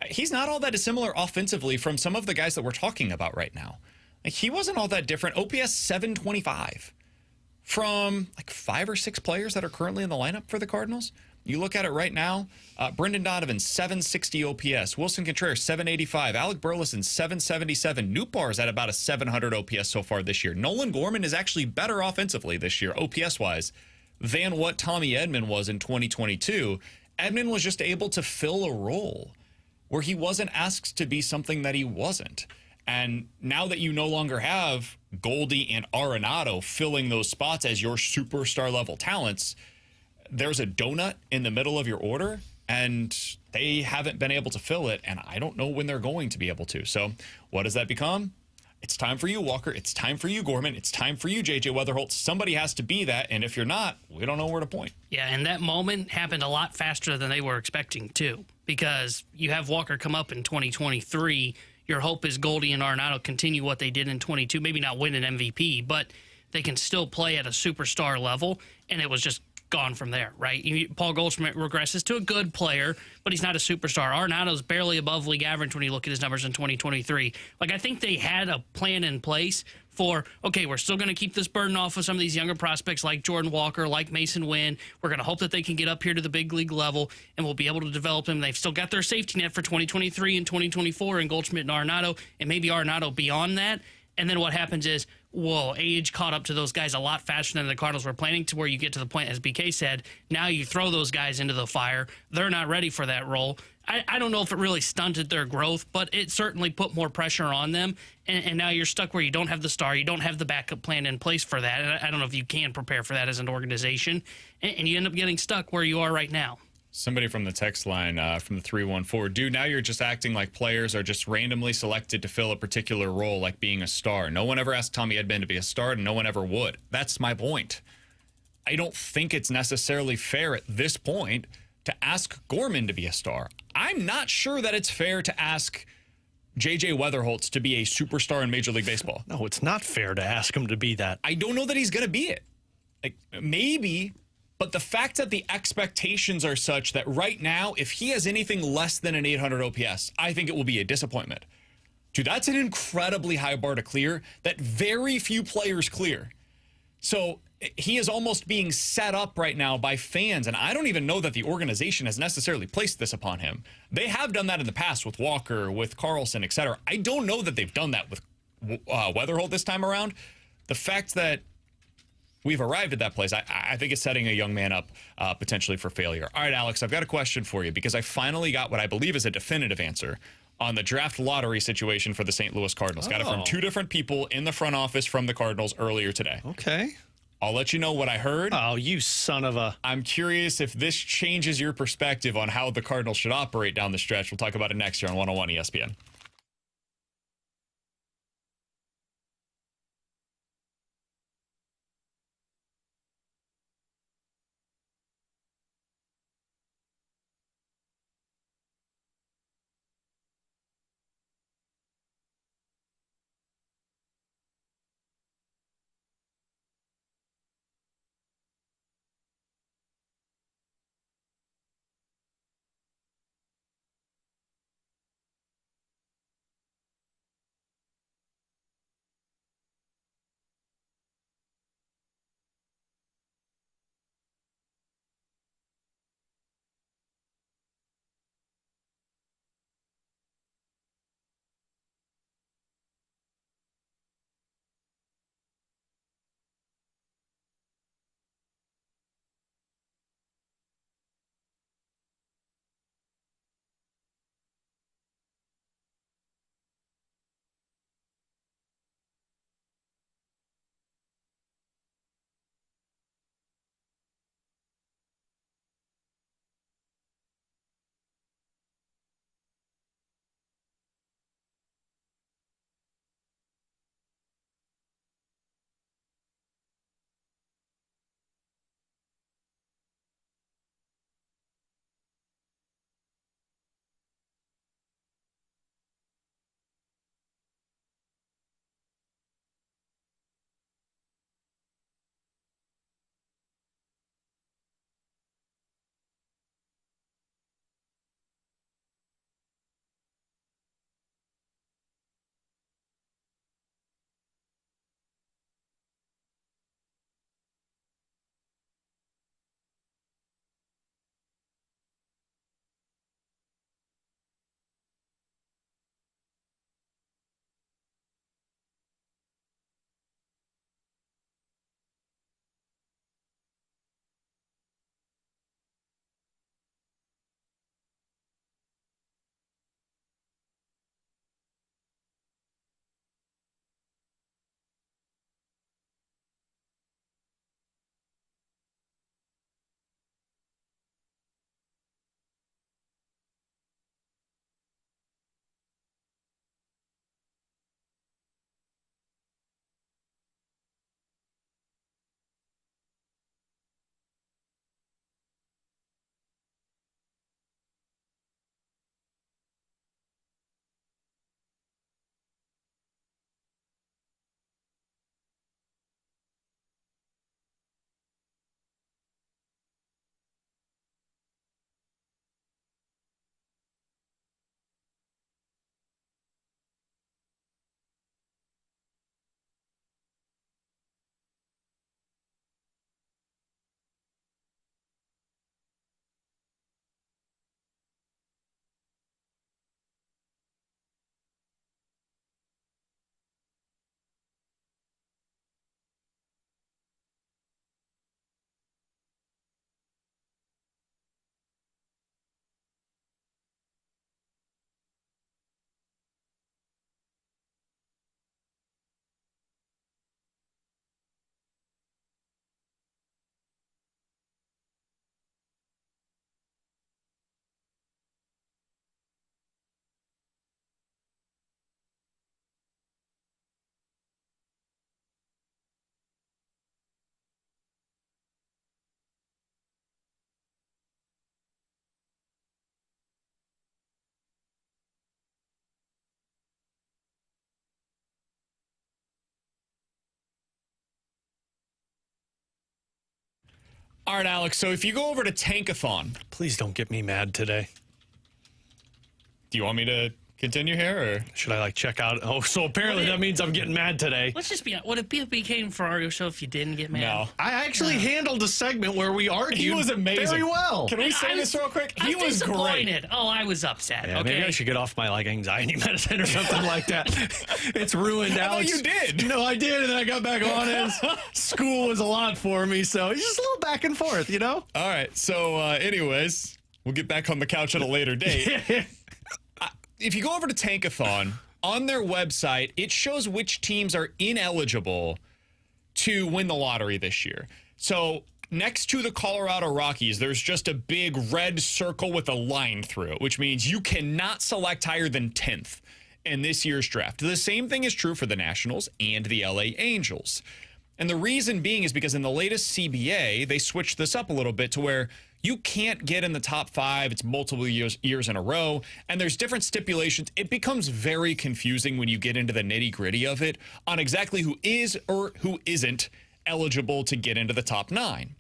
He's not all that dissimilar offensively from some of the guys that we're talking about right now. Like, he wasn't all that different. OPS 725 from like 5 or 6 players that are currently in the lineup for the Cardinals. You look at it right now, Brendan Donovan, 760 OPS. Wilson Contreras, 785. Alec Burleson, 777. Nootbaar's at about a 700 OPS so far this year. Nolan Gorman is actually better offensively this year, OPS-wise, than what Tommy Edman was in 2022. Edman was just able to fill a role where he wasn't asked to be something that he wasn't. And now that you no longer have Goldie and Arenado filling those spots as your superstar level talents, there's a donut in the middle of your order, and they haven't been able to fill it, and I don't know when they're going to be able to. So what does that become? It's time for you, Walker. It's time for you, Gorman. It's time for you, J.J. Weatherholt. Somebody has to be that, and if you're not, we don't know where to point. Yeah, and that moment happened a lot faster than they were expecting, too, because you have Walker come up in 2023. Your hope is Goldie and Arenado continue what they did in 22, maybe not win an MVP, but they can still play at a superstar level, and it was just gone from there, right? Paul Goldschmidt regresses to a good player, but he's not a superstar. Arenado's barely above league average when you look at his numbers in 2023. Like, I think they had a plan in place for, okay, we're still going to keep this burden off of some of these younger prospects like Jordan Walker, like Mason Wynn. We're going to hope that they can get up here to the big league level, and we'll be able to develop them. They've still got their safety net for 2023 and 2024 in Goldschmidt and Arenado, and maybe Arenado beyond that. And then what happens is, whoa, age caught up to those guys a lot faster than the Cardinals were planning, to where you get to the point, as BK said, now you throw those guys into the fire. They're not ready for that role. I don't know if it really stunted their growth, but it certainly put more pressure on them. And now you're stuck where you don't have the star. You don't have the backup plan in place for that. And I don't know if you can prepare for that as an organization. And you end up getting stuck where you are right now. Somebody from the text line from the 314, dude, now you're just acting like players are just randomly selected to fill a particular role, like being a star. No one ever asked Tommy Edman to be a star, and no one ever would. That's my point. I don't think it's necessarily fair at this point to ask Gorman to be a star. I'm not sure that it's fair to ask J.J. Weatherholtz to be a superstar in Major League Baseball. No, it's not fair to ask him to be that. I don't know that he's going to be it. Like, maybe, But the fact that the expectations are such that right now, if he has anything less than an 800 OPS, I think it will be a disappointment. Dude, that's an incredibly high bar to clear that very few players clear. So he is almost being set up right now by fans, and I don't even know that the organization has necessarily placed this upon him. They have done that in the past with Walker, with Carlson, etc. I don't know that they've done that with Weatherholt this time around. The fact that we've arrived at that place, I think it's setting a young man up potentially for failure. All right, Alex, I've got a question for you because I finally got what I believe is a definitive answer on the draft lottery situation for the St. Louis Cardinals. Got it from two different people in the front office from the Cardinals earlier today. Okay. I'll let you know what I heard. Oh, you son of a... I'm curious if this changes your perspective on how the Cardinals should operate down the stretch. We'll talk about it next year on 101 ESPN. All right, Alex. So if you go over to Tankathon, Please don't get me mad today. do you want me to continue here, or Should I check out? Oh, so apparently that means I'm getting mad today. Let's just be honest. Would it became Ferrario show if you didn't get mad? no? I actually handled a segment where we argued. He was amazing. Very well. Can we say this real quick? He was great. disappointed. Oh, I was upset. Yeah, okay. maybe I should get off my anxiety medicine or something like that. It's ruined, I thought Alex. you did. No, I did, and then I got back on it. School was a lot for me, so it's just a little back and forth, you know? All right. So, anyways, we'll get back on the couch at a later date. If you go over to Tankathon, on their website, it shows which teams are ineligible to win the lottery this year. So next to the Colorado Rockies, there's just a big red circle with a line through it, which means you cannot select higher than 10th in this year's draft. The same thing is true for the Nationals and the LA Angels. And the reason being is because in the latest CBA, they switched this up a little bit to where you can't get in the top 5. It's multiple years in a row, and there's different stipulations. It becomes very confusing when you get into the nitty-gritty of it on exactly who is or who isn't eligible to get into the top 9.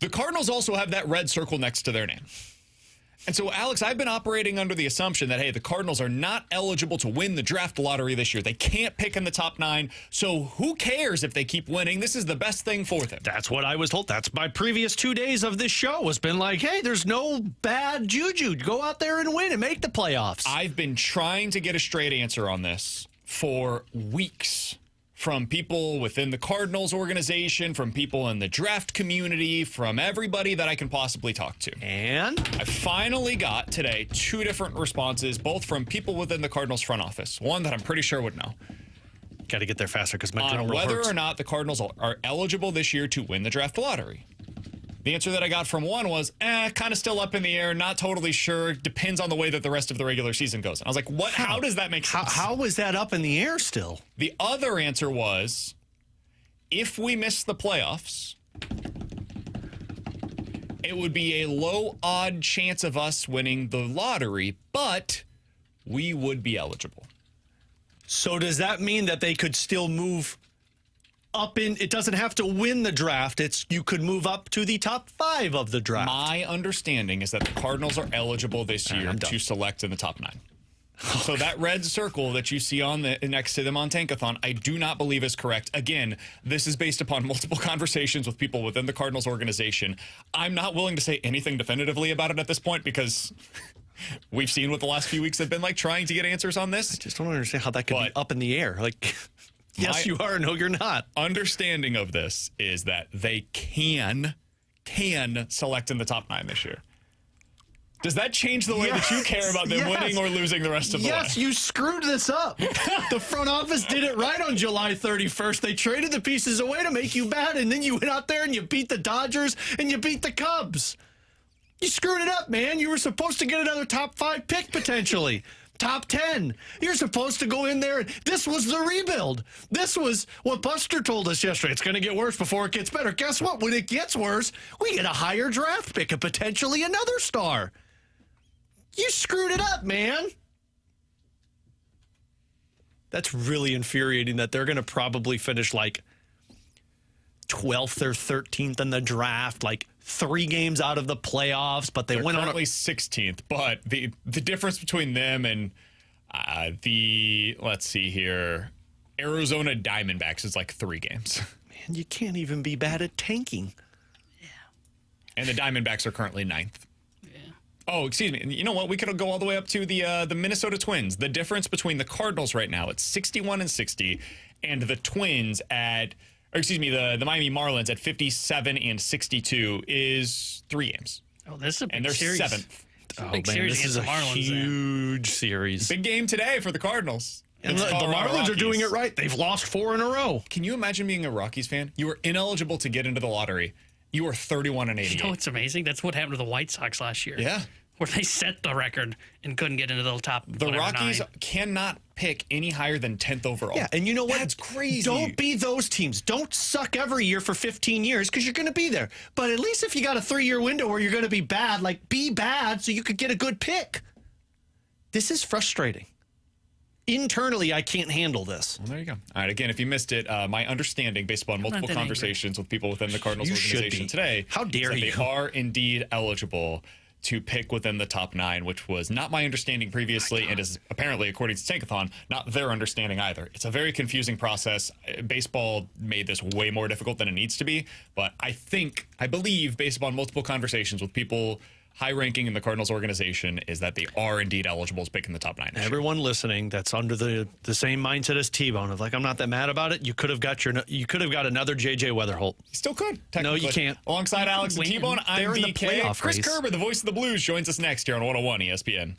The Cardinals also have that red circle next to their name. And so, Alex, I've been operating under the assumption that, hey, the Cardinals are not eligible to win the draft lottery this year. They can't pick in the top 9, so who cares if they keep winning? This is the best thing for them. That's what I was told. That's my previous 2 days of this show has been like, hey, there's no bad juju. Go out there and win and make the playoffs. I've been trying to get a straight answer on this for weeks. From people within the Cardinals organization, from people in the draft community, from everybody that I can possibly talk to. And I finally got today 2 different responses, both from people within the Cardinals front office. One that I'm pretty sure would know. got to get there faster because my On drum roll whether hurts. or not the Cardinals are eligible this year to win the draft lottery. The answer that I got from one was, kind of still up in the air, not totally sure, depends on the way that the rest of the regular season goes. And I was like, what? How does that make sense? How is that up in the air still? The other answer was, if we miss the playoffs, it would be a low odd chance of us winning the lottery, but we would be eligible. So does that mean that they could still move up in? It doesn't have to win the draft. You could move up to the top 5 of the draft. My understanding is that the Cardinals are eligible this year to select in the top 9. So that red circle that you see on next to them on Tankathon, I do not believe is correct. Again, this is based upon multiple conversations with people within the Cardinals organization. I'm not willing to say anything definitively about it at this point because we've seen what the last few weeks have been like trying to get answers on this. I just don't understand how that could be up in the air. Like, yes, you are. No, you're not. Understanding of this is that they can select in the top 9 this year. Does that change the way that you care about them winning or losing the rest of the way? Yes, you screwed this up. The front office did it right on July 31st. They traded the pieces away to make you bad, and then you went out there and you beat the Dodgers and you beat the Cubs. You screwed it up, man. You were supposed to get another top 5 pick potentially. Top 10. You're supposed to go in there. This was the rebuild. This was what Buster told us yesterday. It's going to get worse before it gets better. Guess what? When it gets worse, we get a higher draft pick and potentially another star. You screwed it up, man. That's really infuriating that they're going to probably finish like 12th or 13th in the draft, like 3 games out of the playoffs, but they're currently 16th. But the difference between them and let's see here, Arizona Diamondbacks is like 3 games. Man, you can't even be bad at tanking. Yeah. And the Diamondbacks are currently 9th. Oh, excuse me. You know what? We could go all the way up to the Minnesota Twins. The difference between the Cardinals right now at 61-60 and the Twins the Miami Marlins at 57-62 is 3 games. Oh, this is a big and they're series. 7th. Oh, man, this is a huge series. Big game today for the Cardinals. And the Marlins are doing it right. They've lost 4 in a row. Can you imagine being a Rockies fan? You were ineligible to get into the lottery. You were 31-88. You know what's amazing? That's what happened to the White Sox last year. Yeah. Where they set the record and couldn't get into the top. The Rockies 9. cannot pick any higher than 10th overall. Yeah, and you know what? That's crazy. Don't be those teams. Don't suck every year for 15 years because you're going to be there. But at least if you got a 3-year window where you're going to be bad, like be bad so you could get a good pick. This is frustrating. internally, I can't handle this. Well, there you go. All right. Again, if you missed it, my understanding, based upon multiple conversations with people within the Cardinals organization today, how dare is that you? they are indeed eligible to pick within the top 9, which was not my understanding previously, and is apparently, according to Tankathon, not their understanding either. It's a very confusing process. Baseball made this way more difficult than it needs to be, but I believe, based upon multiple conversations with people high ranking in the Cardinals organization, is that they are indeed eligible to pick in the top 9. Everyone listening that's under the same mindset as T-Bone of like, I'm not that mad about it. You could have got another JJ Weatherholt. You still could. No, you can't. Alongside Alex and T-Bone, I'm They're in the DK. playoff Chris race. Kerber, the voice of the Blues, joins us next here on 101 ESPN.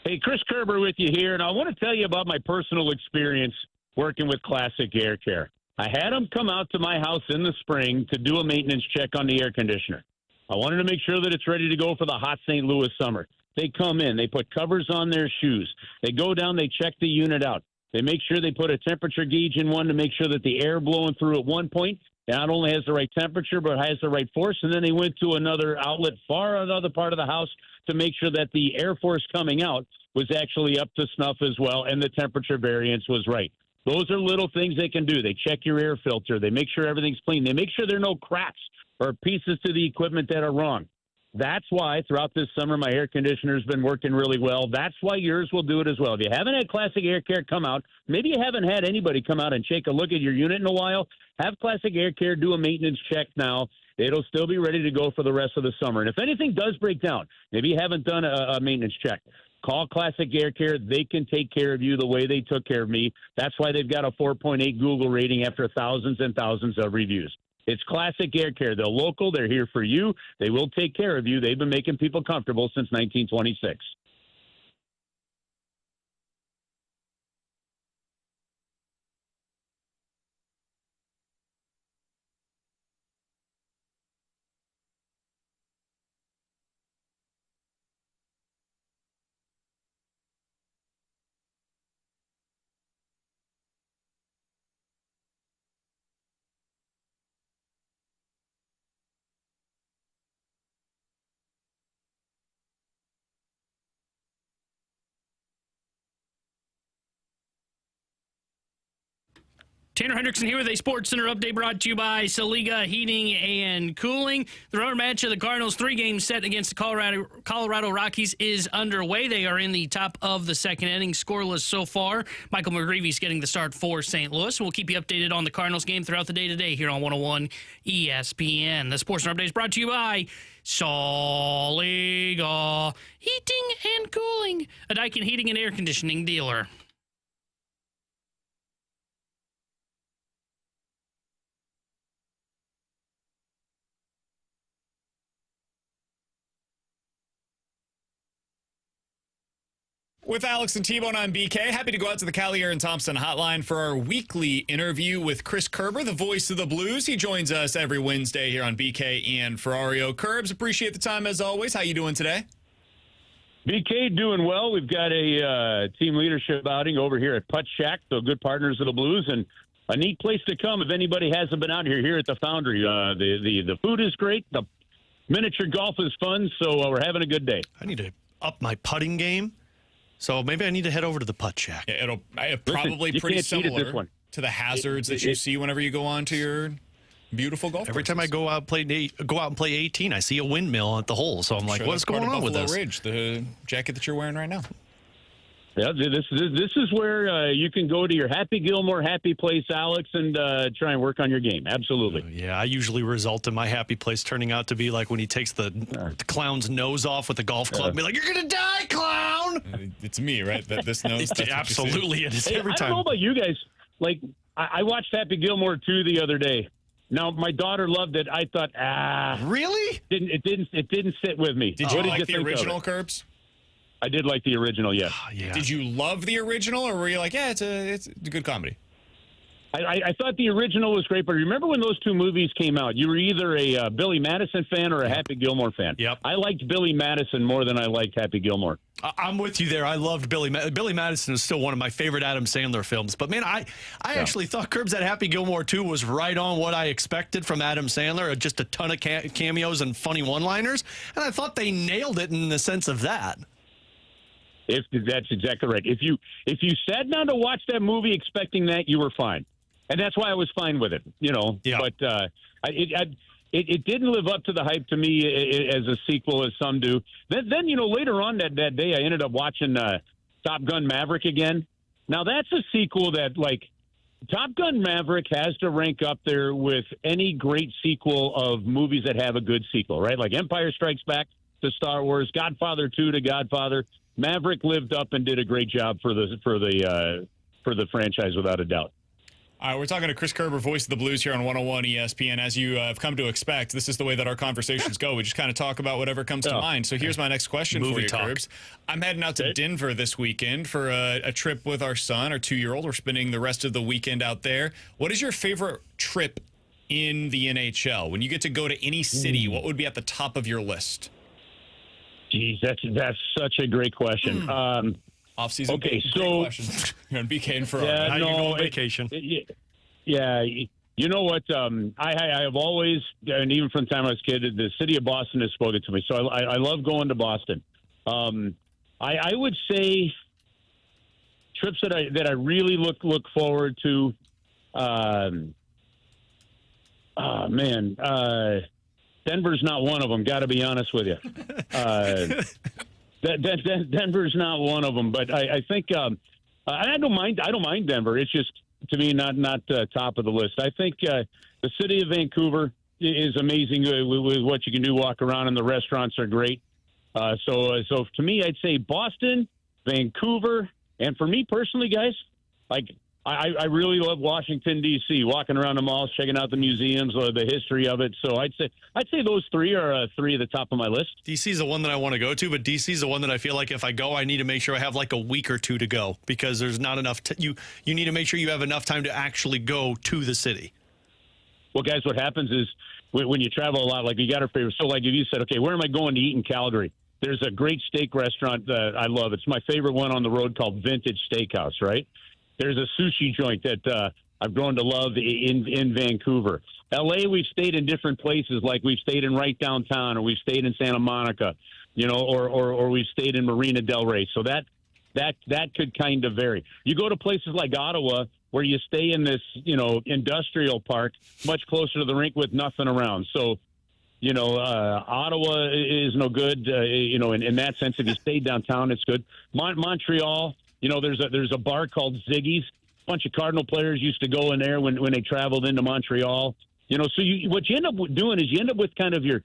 Hey, Chris Kerber with you here, and I want to tell you about my personal experience working with Classic Air Care. I had them come out to my house in the spring to do a maintenance check on the air conditioner. I wanted to make sure that it's ready to go for the hot St. Louis summer. They come in, they put covers on their shoes. They go down, they check the unit out. They make sure they put a temperature gauge in one to make sure that the air blowing through at one point not only has the right temperature, but has the right force. And then they went to another outlet far another part of the house to make sure that the air force coming out was actually up to snuff as well, and the temperature variance was right. Those are little things they can do. They check your air filter. They make sure everything's clean. They make sure there are no cracks or pieces to the equipment that are wrong. That's why throughout this summer my air conditioner's been working really well. That's why yours will do it as well. If you haven't had Classic Air Care come out, maybe you haven't had anybody come out and take a look at your unit in a while, have Classic Air Care do a maintenance check now. It'll still be ready to go for the rest of the summer. And if anything does break down, maybe you haven't done a maintenance check, call Classic Air Care. They can take care of you the way they took care of me. That's why they've got a 4.8 Google rating after thousands and thousands of reviews. It's Classic Air Care. They're local. They're here for you. They will take care of you. They've been making people comfortable since 1926. Tanner Hendrickson here with a Sports Center update brought to you by Saliga Heating and Cooling. The road match of the Cardinals' 3-game set against the Colorado Rockies is underway. They are in the top of the second inning, scoreless so far. Michael McGreevy's getting the start for St. Louis. We'll keep you updated on the Cardinals game throughout the day today here on 101 ESPN. The Sports Center update is brought to you by Saliga Heating and Cooling, a Daikin heating and air conditioning dealer. With Alex and T-Bone on BK, happy to go out to the Callier and Thompson hotline for our weekly interview with Chris Kerber, the voice of the Blues. He joins us every Wednesday here on BK and Ferrario. Curbs, appreciate the time as always. How you doing today? BK doing well. We've got a team leadership outing over here at Putt Shack, so good partners of the Blues, and a neat place to come if anybody hasn't been out here at the Foundry. The food is great. The miniature golf is fun, so we're having a good day. I need to up my putting game. So maybe I need to head over to the Putt Shack. Yeah, it'll probably pretty similar to the hazards that you see whenever you go on to your beautiful golf Every courses. time I go out and play 18, I see a windmill at the hole. So I'm like, what's going on with this? Ridge, the jacket that you're wearing right now. Yeah, this is where you can go to your Happy Gilmore happy place, Alex, and try and work on your game. Absolutely. Yeah, I usually result in my happy place turning out to be like when he takes the clown's nose off with the golf club and be like, "You're going to die, clown!" It's me, right? That this nose. Absolutely, it is every time. I don't know about you guys. Like, I watched Happy Gilmore 2 the other day. Now, my daughter loved it. I thought, really? It didn't sit with me. Did you like the original, Curbs? I did like the original, yes. Yeah. Did you love the original, or were you like, yeah, it's a good comedy? I thought the original was great, but remember when those two movies came out? You were either a Billy Madison fan or a Happy Gilmore fan. Yep. I liked Billy Madison more than I liked Happy Gilmore. I'm with you there. I loved Billy Madison is still one of my favorite Adam Sandler films. But, man, I actually thought Curbs at Happy Gilmore 2 was right on what I expected from Adam Sandler, just a ton of cameos and funny one-liners. And I thought they nailed it in the sense of that. That's exactly right. If you sat down to watch that movie expecting that, you were fine, and that's why I was fine with it. Yeah. But it didn't live up to the hype to me as a sequel, as some do. Then later on that day, I ended up watching Top Gun Maverick again. Now that's a sequel that, like, Top Gun Maverick has to rank up there with any great sequel of movies that have a good sequel, right? Like Empire Strikes Back to Star Wars, Godfather 2 to Godfather. Maverick lived up and did a great job for the franchise, without a doubt. All right, we're talking to Chris Kerber, voice of the Blues here on 101 ESPN. As you have come to expect, this is the way that our conversations go. We just kind of talk about whatever comes to mind. So here's my next question for you, Curbs. I'm heading out to Denver this weekend for a trip with our son, our 2-year-old. We're spending the rest of the weekend out there. What is your favorite trip in the NHL? When you get to go to any city, what would be at the top of your list? Geez, that's such a great question. Off-season. Okay, so you're on BK and Ferrari. Yeah, How you go on vacation? Yeah, you know what? I have always, and even from the time I was a kid, the city of Boston has spoken to me. So I love going to Boston. I would say trips that I really look forward to. Denver's not one of them. Got to be honest with you. Denver's not one of them. But I think I don't mind Denver. It's just, to me, not top of the list. I think the city of Vancouver is amazing with what you can do. Walk around, and the restaurants are great. So to me, I'd say Boston, Vancouver, and for me personally, guys, like. I really love Washington, D.C., walking around the malls, checking out the museums, the history of it. So I'd say those three are three at the top of my list. D.C. is the one that I want to go to, but D.C. is the one that I feel like if I go, I need to make sure I have like a week or two to go because there's not enough. You need to make sure you have enough time to actually go to the city. Well, guys, what happens is when you travel a lot, like you got a favorite. So like if you said, okay, where am I going to eat in Calgary? There's a great steak restaurant that I love. It's my favorite one on the road called Vintage Steakhouse, right? There's a sushi joint that I've grown to love in Vancouver. L.A., we've stayed in different places, like we've stayed in right downtown, or we've stayed in Santa Monica, or we've stayed in Marina Del Rey. So that could kind of vary. You go to places like Ottawa, where you stay in this, industrial park much closer to the rink with nothing around. So, Ottawa is no good, in that sense. If you stay downtown, it's good. Montreal, there's a bar called Ziggy's. A bunch of Cardinal players used to go in there when they traveled into Montreal. So what you end up doing is you end up with kind of your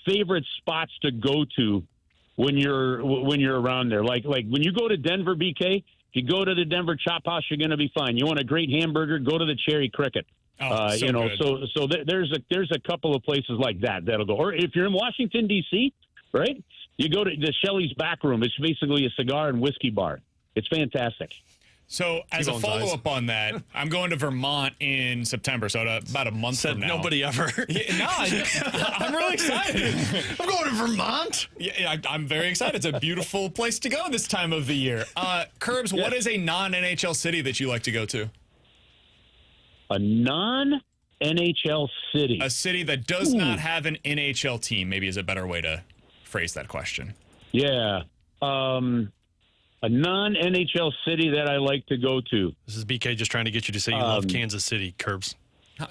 favorite spots to go to when you're around there. Like when you go to Denver, BK, if you go to the Denver Chop House, you're going to be fine. You want a great hamburger, go to the Cherry Cricket. So there's a couple of places like that'll go. Or if you're in Washington, D.C., right, you go to the Shelley's Back Room. It's basically a cigar and whiskey bar. It's fantastic. So as a follow-up on that, I'm going to Vermont in September, so about a month from now. Nobody ever. I'm really excited. I'm going to Vermont. Yeah, I'm very excited. It's a beautiful place to go this time of the year. Curbs, what is a non-NHL city that you like to go to? A non-NHL city. A city that does not have an NHL team, maybe is a better way to phrase that question. Yeah. A non-NHL city that I like to go to. This is BK just trying to get you to say you love Kansas City, Curbs.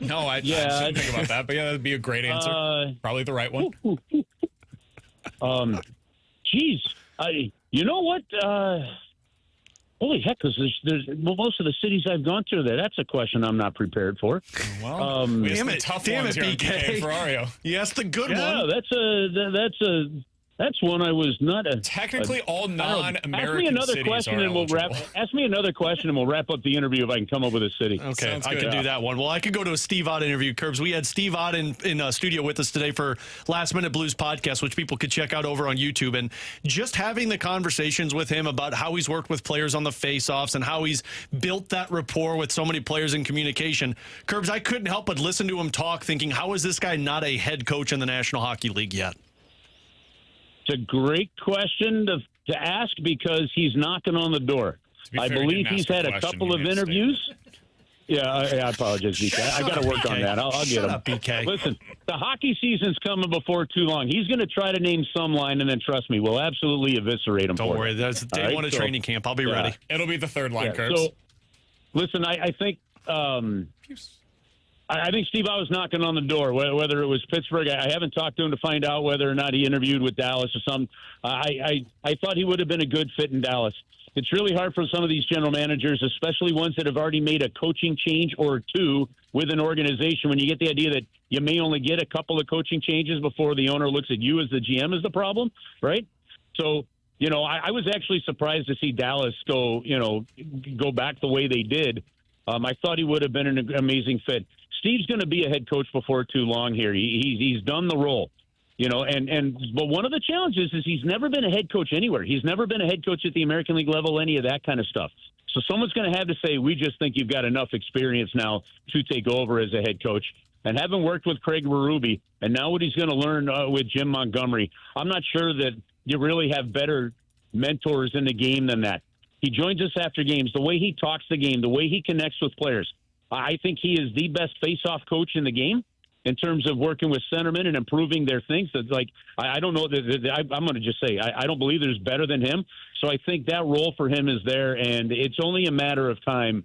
No, I didn't think about that, but yeah, that'd be a great answer. Probably the right one. Geez. You know what? Holy heck, because there's most of the cities I've gone to there. That's a question I'm not prepared for. Well, damn it, BK. Ferrario. You asked the good one. Yeah, that's one I was not a. Technically, all non-American ask me another cities question are and we'll eligible. Ask me another question and we'll wrap up the interview if I can come up with a city. Okay, I can do that one. Well, I could go to a Steve Ott interview, Curbs. We had Steve Ott in studio with us today for Last Minute Blues podcast, which people could check out over on YouTube. And just having the conversations with him about how he's worked with players on the face-offs and how he's built that rapport with so many players in communication. Curbs, I couldn't help but listen to him talk, thinking, how is this guy not a head coach in the National Hockey League yet? It's a great question to ask because he's knocking on the door. I believe he's had a couple of interviews. Yeah, I apologize, BK. I got to work on that. I'll get him. Shut up, BK. Listen, the hockey season's coming before too long. He's going to try to name some line, and then trust me, we'll absolutely eviscerate him. Don't worry. That's day one of training camp. I'll be ready. It'll be the third line, Curbs. So, listen, I think I think Steve Ott was knocking on the door, whether it was Pittsburgh. I haven't talked to him to find out whether or not he interviewed with Dallas or something. I thought he would have been a good fit in Dallas. It's really hard for some of these general managers, especially ones that have already made a coaching change or two with an organization, when you get the idea that you may only get a couple of coaching changes before the owner looks at you as the GM as the problem, right? So, I was actually surprised to see Dallas go back the way they did. I thought he would have been an amazing fit. Steve's going to be a head coach before too long here. He's done the role, but one of the challenges is he's never been a head coach anywhere. He's never been a head coach at the American League level, any of that kind of stuff. So someone's going to have to say, we just think you've got enough experience now to take over as a head coach. And having worked with Craig Berube, and now what he's going to learn with Jim Montgomery, I'm not sure that you really have better mentors in the game than that. He joins us after games. The way he talks the game, the way he connects with players, I think he is the best face-off coach in the game in terms of working with centermen and improving their things. That's like, I don't know. I'm going to just say, I don't believe there's better than him. So I think that role for him is there, and it's only a matter of time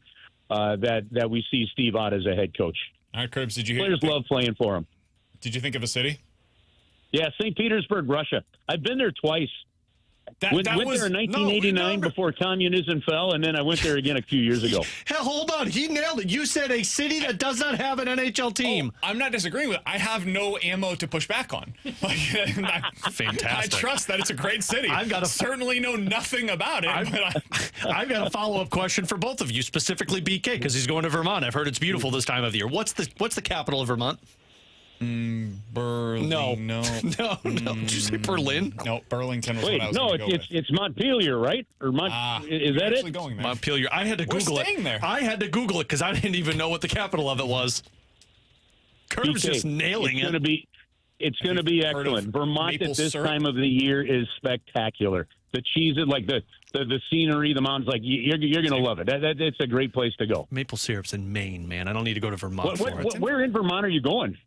that we see Steve Ott as a head coach. All right, Curbs, players love playing for him. Did you think of a city? Yeah, St. Petersburg, Russia. I've been there twice. Went there in 1989 before communism fell, and then I went there again a few years ago. Hell, hold on. He nailed it. You said a city that does not have an NHL team. I'm not disagreeing with it. I have no ammo to push back on. Fantastic. I trust that it's a great city. Certainly know nothing about it. I've got a follow-up question for both of you, specifically BK, because he's going to Vermont. I've heard it's beautiful this time of the year. What's the capital of Vermont? Berlin. No. Did you say Berlin? No, Burlington was what I was going to go with. It's Montpelier, right? Or is that it? Going there. Montpelier. I had to Google it. There. I had to Google it because I didn't even know what the capital of it was. Curb's just nailing it. It's going to be excellent. Vermont at this time of the year is spectacular. The cheese, like the scenery, the mountains, like you're going to love it. It's a great place to go. Maple syrup's in Maine, man. I don't need to go to Vermont for it. Where in Vermont are you going?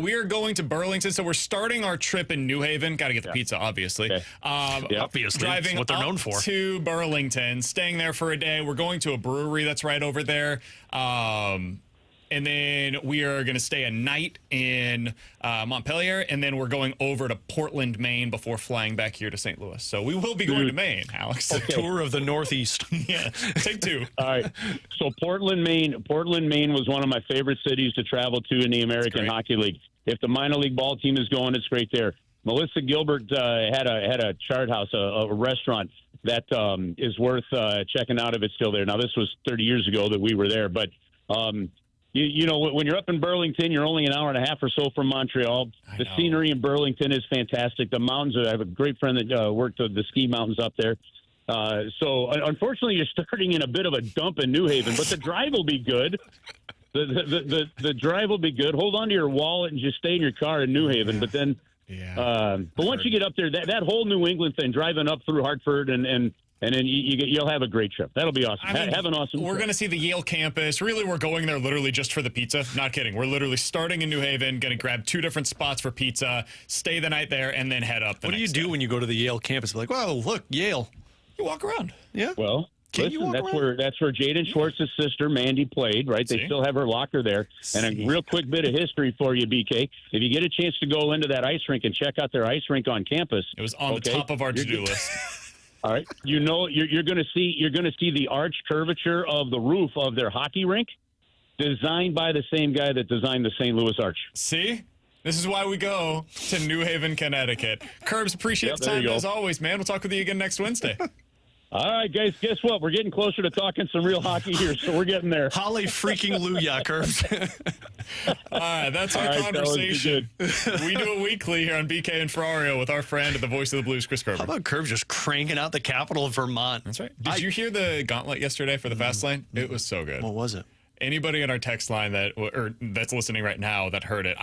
We are going to Burlington, so we're starting our trip in New Haven. Got to get the pizza, obviously. Okay. Obviously, Driving it's what they're up known for. to Burlington, staying there for a day. We're going to a brewery that's right over there. And then we are going to stay a night in Montpelier, and then we're going over to Portland, Maine before flying back here to St. Louis. So we will be going to Maine, Alex. Okay. Tour of the Northeast. Yeah, take two. All right. So Portland, Maine was one of my favorite cities to travel to in the American Hockey League. If the minor league ball team is going, it's great there. Melissa Gilbert had a chart house, a restaurant that is worth checking out if it's still there. Now, this was 30 years ago that we were there, but you know, when you're up in Burlington, you're only an hour and a half or so from Montreal. The scenery in Burlington is fantastic. The mountains, I have a great friend that worked the ski mountains up there. So unfortunately, you're starting in a bit of a dump in New Haven, but the drive will be good. The drive will be good. Hold on to your wallet and just stay in your car in New Haven. But then, but once you get up there, that whole New England thing, driving up through Hartford and then you'll have a great trip. That'll be awesome. Have an awesome We're trip. going to see the Yale campus. Really, we're going there literally just for the pizza. Not kidding. We're literally starting in New Haven, going to grab 2 different spots for pizza, stay the night there, and then head up the What do you next do day. when you go to the Yale campus? Like, whoa, look, Yale. You walk around. Yeah. Well, Can you listen, walk around? that's where Jaden Schwartz's sister Mandy played, right? They See? still have her locker there. And a real quick bit of history for you, BK. If you get a chance to go into that ice rink and check out their ice rink on campus, It was on the top of our to-do list. all right, you know you're going to see the arch curvature of the roof of their hockey rink, designed by the same guy that designed the St. Louis Arch. See? This is why we go to New Haven, Connecticut. Curbs, appreciate the there you time go. as always, man. We'll talk with you again next Wednesday. All right, guys, guess what? We're getting closer to talking some real hockey here, so we're getting there. Holly freaking Luya, Curbs. All right, that's our All right, fellas, be conversation. We do it weekly here on BK and Ferrario with our friend, the voice of the Blues, Chris Kerber. How about Curbs just cranking out the capital of Vermont? That's right. Did you hear the gauntlet yesterday for the fast lane? It was so good. What was it? Anybody in our text line that's listening right now that heard it,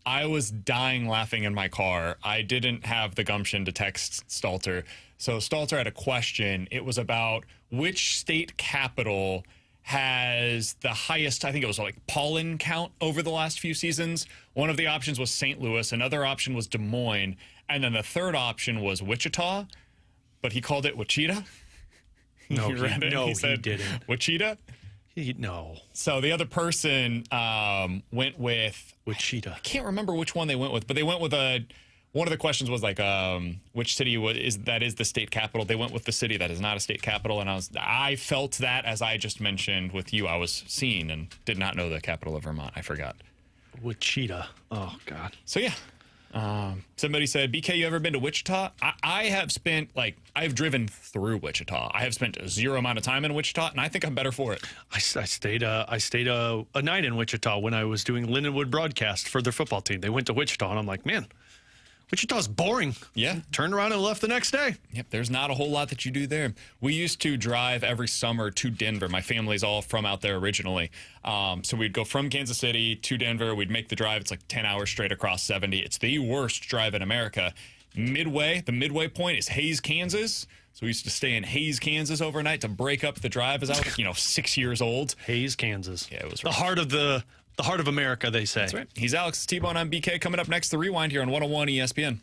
I was dying laughing in my car. I didn't have the gumption to text Stalter. So Stalter had a question. It was about which state capital has the highest, I think it was like pollen count over the last few seasons. One of the options was St. Louis. Another option was Des Moines. And then the third option was Wichita, but he called it Wichita. No, You read it? he said, didn't. Wichita? No. So the other person went with, Wichita. I can't remember which one they went with, but they went with one of the questions was like, which city is the state capital? They went with the city that is not a state capital, and I felt that, as I just mentioned with you, I was seeing and did not know the capital of Vermont. I forgot. Wichita. Oh, God. So yeah. Somebody said, BK, you ever been to Wichita? I have I've driven through Wichita. I have spent a zero amount of time in Wichita, and I think I'm better for it. I stayed a night in Wichita when I was doing Lindenwood broadcast for their football team. They went to Wichita, and I'm like, man, Wichita's boring. Yeah. Turned around and left the next day. Yep, there's not a whole lot that you do there. We used to drive every summer to Denver. My family's all from out there originally. So we'd go from Kansas City to Denver. We'd make the drive. It's like 10 hours straight across 70. It's the worst drive in America. The midway point is Hays, Kansas. So we used to stay in Hays, Kansas overnight to break up the drive as I was, 6 years old. Hays, Kansas. Yeah, it was the rough. heart of America, they say. That's right. He's Alex T-Bone. I'm BK. Coming up next, The Rewind here on 101 ESPN.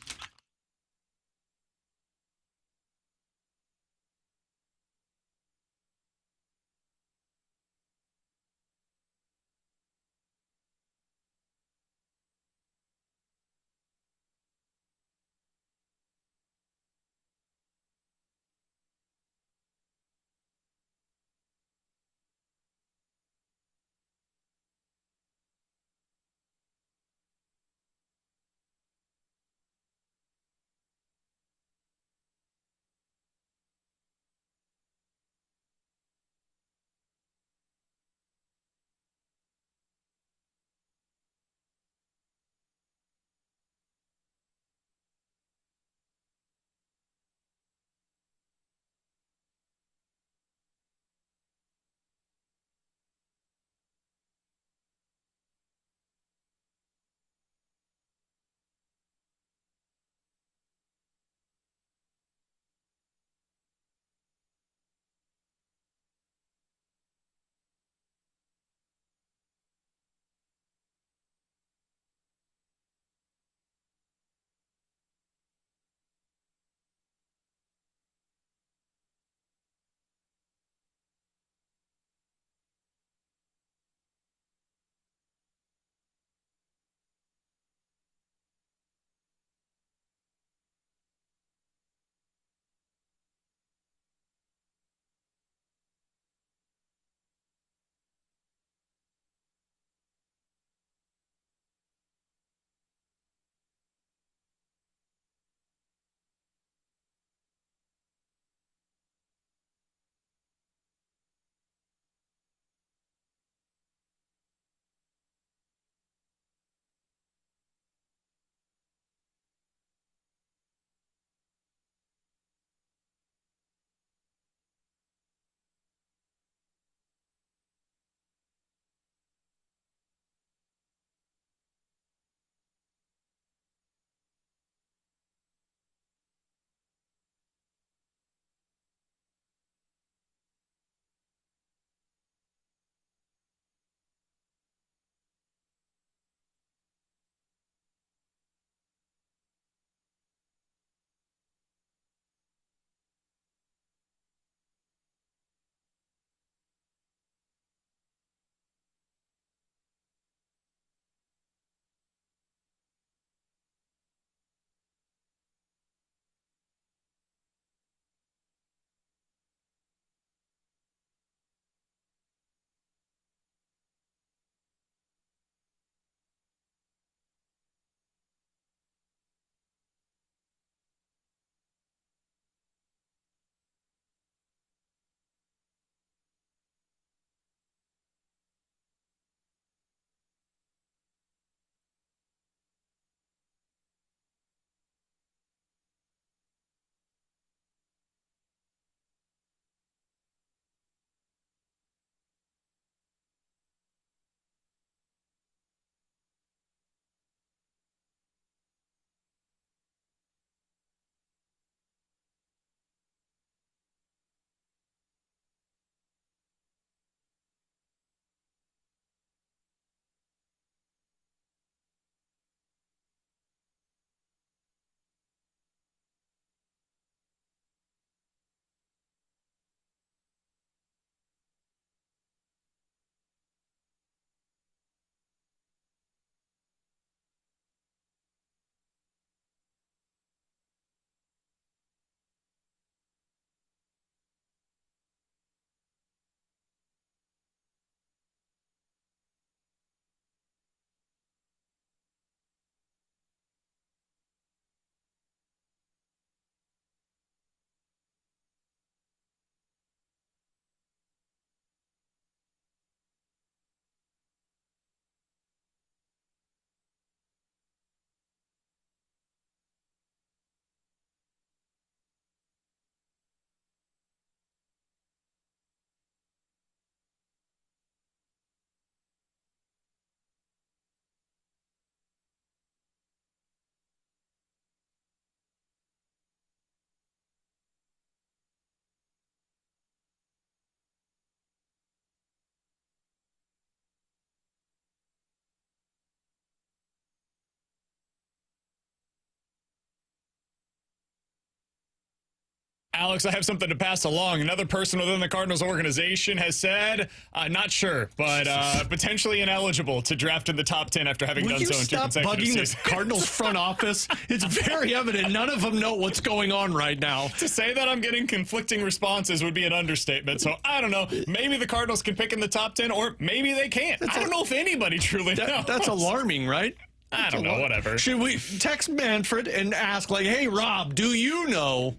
Alex, I have something to pass along. Another person within the Cardinals organization has said, not sure, but potentially ineligible to draft in the top 10 after having done so in 2 consecutive seasons. Will you stop bugging the Cardinals front office? It's very evident none of them know what's going on right now. To say that I'm getting conflicting responses would be an understatement. So I don't know. Maybe the Cardinals can pick in the top 10, or maybe they can't. I don't know if anybody truly knows. That's alarming, right? I don't know. Whatever. Should we text Manfred and ask, like, hey, Rob, do you know?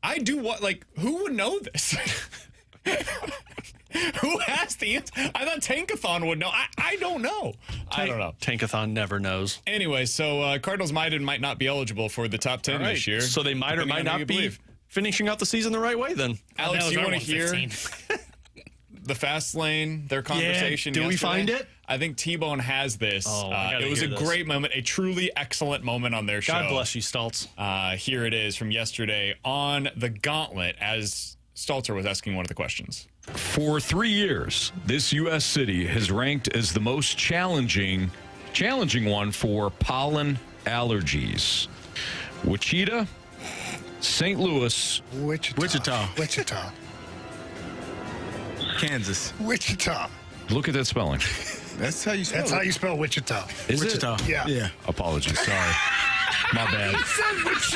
I do what? Like, who would know this? Who has the answer? I thought Tankathon would know. I don't know. I don't know. Tankathon never knows. Anyway, so Cardinals might and might not be eligible for the top 10 this year. So they might or might not be finishing out the season the right way then. Alex, do you want to hear the fast lane, their conversation Do yesterday? we find it? I think T-Bone has this. It was a great moment, a truly excellent moment on their show. God bless you, Stultz. Here it is from yesterday on the Gauntlet as Stalter was asking one of the questions. For 3 years, this U.S. city has ranked as the most challenging one for pollen allergies. Wichita, St. Louis, Wichita. Kansas. Wichita. Look at that spelling. That's how you spell That's how you spell Wichita. Is Wichita. it? Yeah. Apologies. Sorry. My bad.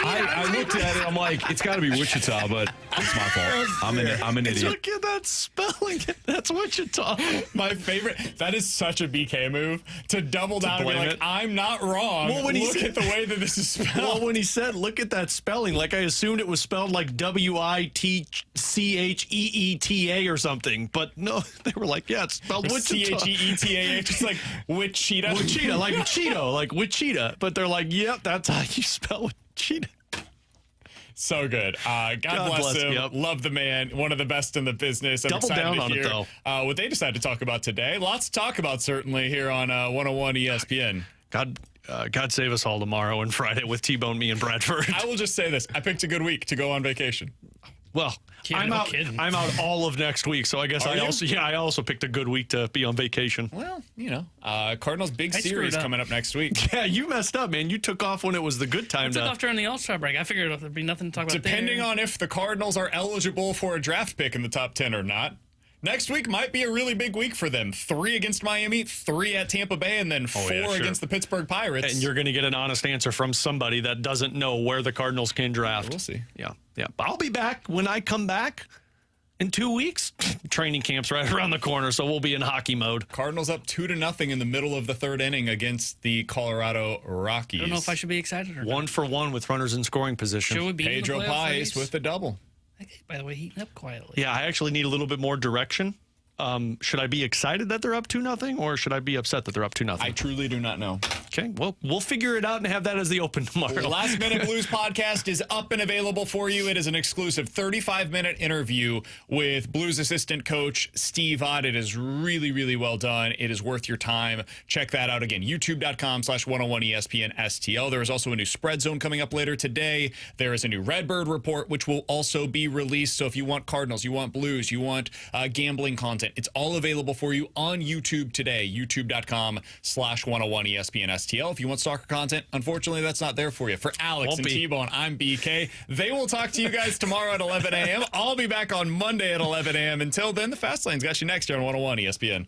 I looked at it. I'm like, it's got to be Wichita, but it's my fault. I'm an idiot. Look at that spelling. That's Wichita. My favorite. That is such a BK move to double down and be blame like, it. I'm not wrong. Well, when he Look said- at the way that this is spelled. Well, when he said, look at that spelling, like I assumed it was spelled like Witcheeta or something. But no, they were like, yeah, it's spelled Wichita. Cheetah. Just like Wichita. Wichita, like Cheeto, like Wichita. But they're like, yep, that's how you spell Wichita. So good. God bless him. Yep. Love the man. One of the best in the business. I'm Double excited down to on it, hear though. what they decided to talk about today. Lots to talk about, certainly, here on 101 ESPN. God save us all tomorrow and Friday with T-Bone, me, and Bradford. I will just say this. I picked a good week to go on vacation. Well, I'm out all of next week, so I guess I also picked a good week to be on vacation. Well, Cardinals' big I series screwed up. coming up next week. Yeah, you messed up, man. You took off when it was the good time. I took off during the All-Star break. I figured there'd be nothing to talk about Depending there. on if the Cardinals are eligible for a draft pick in the top 10 or not. Next week might be a really big week for them. 3 against Miami, 3 at Tampa Bay, and then 4 against the Pittsburgh Pirates. And you're going to get an honest answer from somebody that doesn't know where the Cardinals can draft. We'll see. Yeah. But I'll be back when I come back in 2 weeks. Training camp's right around the corner, so we'll be in hockey mode. Cardinals up 2-0 in the middle of the third inning against the Colorado Rockies. I don't know if I should be excited or not. 1 for 1 with runners in scoring position. Should we be Pedro in the playoff Paez race? with the double. Okay, by the way, heating up quietly. Yeah, I actually need a little bit more direction. Should I be excited that they're up 2-0, or should I be upset that they're up 2-0? I truly do not know. Okay, well, we'll figure it out and have that as the open tomorrow. The Last Minute Blues podcast is up and available for you. It is an exclusive 35-minute interview with Blues assistant coach Steve Ott. It is really, really well done. It is worth your time. Check that out again. YouTube.com/101ESPN STL. There is also a new Spread Zone coming up later today. There is a new Redbird report, which will also be released. So if you want Cardinals, you want Blues, you want gambling content, it's all available for you on YouTube today. YouTube.com/101ESPN STL. If you want soccer content, unfortunately, that's not there for you. For Alex and T-Bone, I'm BK. They will talk to you guys tomorrow at 11 a.m. I'll be back on Monday at 11 a.m. Until then, the Fast Lane's got you next year on 101 ESPN.